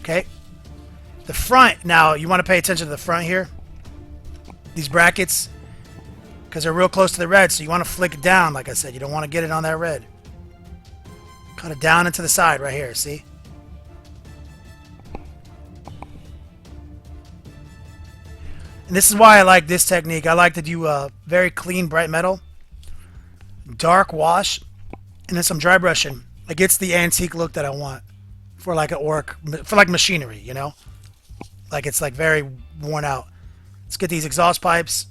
Okay. The front, now, you want to pay attention to the front here. These brackets, because they're real close to the red, so you want to flick it down, like I said. You don't want to get it on that red. Cut it down into the side right here, see? And this is why I like this technique. I like to do very clean, bright metal, dark wash, and then some dry brushing. It gets the antique look that I want for like an orc, for like machinery, Like it's like very worn out. Let's get these exhaust pipes.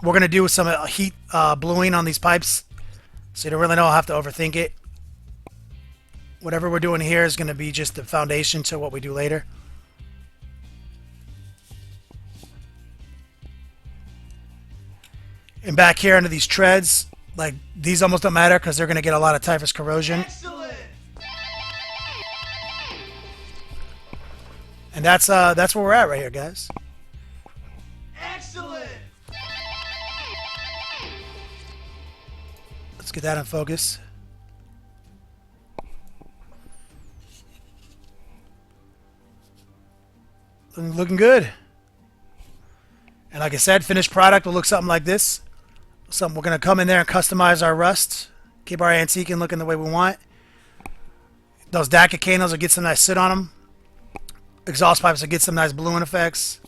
We're going to do some heat bluing on these pipes, so you don't really have to overthink it. Whatever we're doing here is going to be just the foundation to what we do later. And back here under these treads, like these almost don't matter because they're going to get a lot of typhus corrosion. Excellent. And that's where we're at right here, guys. Excellent. Let's get that in focus. Looking good. And like I said, finished product will look something like this. We're going to come in there and customize our rust. Keep our antique and looking the way we want. Those DACA candles will get some nice soot on them. Exhaust pipes will get some nice bluing effects.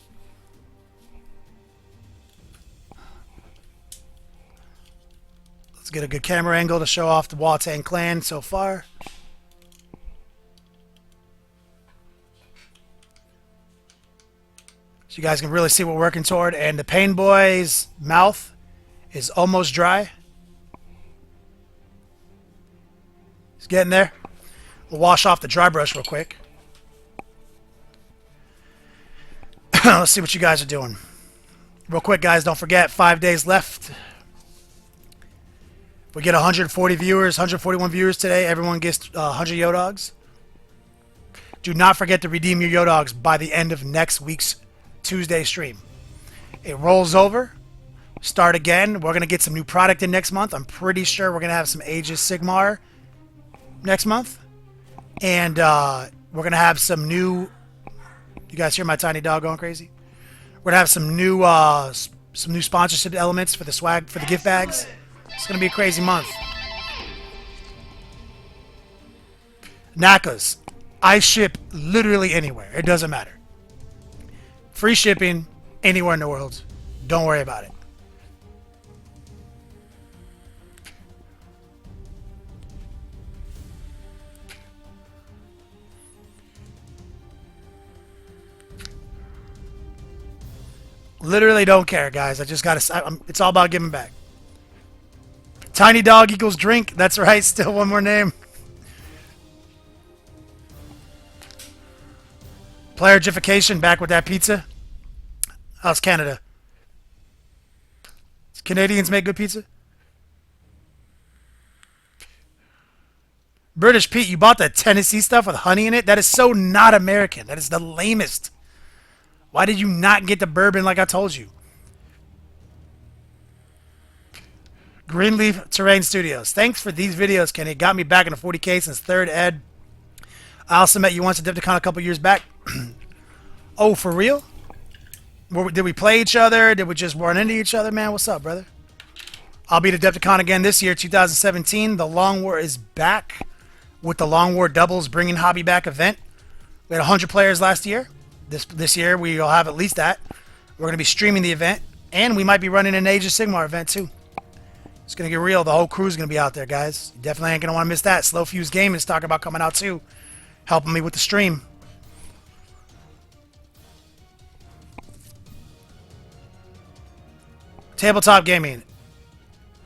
Let's get a good camera angle to show off the Watan clan so far. So you guys can really see what we're working toward. And the Pain Boy's mouth is almost dry. It's getting there. We'll wash off the dry brush real quick. Let's see what you guys are doing. Real quick, guys, don't forget, 5 days left. If we get 140 viewers, 141 viewers today, everyone gets 100 Yodogs. Do not forget to redeem your Yodogs by the end of next week's Tuesday stream. It rolls over. Start again. We're going to get some new product in next month. I'm pretty sure we're going to have some Aegis Sigmar next month. And we're going to have some new... You guys hear my tiny dog going crazy? We're going to have some new sponsorship elements for the swag, for the gift bags. It's going to be a crazy month. NACAs. I ship literally anywhere. It doesn't matter. Free shipping anywhere in the world. Don't worry about it. Literally don't care, guys. I just gotta... it's all about giving back. Tiny dog equals drink. That's right. Still one more name. Playerification, back with that pizza. How's Canada? Does Canadians make good pizza? British Pete, you bought that Tennessee stuff with honey in it? That is so not American. That is the lamest. Why did you not get the bourbon like I told you? Greenleaf Terrain Studios. Thanks for these videos, Kenny. It got me back in the 40K since 3rd ed. I also met you once at Dipticon a couple years back. Oh, for real? Did we play each other? Did we just run into each other, man? What's up, brother? I'll be at Depticon again this year, 2017. The Long War is back with the Long War Doubles Bringing Hobby Back event. We had 100 players last year. This year, we'll have at least that. We're going to be streaming the event, and we might be running an Age of Sigmar event, too. It's going to get real. The whole crew's going to be out there, guys. You definitely ain't going to want to miss that. Slow Fuse Game is talking about coming out, too. Helping me with the stream. Tabletop gaming.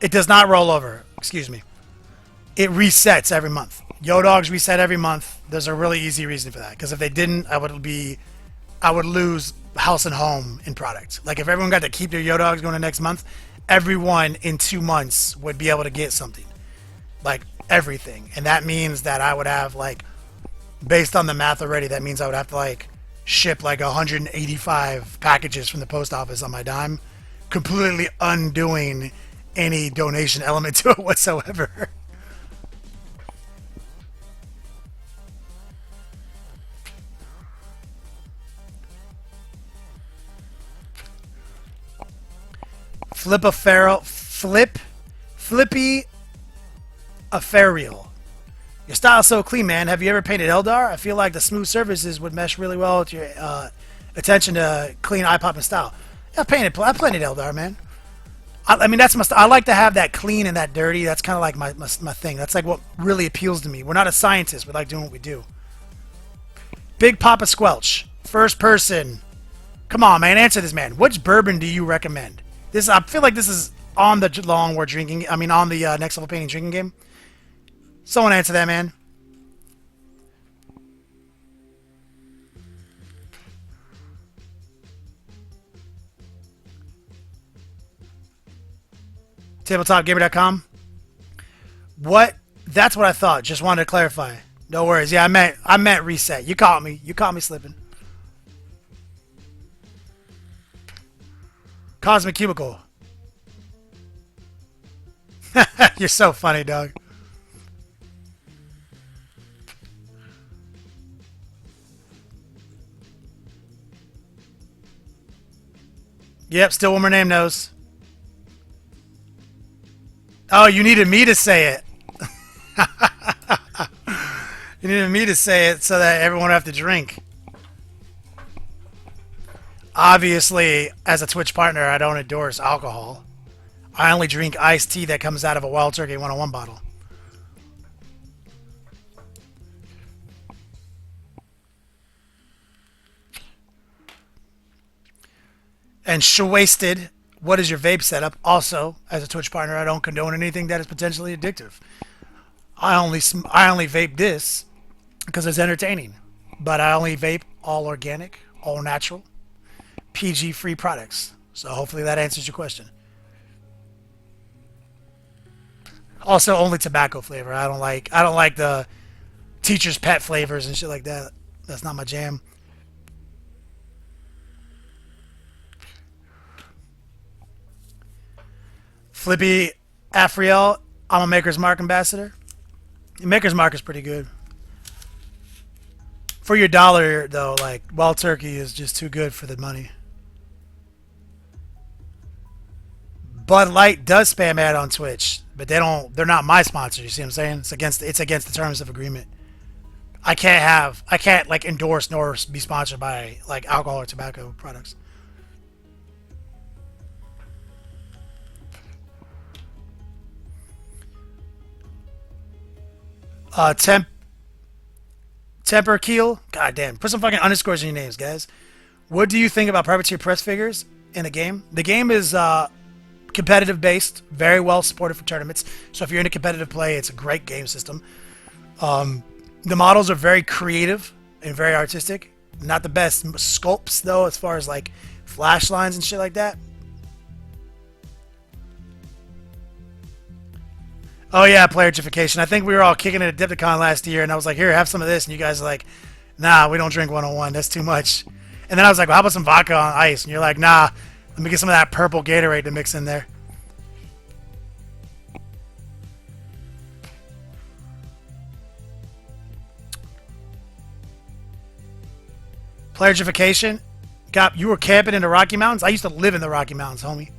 It does not roll over. Excuse me. It resets every month. Yodogs reset every month. There's a really easy reason for that. Because if they didn't, I would lose house and home in product. Like if everyone got to keep their Yodogs going to next month, everyone in 2 months would be able to get something. Like everything. And that means that I would have like, based on the math already, that means I would have to like ship like 185 packages from the post office on my dime, completely undoing any donation element to it whatsoever. Flippy Ethereal. Your style's so clean, man. Have you ever painted Eldar? I feel like the smooth surfaces would mesh really well with your attention to clean, eye-popping style. I painted Eldar, man. I mean, that's my I like to have that clean and that dirty. That's kind of like my thing. That's like what really appeals to me. We're not a scientist. We like doing what we do. Big Papa Squelch. First person. Come on, man. Answer this, man. Which bourbon do you recommend? I feel like this is on the Long War drinking. I mean, on the Next Level Painting drinking game. Someone answer that, man. TabletopGamer.com. What? That's what I thought. Just wanted to clarify. No worries. Yeah, I meant reset. You caught me. You caught me slipping. Cosmic Cubicle. You're so funny, dog. Yep, still one more name knows. Oh, you needed me to say it. You needed me to say it so that everyone would have to drink. Obviously, as a Twitch partner, I don't endorse alcohol. I only drink iced tea that comes out of a Wild Turkey 101 bottle. And Shwasted, what is your vape setup? Also, as a Twitch partner, I don't condone anything that is potentially addictive. I only vape this because it's entertaining. But I only vape all organic, all natural, PG-free products. So hopefully that answers your question. Also, only tobacco flavor. I don't like the teacher's pet flavors and shit like that. That's not my jam. Flippy Afriel, I'm a Maker's Mark ambassador. Maker's Mark is pretty good. For your dollar, though, like, Wild Turkey is just too good for the money. Bud Light does spam ad on Twitch, but they're not my sponsor, you see what I'm saying? It's against the terms of agreement. I can't like endorse nor be sponsored by like alcohol or tobacco products. Temper Keel. God damn. Put some fucking underscores in your names, guys. What do you think about privateer press figures in the game? The game is competitive based, very well supported for tournaments. So if you're into competitive play, it's a great game system. The models are very creative and very artistic. Not the best sculpts though, as far as like flash lines and shit like that. Oh yeah, playerification. I think we were all kicking it at Dipticon last year, and I was like, "Here, have some of this," and you guys are like, "Nah, we don't drink 101. That's too much." And then I was like, "Well, how about some vodka on ice?" And you're like, "Nah, let me get some of that purple Gatorade to mix in there." Playerification. You were camping in the Rocky Mountains? I used to live in the Rocky Mountains, homie.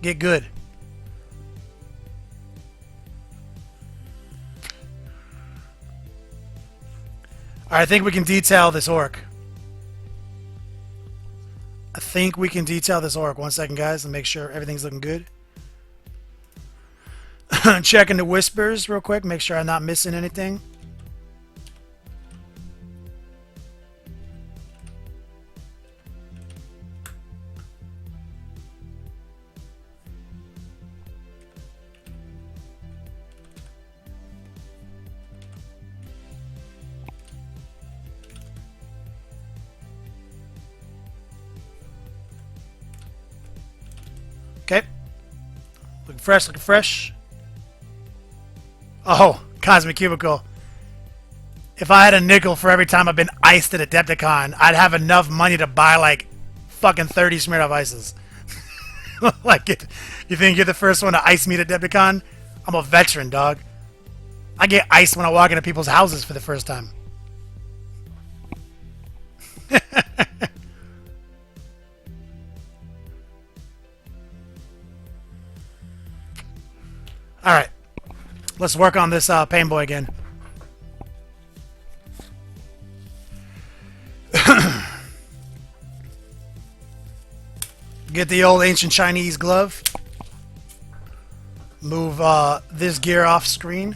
Get good. Alright, I think we can detail this orc. One second, guys, and make sure everything's looking good. Checking the whispers real quick, make sure I'm not missing anything. Okay. Looking fresh. Oh, Cosmic Cubicle. If I had a nickel for every time I've been iced at Adepticon, I'd have enough money to buy, like, fucking 30 Smirnoff Ices. Like, you think you're the first one to ice me at Adepticon? I'm a veteran, dog. I get iced when I walk into people's houses for the first time. Alright. Let's work on this Pain Boy again. Get the old ancient Chinese glove. Move this gear off screen.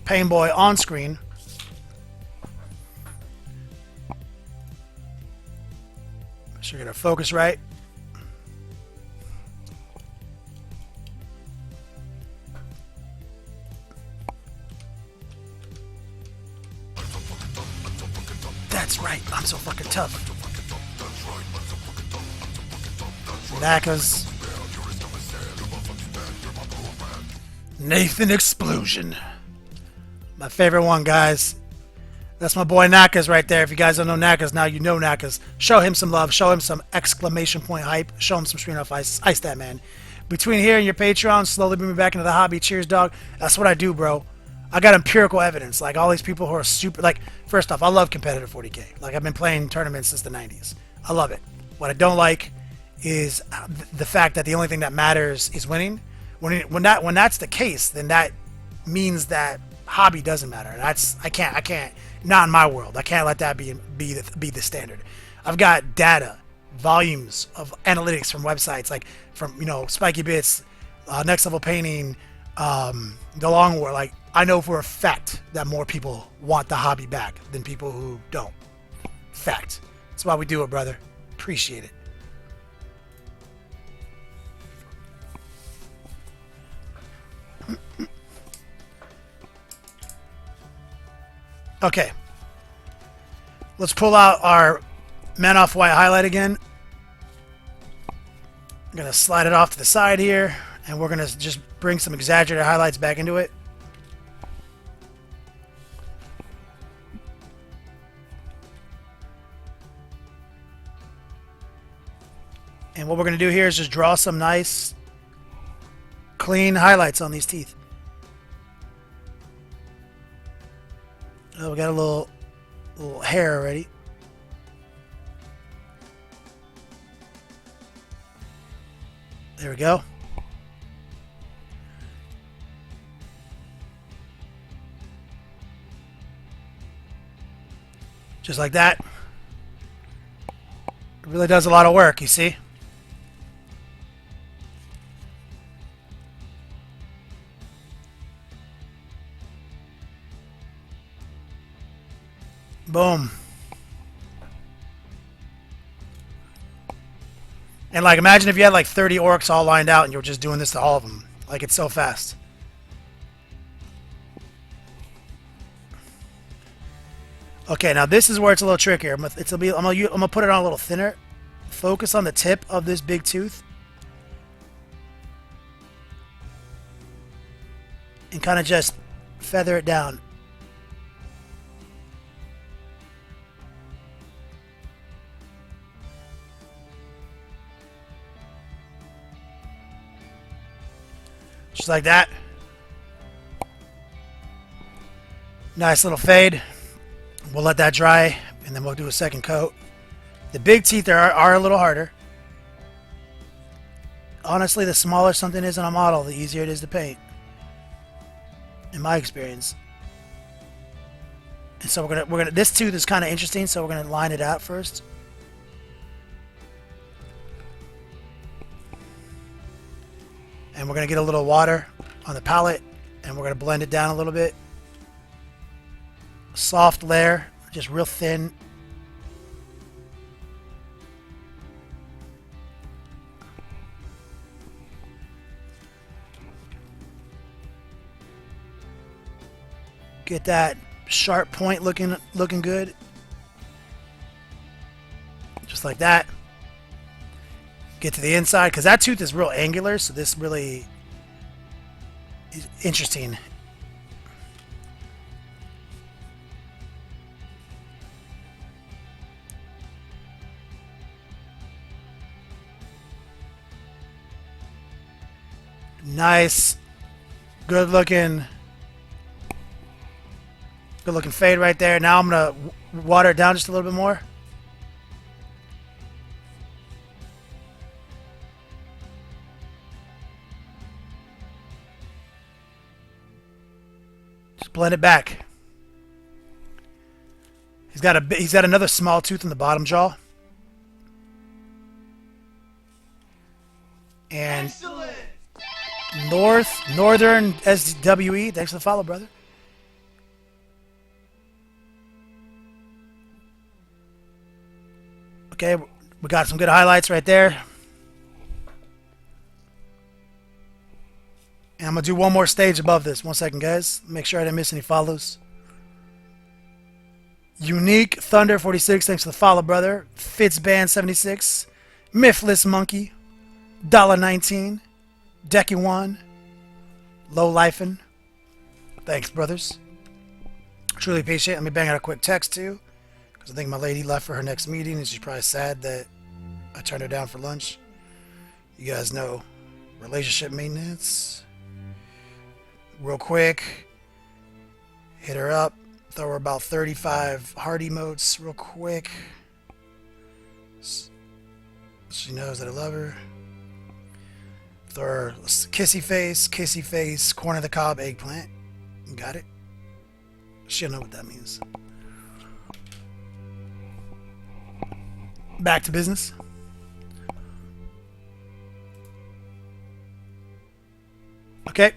Pain Boy on screen. Make sure you're gonna focus right. That's right, I'm so fucking tough. Knackers. Nathan Explosion. My favorite one, guys. That's my boy Knackers right there. If you guys don't know Knackers, now you know Knackers. Show him some love. Show him some exclamation point hype. Show him some screen off ice. Ice that man. Between here and your Patreon, slowly bring me back into the hobby. Cheers, dog. That's what I do, bro. I got empirical evidence. Like, all these people who are super... Like, first off, I love competitive 40K. Like, I've been playing tournaments since the 90s. I love it. What I don't like is the fact that the only thing that matters is winning. When that's the case, then that means that hobby doesn't matter. And I can't. Not in my world. I can't let that be the standard. I've got data, volumes of analytics from websites like from Spiky Bits, Next Level Painting, The Long War. Like, I know for a fact that more people want the hobby back than people who don't. Fact. That's why we do it, brother. Appreciate it. Okay. Let's pull out our Man Off White highlight again. I'm going to slide it off to the side here, and we're going to just bring some exaggerated highlights back into it. do here is just draw some nice, clean highlights on these teeth. Oh, we got a little hair already. There we go. Just like that. It really does a lot of work, you see? Boom. And like, imagine if you had like 30 orcs all lined out and you were just doing this to all of them. Like, it's so fast. Okay, now this is where it's a little trickier. I'm gonna put it on a little thinner. Focus on the tip of this big tooth. And kind of just feather it down. Just like that. Nice little fade. We'll let that dry, and then we'll do a second coat. The big teeth are a little harder. Honestly, the smaller something is on a model, the easier it is to paint. In my experience. And so we're gonna this tooth is kind of interesting, so we're gonna line it out first. And we're gonna get a little water on the palette, and we're gonna blend it down a little bit. Soft layer, just real thin. Get that sharp point looking good. Just like that. Get to the inside, because that tooth is real angular, so this really is interesting. Nice, good looking fade right there. Now I'm gonna water it down just a little bit more. Just blend it back. He's got another small tooth in the bottom jaw. And Excellent. Northern SWE. Thanks for the follow, brother. Okay, we got some good highlights right there. And I'm going to do one more stage above this. 1 second, guys. Make sure I didn't miss any follows. Unique Thunder 46. Thanks for the follow, brother. Fitzband 76. Mythless Monkey. $19. Decky One. Low Lifin. Thanks, brothers. Truly appreciate it. Let me bang out a quick text, too. Because I think my lady left for her next meeting, and she's probably sad that I turned her down for lunch. You guys know relationship maintenance. Real quick. Hit her up. Throw her about 35 heart emotes real quick. She knows that I love her. Throw her kissy face, corn of the cob, eggplant. Got it? She'll know what that means. Back to business. Okay.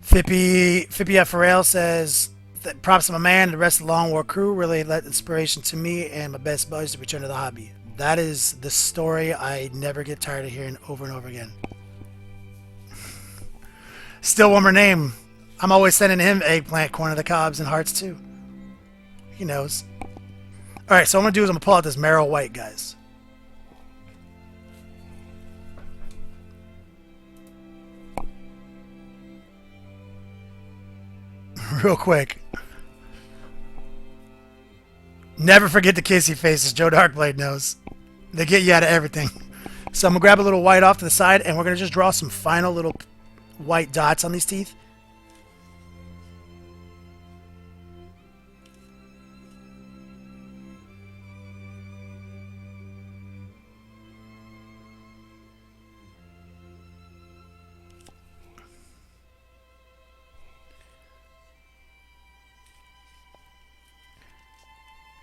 Fippy F. Farrell says that props to my man and the rest of the Long War crew really led inspiration to me and my best buddies to return to the hobby. That is the story I never get tired of hearing over and over again. Still one more name. I'm always sending him eggplant, corn of the cobs, and hearts too. He knows. Alright, so what I'm going to do is I'm going to pull out this Merrill White, guys. Real quick. Never forget the kissy faces. Joe Darkblade knows. They get you out of everything. So I'm going to grab a little white off to the side, and we're going to just draw some final little white dots on these teeth.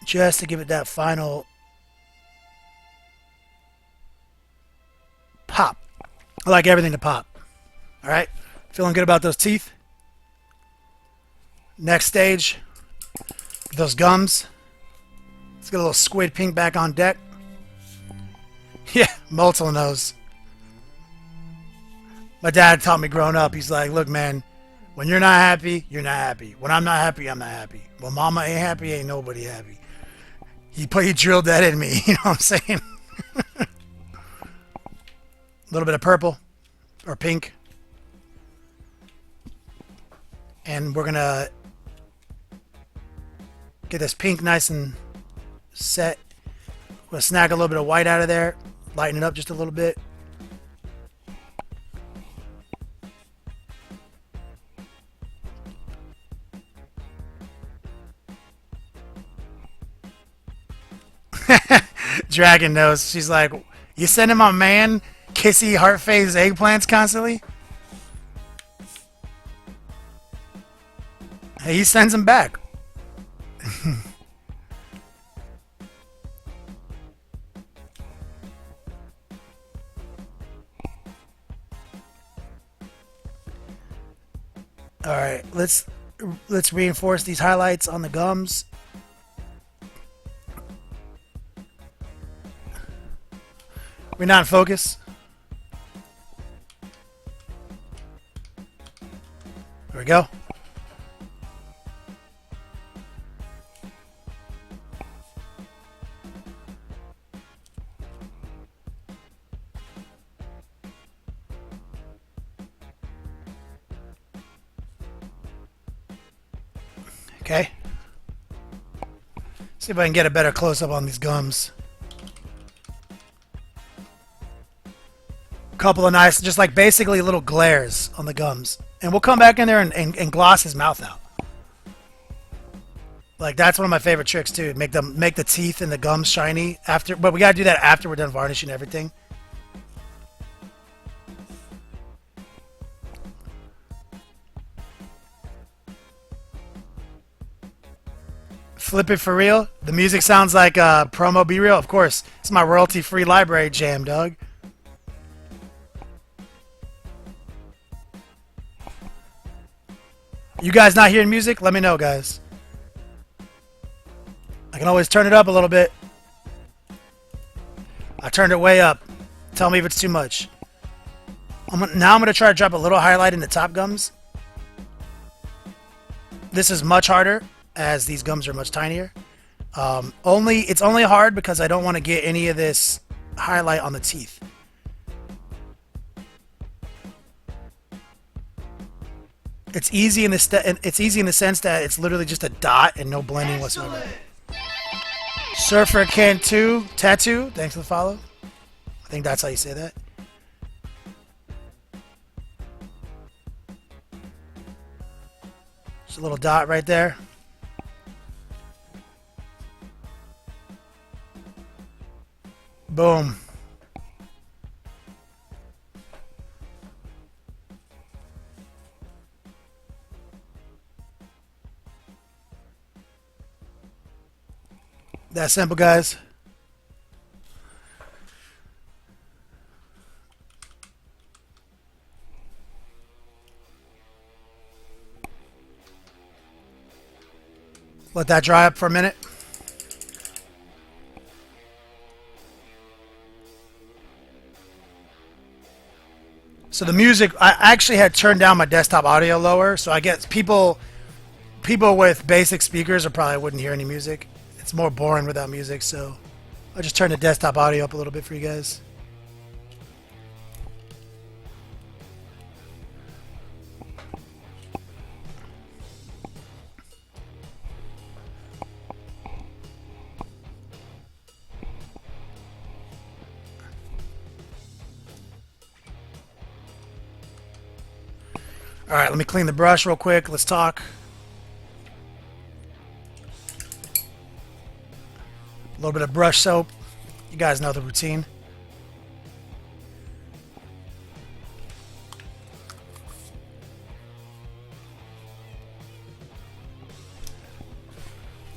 Just to give it that final pop. I like everything to pop. All right, feeling good about those teeth. Next stage, those gums. Let's get a little squid pink back on deck. Yeah, Moltel knows. My dad taught me growing up. He's like, look, man, when you're not happy, you're not happy. When I'm not happy, I'm not happy. When mama ain't happy, ain't nobody happy. He drilled that in me, you know what I'm saying? A little bit of purple or pink. And we're going to get this pink nice and set. We're going to snag a little bit of white out of there. Lighten it up just a little bit. Dragon knows. She's like, you sending my man kissy heart-phase eggplants constantly? Hey, he sends them back. All right, let's reinforce these highlights on the gums. We're not in focus. There we go. Okay. See if I can get a better close-up on these gums. Couple of nice, just like basically little glares on the gums. And we'll come back in there and gloss his mouth out. Like, that's one of my favorite tricks too. Make the teeth and the gums shiny after, but we gotta do that after we're done varnishing everything. Flip it for real. The music sounds like promo Be Real. Of course, it's my royalty-free library jam, dog. You guys not hearing music? Let me know, guys. I can always turn it up a little bit. I turned it way up. Tell me if it's too much. Now I'm going to try to drop a little highlight in the top gums. This is much harder, as these gums are much tinier. It's only hard because I don't want to get any of this highlight on the teeth. It's easy in the sense that it's literally just a dot and no blending whatsoever. Surfer Cantu Tattoo, thanks for the follow. I think that's how you say that. Just a little dot right there. Boom. That simple, guys. Let that dry up for a minute. So the music, I actually had turned down my desktop audio lower, so I guess people with basic speakers probably wouldn't hear any music. It's more boring without music, so I'll just turn the desktop audio up a little bit for you guys. All right, let me clean the brush real quick. Let's talk. A little bit of brush soap. You guys know the routine.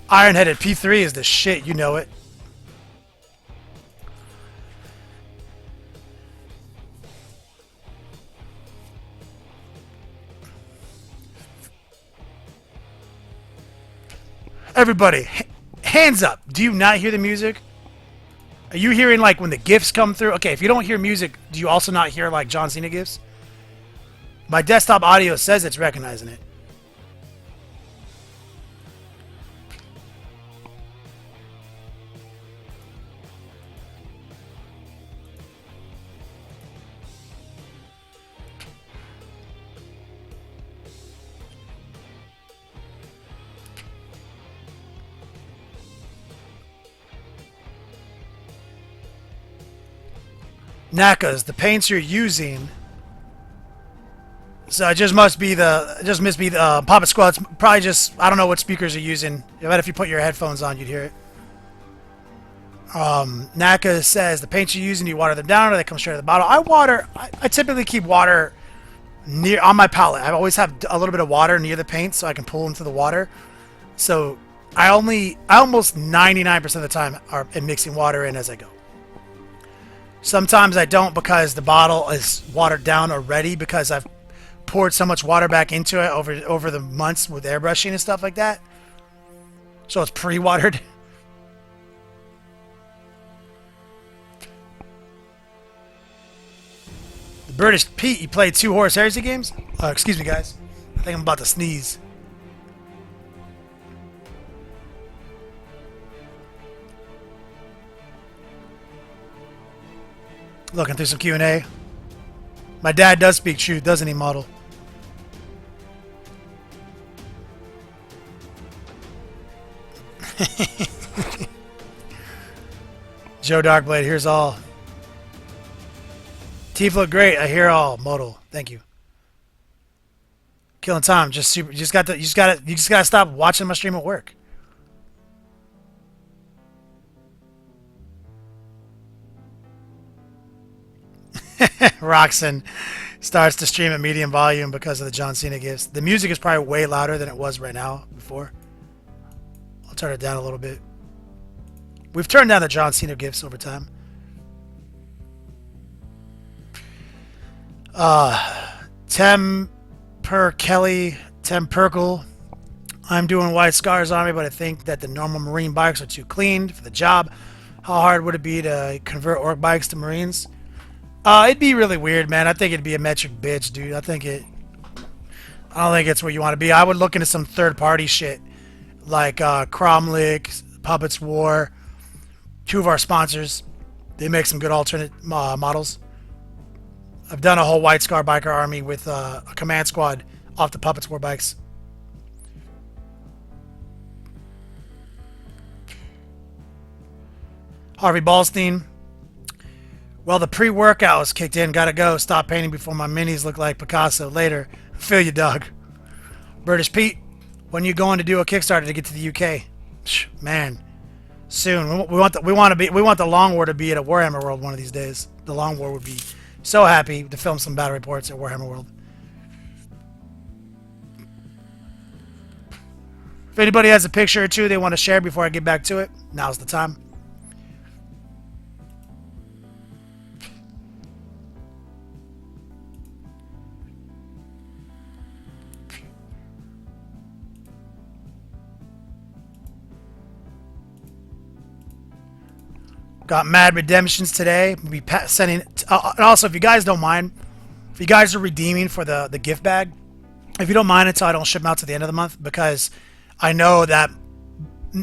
Iron-headed P3 is the shit, you know it. Everybody, hands up. Do you not hear the music? Are you hearing like when the GIFs come through? Okay, if you don't hear music, do you also not hear like John Cena GIFs? My desktop audio says it's recognizing it. Nakas, the paints you're using. So it just must be the Papa Squad's probably just, I don't know what speakers you're using. I bet if you put your headphones on, you'd hear it. Naka says the paints you're using, you water them down or they come straight out of the bottle. I typically keep water near on my palette. I always have a little bit of water near the paint so I can pull into the water. So I almost 99% of the time are mixing water in as I go. Sometimes I don't because the bottle is watered down already because I've poured so much water back into it over the months with airbrushing and stuff like that. So it's pre-watered. The British Pete, you played 2 Horus Heresy games? Excuse me, guys. I think I'm about to sneeze. Looking through some Q&A. My dad does speak truth, doesn't he, model? Joe Darkblade, here's all. Teeth look great. I hear all. Modal, thank you. Killing time, just super. You just gotta stop watching my stream at work. Roxanne starts to stream at medium volume because of the John Cena gifts. The music is probably way louder than it was right now before. I'll turn it down a little bit. We've turned down the John Cena gifts over time. Kelly, Tem Perkle. I'm doing White Scars Army, but I think that the normal Marine bikes are too clean for the job. How hard would it be to convert Ork bikes to Marines? It'd be really weird, man. I think it'd be a metric bitch, dude. I don't think it's where you want to be. I would look into some third-party shit like Kromlech, Puppets War. 2 of our sponsors. They make some good alternate models. I've done a whole White Scar biker army with a command squad off the Puppets War bikes. Harvey Ballstein. Well, the pre-workout was kicked in. Gotta go. Stop painting before my minis look like Picasso. Later. Feel you, dog. British Pete. When you going to do a Kickstarter to get to the UK? Man, soon. We want the Long War to be at a Warhammer World one of these days. The Long War would be so happy to film some battle reports at Warhammer World. If anybody has a picture or two they want to share before I get back to it, now's the time. Got mad redemptions today. We'll be sending. And also, if you guys don't mind, if you guys are redeeming for the gift bag, if you don't mind until I don't ship them out to the end of the month, because I know that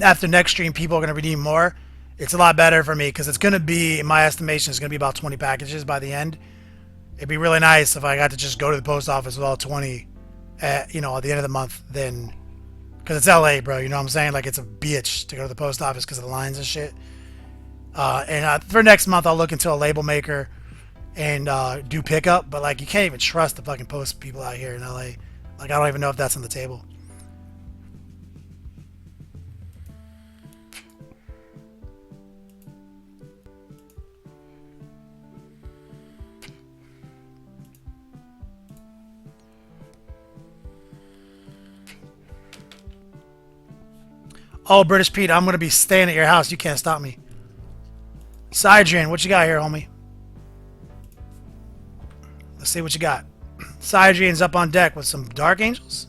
after next stream, people are going to redeem more. It's a lot better for me because it's going to be, in my estimation, it's going to be about 20 packages by the end. It'd be really nice if I got to just go to the post office with all 20, at the end of the month. Then, because it's LA, bro. You know what I'm saying? Like it's a bitch to go to the post office because of the lines and shit. And for next month, I'll look into a label maker and do pickup, but like you can't even trust the fucking post people out here in LA. Like I don't even know if that's on the table. Oh, British Pete, I'm gonna be staying at your house. You can't stop me. Sidrian, what you got here, homie? Let's see what you got. Sidrian's up on deck with some Dark Angels.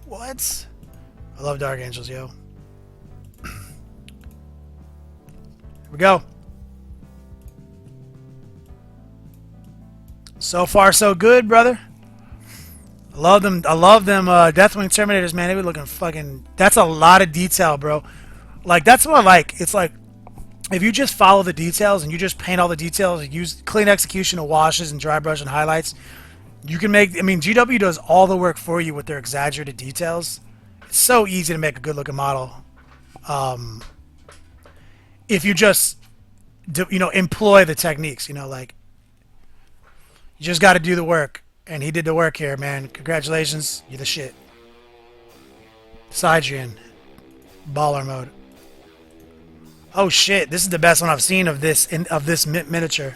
What? I love Dark Angels, yo. Here we go. So far, so good, brother. I love them. I love them. Deathwing Terminators, man. They be looking fucking. That's a lot of detail, bro. Like that's what I like. It's like if you just follow the details and you just paint all the details, and use clean execution of washes and dry brush and highlights, you can make. I mean, GW does all the work for you with their exaggerated details. It's so easy to make a good looking model. If you just do, employ the techniques. Like you just got to do the work. And he did the work here, man. Congratulations. You're the shit. Sidrian. Baller mode. Oh shit. This is the best one I've seen of this miniature.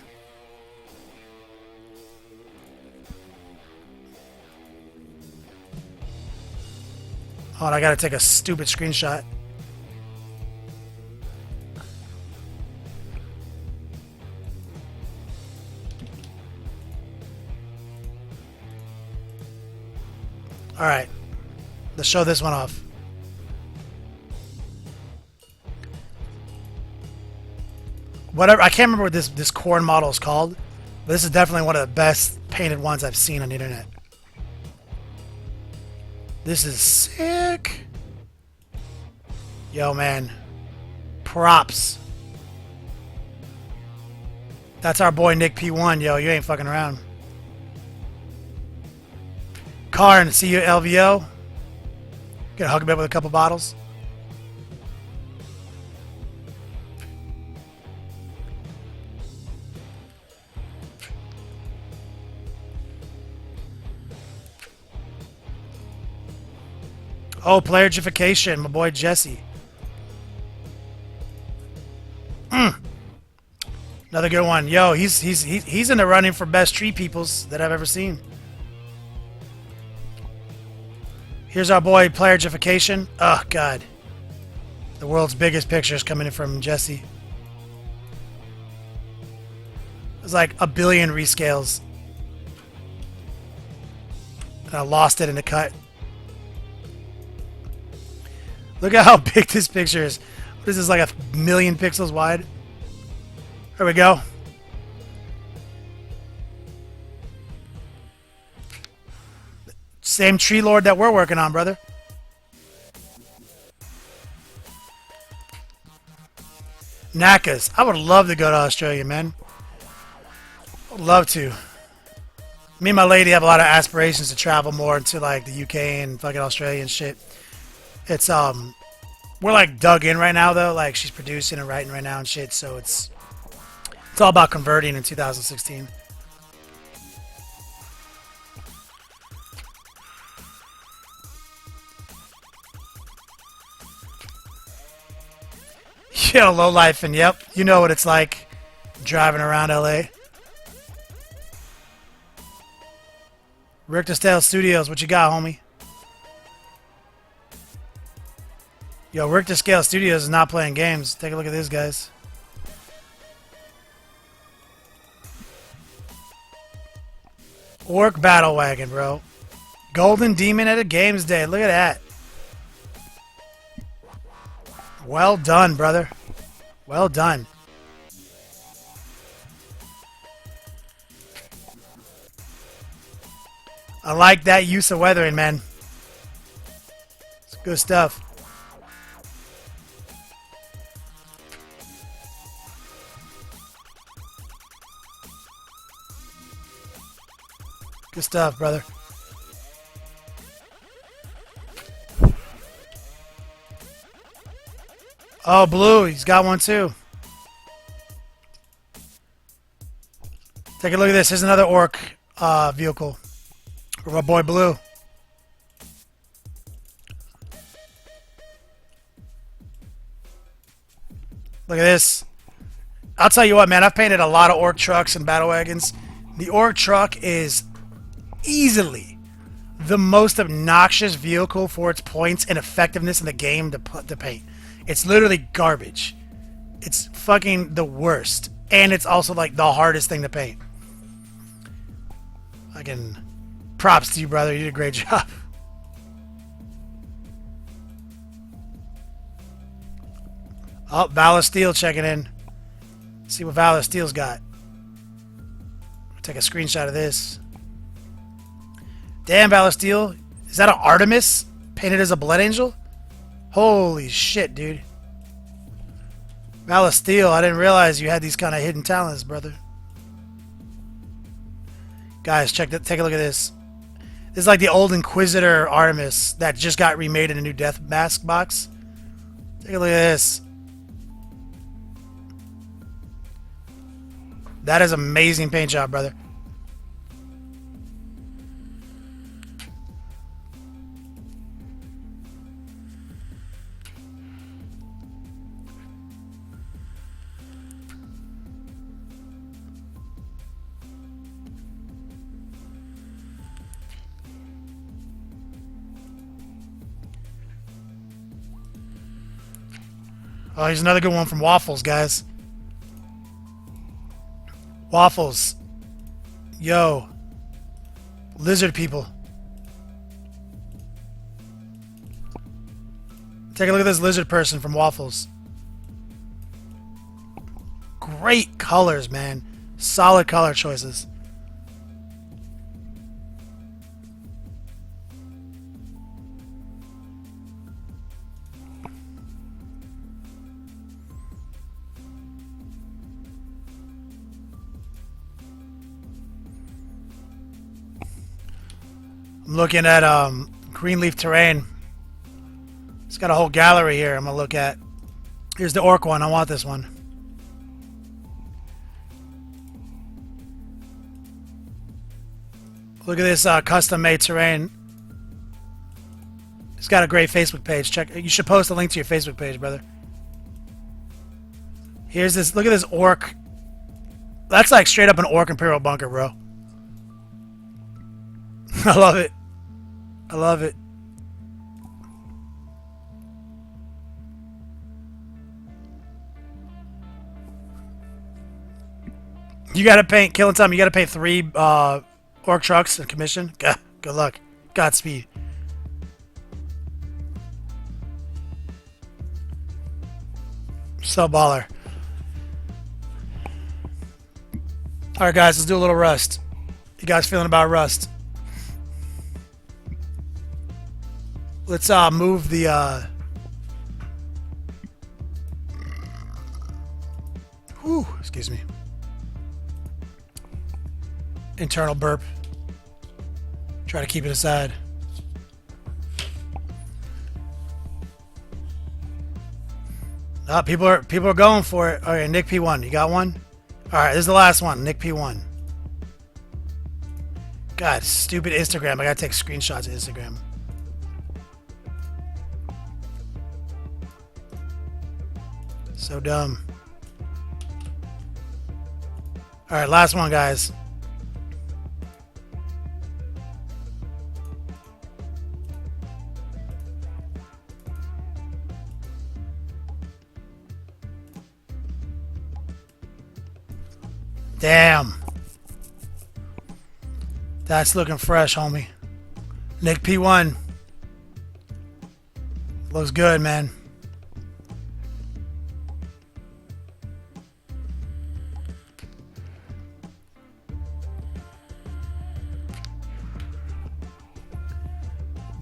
Oh, and I gotta take a stupid screenshot. Alright, let's show this one off. Whatever, I can't remember what this corn model is called, but this is definitely one of the best painted ones I've seen on the internet. This is sick. Yo, man. Props. That's our boy Nick P1, yo, you ain't fucking around. Karn, see you at LVO. Gonna hug him up with a couple bottles. Oh, Playerification, my boy Jesse. Another good one. Yo, he's in the running for best tree peoples that I've ever seen. Here's our boy Playerification. Oh god. The world's biggest pictures coming in from Jesse. There's like a billion rescales. And I lost it in the cut. Look at how big this picture is. What is this, like a million pixels wide? There we go. Same tree lord that we're working on, brother. NACAs. I would love to go to Australia, man. I would love to. Me and my lady have a lot of aspirations to travel more to like the UK and fucking Australia and shit. It's we're like dug in right now though. Like she's producing and writing right now and shit. So it's all about converting in 2016. Yo, low life, and yep, you know what it's like driving around LA. Richter Stale Studios, what you got, homie? Yo, Richter Scale Studios is not playing games. Take a look at this, guys. Ork Battle Wagon, bro. Golden Demon at a Games Day. Look at that. Well done, brother. Well done. I like that use of weathering, man. It's good stuff. Good stuff, brother. Oh, blue. He's got one too. Take a look at this. Here's another orc vehicle. For my boy Blue. Look at this. I'll tell you what, man. I've painted a lot of orc trucks and battle wagons. The orc truck is easily the most obnoxious vehicle for its points and effectiveness in the game to paint. It's literally garbage. It's fucking the worst. And it's also like the hardest thing to paint. Fucking props to you, brother. You did a great job. Oh, Valor Steel checking in. See what Valor Steel's got. Take a screenshot of this. Damn, Valor Steel. Is that an Artemis painted as a blood angel? Holy shit, dude. Valor Steel, I didn't realize you had these kind of hidden talents, brother. Guys, take a look at this. This is like the old Inquisitor Artemis that just got remade in a new Death Mask box. Take a look at this. That is amazing paint job, brother. Oh, here's another good one from Waffles, guys. Waffles. Yo. Lizard people. Take a look at this lizard person from Waffles. Great colors, man. Solid color choices. I'm looking at Greenleaf Terrain. It's got a whole gallery here I'm going to look at. Here's the orc one. I want this one. Look at this custom-made terrain. It's got a great Facebook page. Check. You should post a link to your Facebook page, brother. Here's this. Look at this orc. That's like straight up an orc Imperial bunker, bro. I love it. I love it. You gotta paint, Killing Time, you gotta paint 3 orc trucks in commission. Good luck. Godspeed. So baller. Alright guys, let's do a little Rust. You guys feeling about Rust? Let's move the excuse me. Internal burp. Try to keep it aside. People are going for it. Okay, Nick P1, you got one? Alright, this is the last one. Nick P1. God, stupid Instagram. I gotta take screenshots of Instagram. So dumb. Alright, last one, guys. Damn. That's looking fresh, homie. Nick P1. Looks good, man.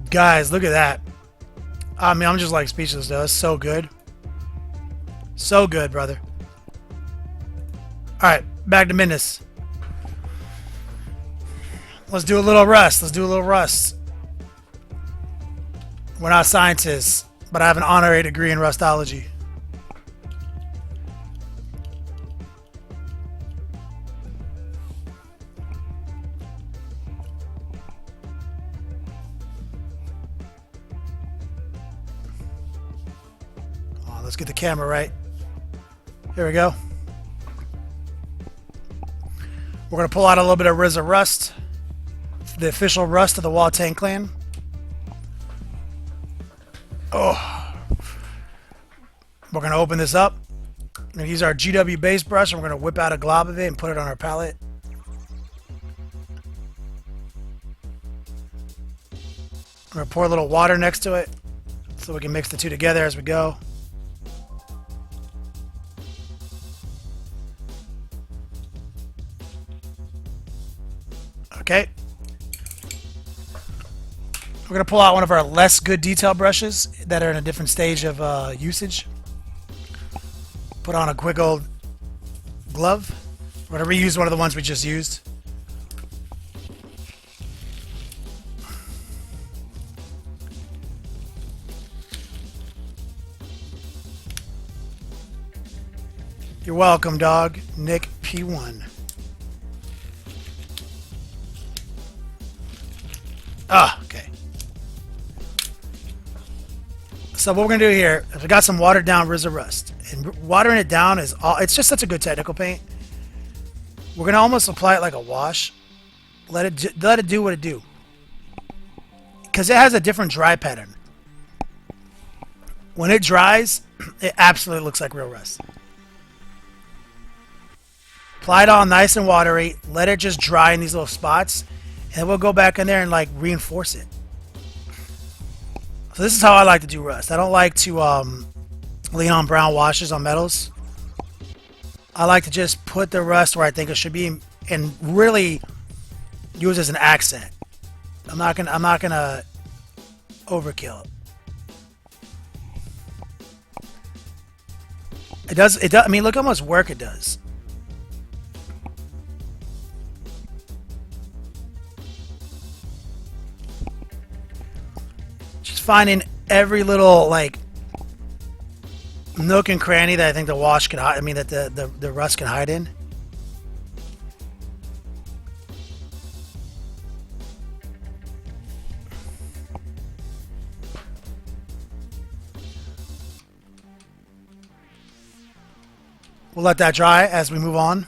Guys, look at that. I mean, I'm just like speechless, though. It's so good. So good, brother. Alright, back to business. Let's do a little Rust. Let's do a little Rust. We're not scientists, but I have an honorary degree in Rustology. Let's get the camera right. Here we go. We're going to pull out a little bit of RZA Rust, the official Rust of the Waltang clan. Oh. We're going to open this up. We're going to use our GW base brush, and we're going to whip out a glob of it and put it on our palette. We're going to pour a little water next to it so we can mix the two together as we go. Okay. We're going to pull out one of our less good detail brushes that are in a different stage of usage. Put on a quick old glove. We're going to reuse one of the ones we just used. You're welcome, dog. Nick P1. Ah, okay. So what we're going to do here is we got some watered down RZA Rust. And watering it down is all, it's just such a good technical paint. We're going to almost apply it like a wash. Let it do what it do. Because it has a different dry pattern. When it dries, it absolutely looks like real rust. Apply it all nice and watery. Let it just dry in these little spots. And we'll go back in there and like reinforce it. So this is how I like to do rust. I don't like to lean on brown washes on metals. I like to just put the rust where I think it should be and really use it as an accent. I'm not gonna overkill it. It does. I mean, look how much work it does. Finding every little like nook and cranny that I think the wash can hide. I mean that the rust can hide in. We'll let that dry as we move on.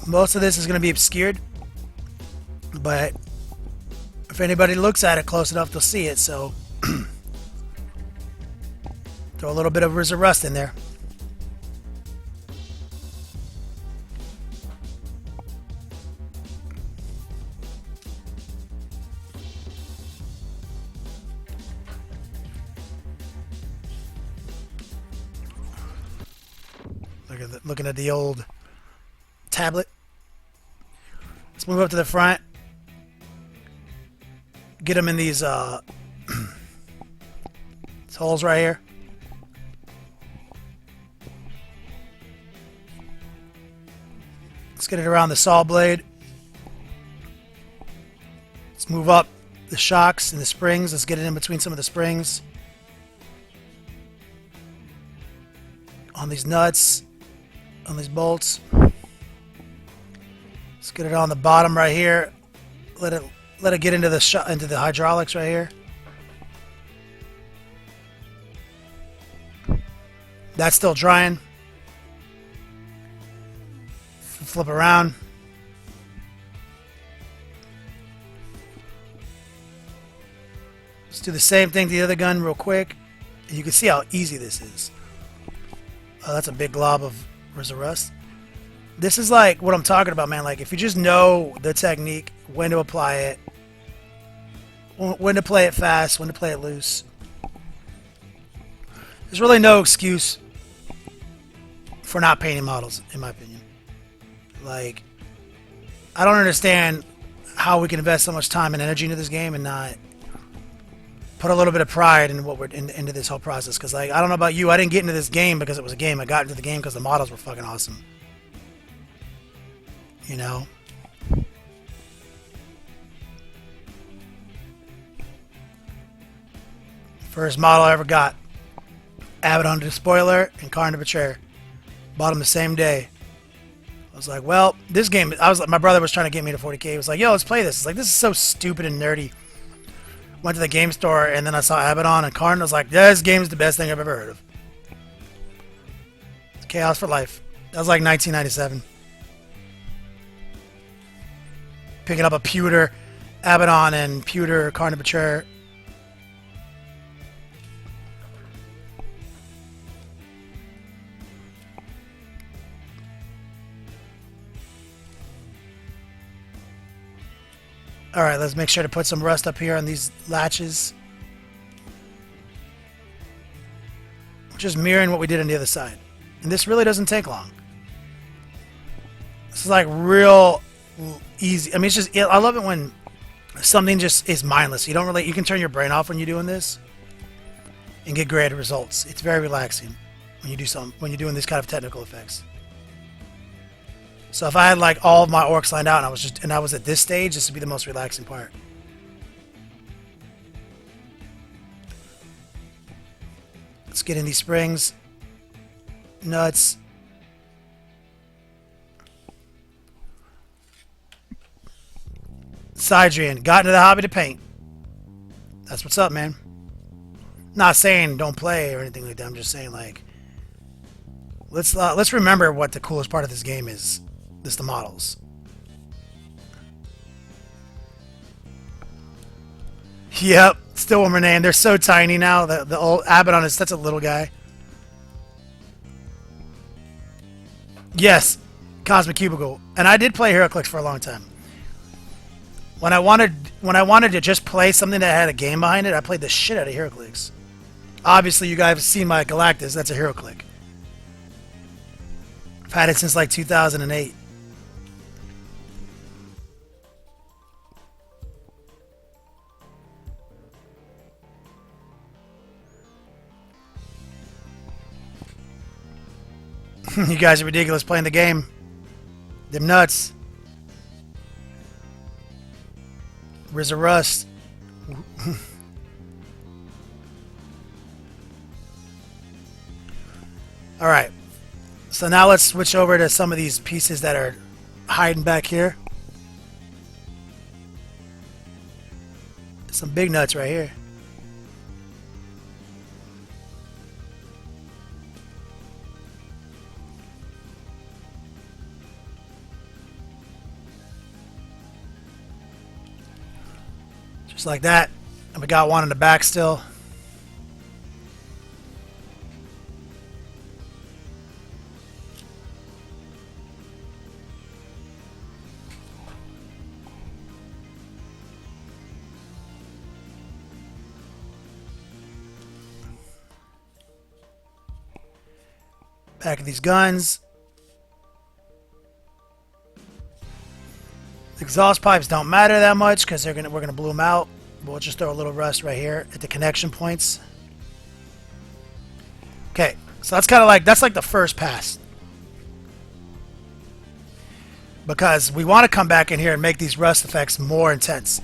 Most of this is going to be obscured, but if anybody looks at it close enough, they'll see it, so throw a little bit of RZA Rust in there. Looking at the old tablet. Let's move up to the front. Get them in these holes right here. Let's get it around the saw blade. Let's move up the shocks and the springs. Let's get it in between some of the springs. On these nuts. On these bolts. Let's get it on the bottom right here. Let it get into the hydraulics right here. That's still drying. Flip around. Let's do the same thing to the other gun real quick. And you can see how easy this is. Oh, that's a big glob of RZA Rust. This is like what I'm talking about, man. Like if you just know the technique, when to apply it, when to play it fast, when to play it loose. There's really no excuse for not painting models, in my opinion. Like, I don't understand how we can invest so much time and energy into this game and not put a little bit of pride in what we're into this whole process. Because, like, I don't know about you, I didn't get into this game because it was a game. I got into the game because the models were fucking awesome. You know? First model I ever got. Abaddon Despoiler and Karn the Betrayer. Bought them the same day. I was like, well, this game, my brother was trying to get me to 40k. He was like, yo, let's play this. It's like, this is so stupid and nerdy. Went to the game store, and then I saw Abaddon and Karn. I was like, yeah, this game is the best thing I've ever heard of. It's Chaos for Life. That was like 1997. Picking up a pewter Abaddon and pewter Karn of Betrayer. Alright, let's make sure to put some rust up here on these latches. Just mirroring what we did on the other side. And this really doesn't take long. This is like real easy. I mean, it's just, I love it when something just is mindless. You don't really, you can turn your brain off when you're doing this and get great results. It's very relaxing when you do when you're doing these kind of technical effects. So if I had like all of my orcs lined out and I was at this stage, this would be the most relaxing part. Let's get in these springs. Nuts. Sidrian, got into the hobby to paint. That's what's up, man. Not saying don't play or anything like that. I'm just saying, like, let's remember what the coolest part of this game is. This the models. Yep, still one name. They're so tiny now. The old Abaddon is such a little guy. Yes, Cosmic Cubicle, and I did play HeroClix for a long time. When I wanted to just play something that had a game behind it, I played the shit out of HeroClix. Obviously, you guys have seen my Galactus. That's a HeroClix. I've had it since like 2008. You guys are ridiculous playing the game. Them nuts. Where's the rust? Alright. So now let's switch over to some of these pieces that are hiding back here. Some big nuts right here. Just like that. And we got one in the back still. Back of these guns. Exhaust pipes don't matter that much because we're gonna blow them out. We'll just throw a little rust right here at the connection points. Okay, so that's kind of like the first pass, because we want to come back in here and make these rust effects more intense.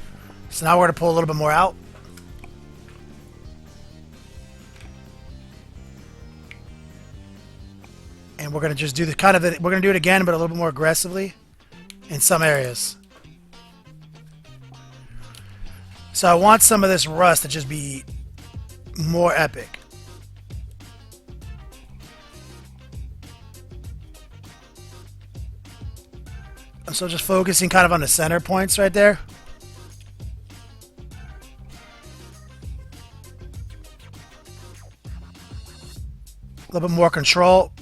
So now we're gonna pull a little bit more out. And we're gonna just do the we're gonna do it again, but a little bit more aggressively in some areas. So I want some of this rust to just be more epic. So just focusing kind of on the center points right there. A little bit more control.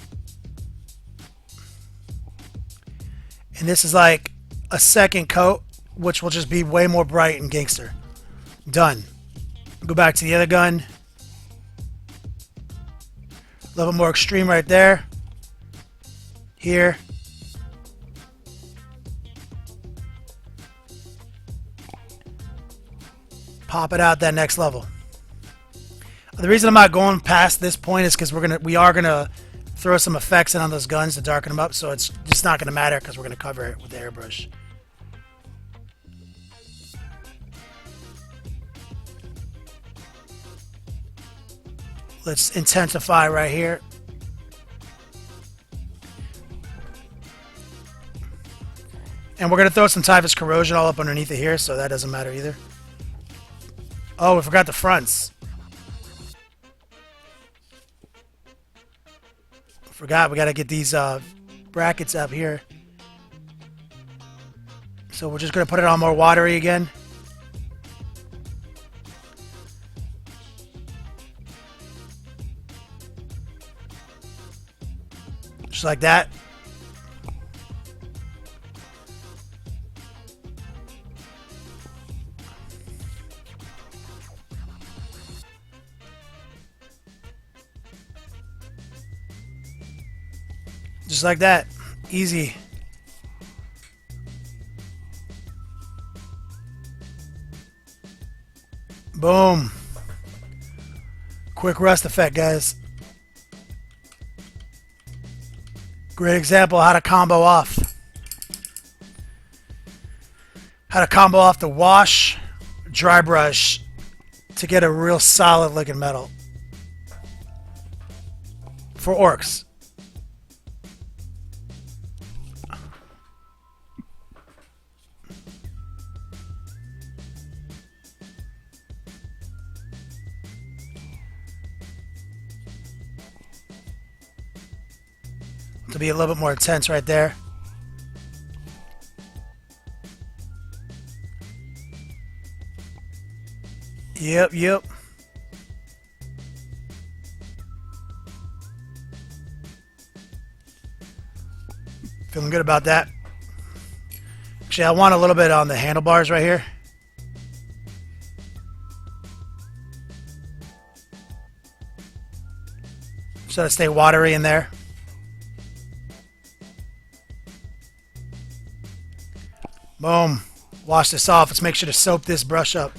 And this is like a second coat, which will just be way more bright and gangster. Done. Go back to the other gun. A little bit more extreme right there. Here. Pop it out that next level. The reason I'm not going past this point is because we are gonna throw some effects in on those guns to darken them up, so it's just not gonna matter because we're gonna cover it with the airbrush. Let's intensify right here. And we're going to throw some Typhus Corrosion all up underneath it here, so that doesn't matter either. Oh, we forgot the fronts. Forgot, we got to get these brackets up here. So we're just going to put it on more watery again. Just like that. Just like that. Easy. Boom. Quick rust effect, guys. Great example of how to combo off. How to combo off the wash, dry brush to get a real solid looking metal. For orcs. To be a little bit more intense right there. Yep. Feeling good about that. Actually, I want a little bit on the handlebars right here. So to stay watery in there. Boom. Wash this off. Let's make sure to soap this brush up.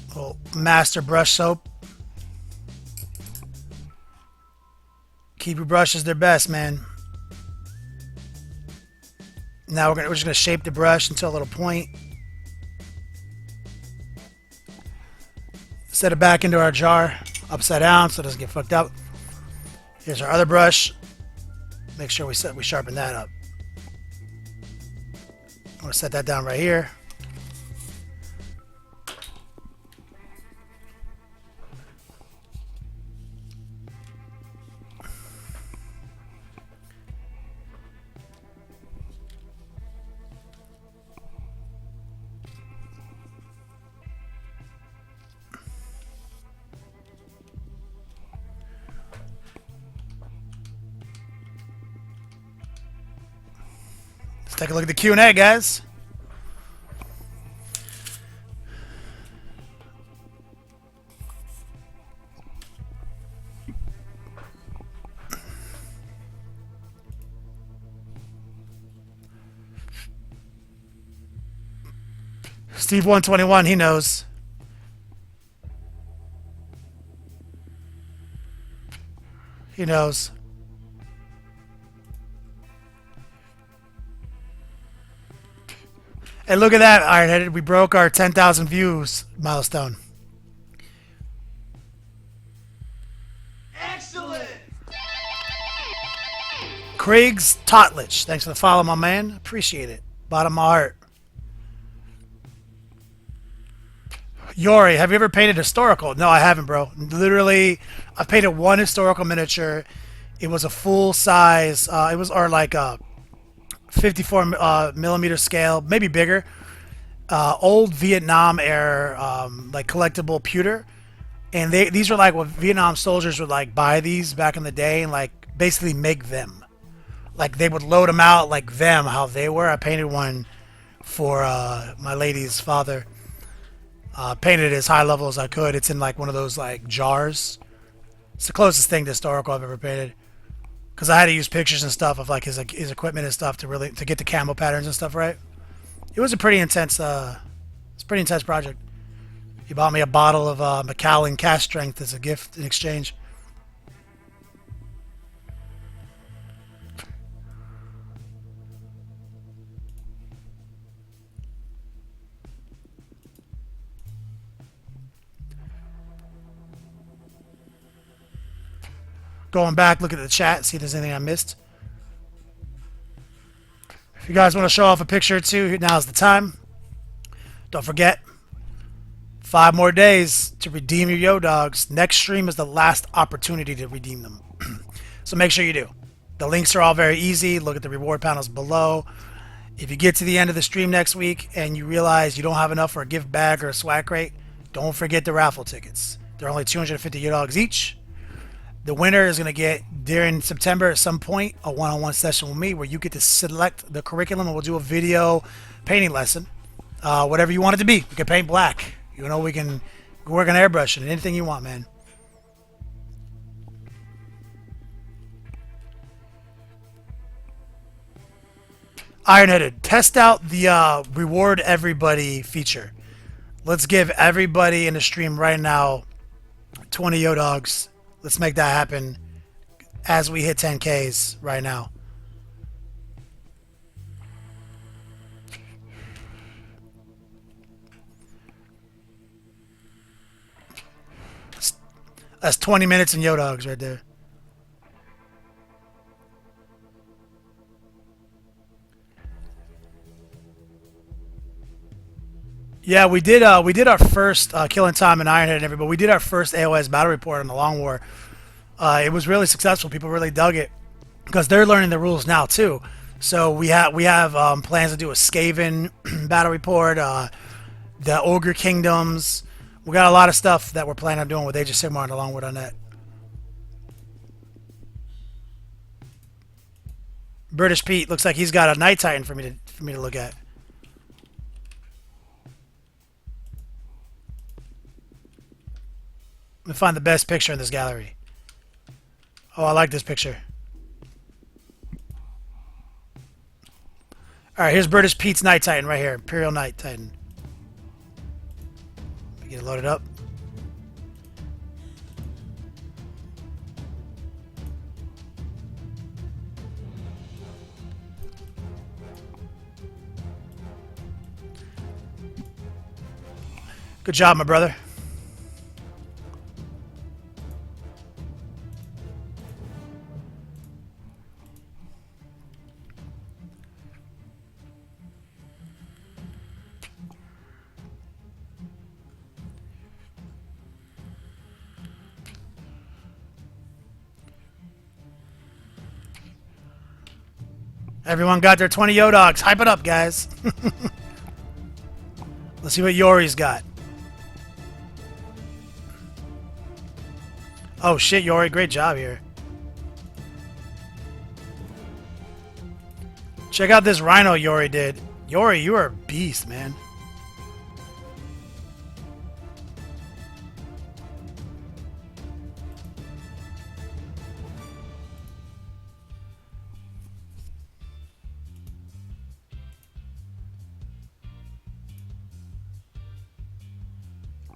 Little master brush soap. Keep your brushes their best, man. Now we're just gonna shape the brush into a little point. Set it back into our jar, upside down, so it doesn't get fucked up. Here's our other brush. Make sure we sharpen that up. I'm gonna set that down right here. Take a look at the Q&A, guys. Steve 121, he knows. He knows. Hey, look at that, Ironheaded. We broke our 10,000 views milestone. Excellent! Craig's Totlich. Thanks for the follow, my man. Appreciate it. Bottom of my heart. Yori, have you ever painted historical? No, I haven't, bro. Literally, I've painted one historical miniature. It was a full size. It was like a 54 millimeter scale, maybe bigger. Old Vietnam era, like collectible pewter, and these were like what Vietnam soldiers would like buy these back in the day and like basically make them. Like they would load them out like them, how they were. I painted one for my lady's father. Painted it as high level as I could. It's in like one of those like jars. It's the closest thing to historical I've ever painted. Because I had to use pictures and stuff of like his equipment and stuff to get the camo patterns and stuff right. It was a pretty intense. It's a pretty intense project. He bought me a bottle of Macallan cast strength as a gift in exchange. Going back, look at the chat, see if there's anything I missed. If you guys want to show off a picture or two, now's the time. Don't forget, 5 more days to redeem your Yo Dogs. Next stream is the last opportunity to redeem them. So make sure you do. The links are all very easy. Look at the reward panels below. If you get to the end of the stream next week and you realize you don't have enough for a gift bag or a swag crate, don't forget the raffle tickets. They're only 250 Yo Dogs each. The winner is going to get, during September at some point, a one-on-one session with me where you get to select the curriculum and we'll do a video painting lesson. Whatever you want it to be. We can paint black. You know, we can work on airbrush and anything you want, man. Ironheaded, test out the reward everybody feature. Let's give everybody in the stream right now 20 Yo Dogs. Let's make that happen as we hit 10Ks right now. That's 20 minutes in Yo Dogs right there. Yeah, we did our first Killing Time and Ironhead and everybody. We did our first AoS battle report on the Long War. It was really successful. People really dug it because they're learning the rules now too. So we have plans to do a Skaven battle report, the Ogre Kingdoms. We got a lot of stuff that we're planning on doing with Age of Sigmar and the Longwood on that. British Pete looks like he's got a Night Titan for me to look at. Let me find the best picture in this gallery. Oh, I like this picture. Alright, here's British Pete's Night Titan right here. Imperial Night Titan. Get it loaded up. Good job, my brother. Everyone got their 20 Yo Dogs. Hype it up, guys. Let's see what Yori's got. Oh shit, Yori, great job here. Check out this rhino Yori did. Yori, you are a beast, man.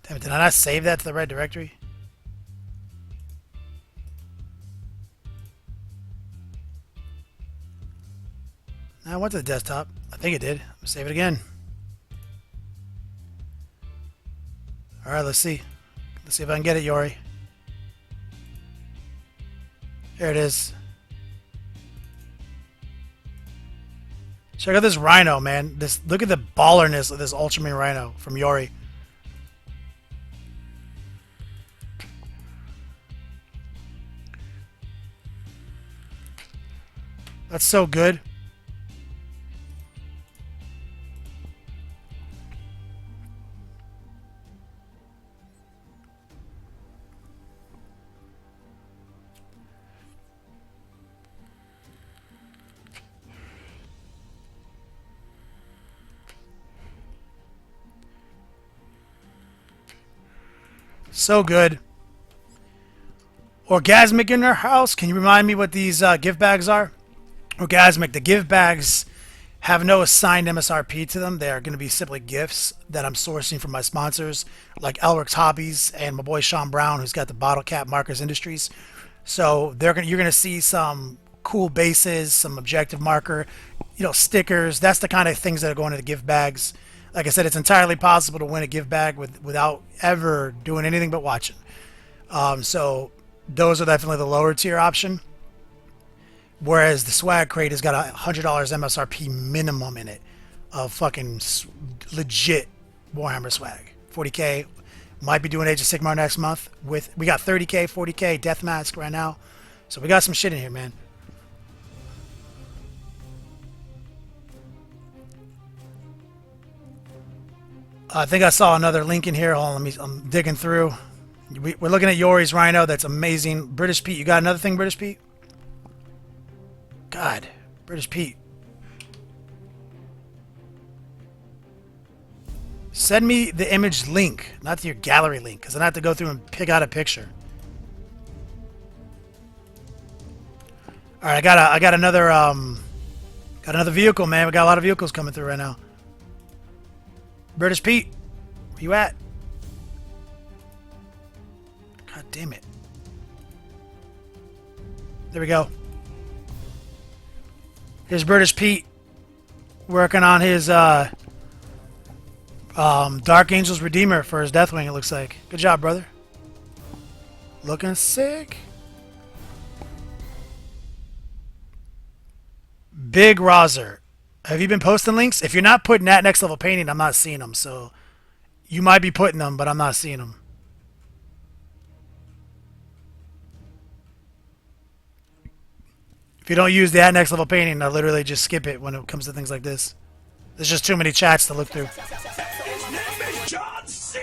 Damn it, did I not save that to the right directory? I went to the desktop. I think it did. Save it again. Alright, let's see. Let's see if I can get it, Yori. Here it is. Check out this rhino, man. Look at the ballerness of this Ultramarine rhino from Yori. That's so good. So good. Orgasmic in their house. Can you remind me what these gift bags are? Orgasmic. The gift bags have no assigned MSRP to them. They are going to be simply gifts that I'm sourcing from my sponsors, like Elric's Hobbies and my boy Sean Brown, who's got the Bottle Cap Markers Industries. So you're going to see some cool bases, some objective marker, stickers. That's the kind of things that are going into the gift bags. Like I said, it's entirely possible to win a gift bag without ever doing anything but watching. So those are definitely the lower tier option. Whereas the swag crate has got $100 MSRP minimum in it of fucking legit Warhammer swag. 40k. Might be doing Age of Sigmar next month. We got 30k, 40k Death Mask right now. So we got some shit in here, man. I think I saw another link in here. Hold on, I'm digging through. We're looking at Yori's Rhino. That's amazing. British Pete, you got another thing, British Pete? God, British Pete. Send me the image link, not your gallery link, because then I have to go through and pick out a picture. All right, I got another vehicle, man. We got a lot of vehicles coming through right now. British Pete, where you at? God damn it. There we go. Here's British Pete working on his Dark Angel's Redeemer for his Deathwing, it looks like. Good job, brother. Looking sick. Big Rozer. Have you been posting links? If you're not putting that next level painting, I'm not seeing them. So you might be putting them, but I'm not seeing them. If you don't use the next level painting, I literally just skip it when it comes to things like this. There's just too many chats to look through. His name is John C.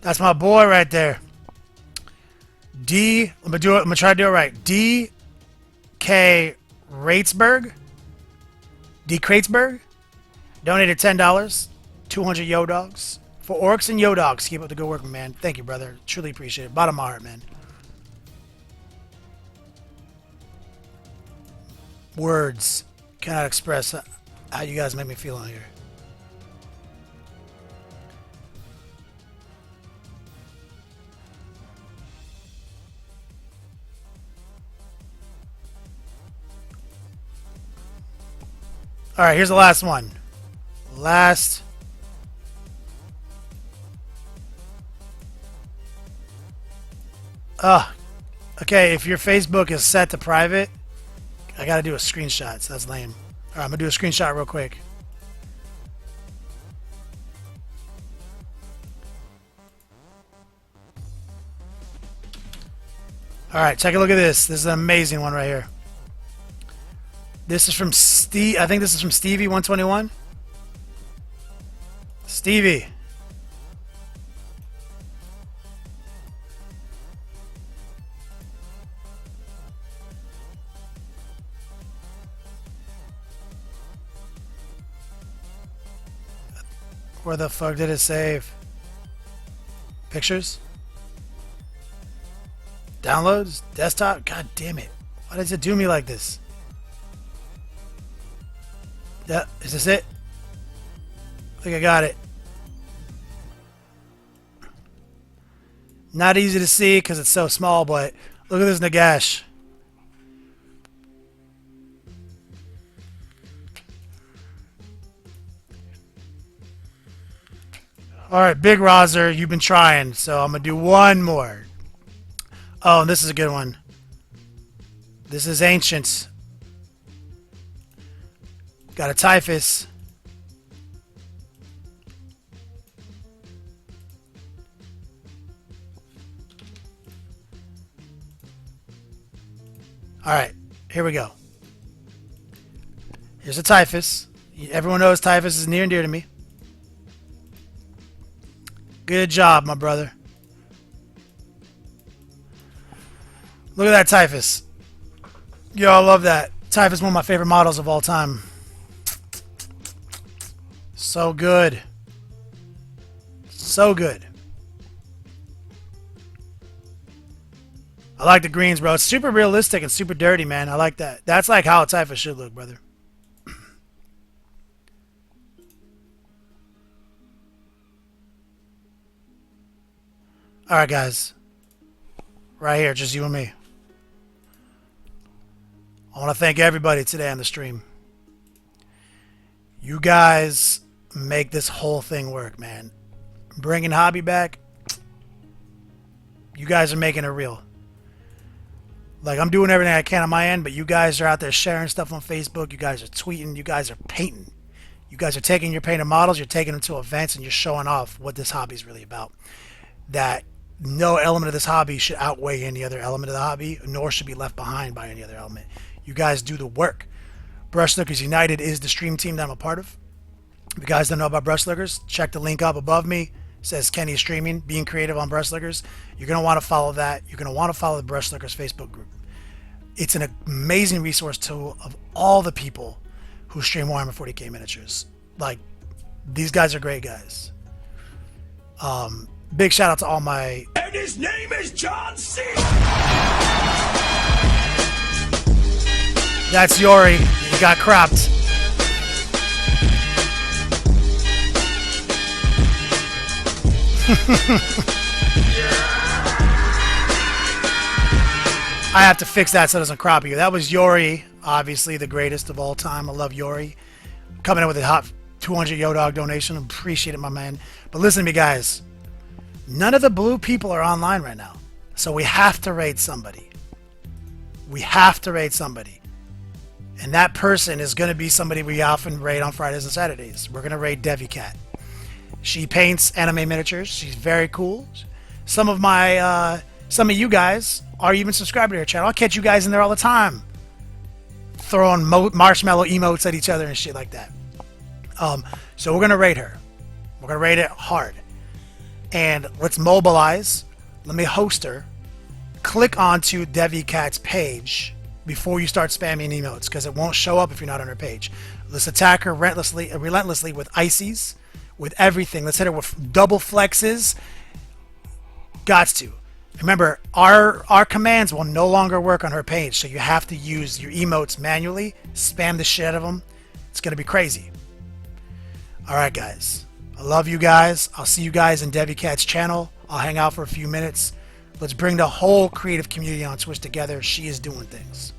That's my boy right there. I'm gonna try to do it right. D.K. Ratesberg. D. Kratesberg. Donated $10. 200 yo dogs. For orcs and yo dogs. Keep up the good work, man. Thank you, brother. Truly appreciate it. Bottom of my heart, man. Words cannot express how you guys make me feel on here. Alright, here's the last one. Last. Okay, if your Facebook is set to private, I gotta do a screenshot, so that's lame. Alright, I'm gonna do a screenshot real quick. Alright, take a look at this. This is an amazing one right here. This is from Steve. I think this is from Stevie121. Stevie. Where the fuck did it save? Pictures? Downloads? Desktop? God damn it. Why does it do me like this? Yeah, is this it? I think I got it. Not easy to see because it's so small, but look at this Nagash. Alright, Big Rozer, you've been trying, so I'm going to do one more. Oh, and this is a good one. This is Ancient. Got a Typhus. Alright, here we go. Here's a Typhus. Everyone knows Typhus is near and dear to me. Good job, my brother. Look at that Typhus. Yo, I love that. Typhus is one of my favorite models of all time. So good. So good. I like the greens, bro. It's super realistic and super dirty, man. I like that. That's like how a Typhus should look, brother. Alright, guys. Right here, just you and me. want to thank everybody today on the stream. You guys make this whole thing work, man. Bringing hobby back. You guys are making it real. Like, I'm doing everything I can on my end, but you guys are out there sharing stuff on Facebook. You guys are tweeting. You guys are painting. You guys are taking your painted models, you're taking them to events, and you're showing off what this hobby is really about. That no element of this hobby should outweigh any other element of the hobby, nor should be left behind by any other element. You guys do the work. Brushlickers United is the stream team that I'm a part of. If you guys don't know about Brushlickers, check the link up above me. It says Kenny Streaming, Being Creative on Brushlickers. You're going to want to follow that. You're going to want to follow the Brushlickers Facebook group. It's an amazing resource tool of all the people who stream Warhammer 40k miniatures. Like, these guys are great guys. Big shout out to all my... And his name is John C. That's Yori. He got cropped. I have to fix that so it doesn't crop you. That was Yori, obviously the greatest of all time. I love Yori. Coming in with a hot 200 Yodog donation. Appreciate it, my man. But listen to me, guys. None of the blue people are online right now. So we have to raid somebody. We have to raid somebody. And that person is going to be somebody we often raid on Fridays and Saturdays. We're going to raid Devi Cat. She paints anime miniatures. She's very cool. Some of you guys are even subscribed to her channel. I'll catch you guys in there all the time, throwing marshmallow emotes at each other and shit like that. So we're gonna raid her. We're gonna raid it hard, and let's mobilize. Let me host her. Click onto Devi Cat's page before you start spamming emotes, because it won't show up if you're not on her page. Let's attack her relentlessly with ices, with everything. Let's hit her with double flexes. Gots to. Remember, our commands will no longer work on her page, so you have to use your emotes manually. Spam the shit out of them. It's going to be crazy. Alright, guys. I love you guys. I'll see you guys in Devi Cat's channel. I'll hang out for a few minutes. Let's bring the whole creative community on Twitch together. She is doing things.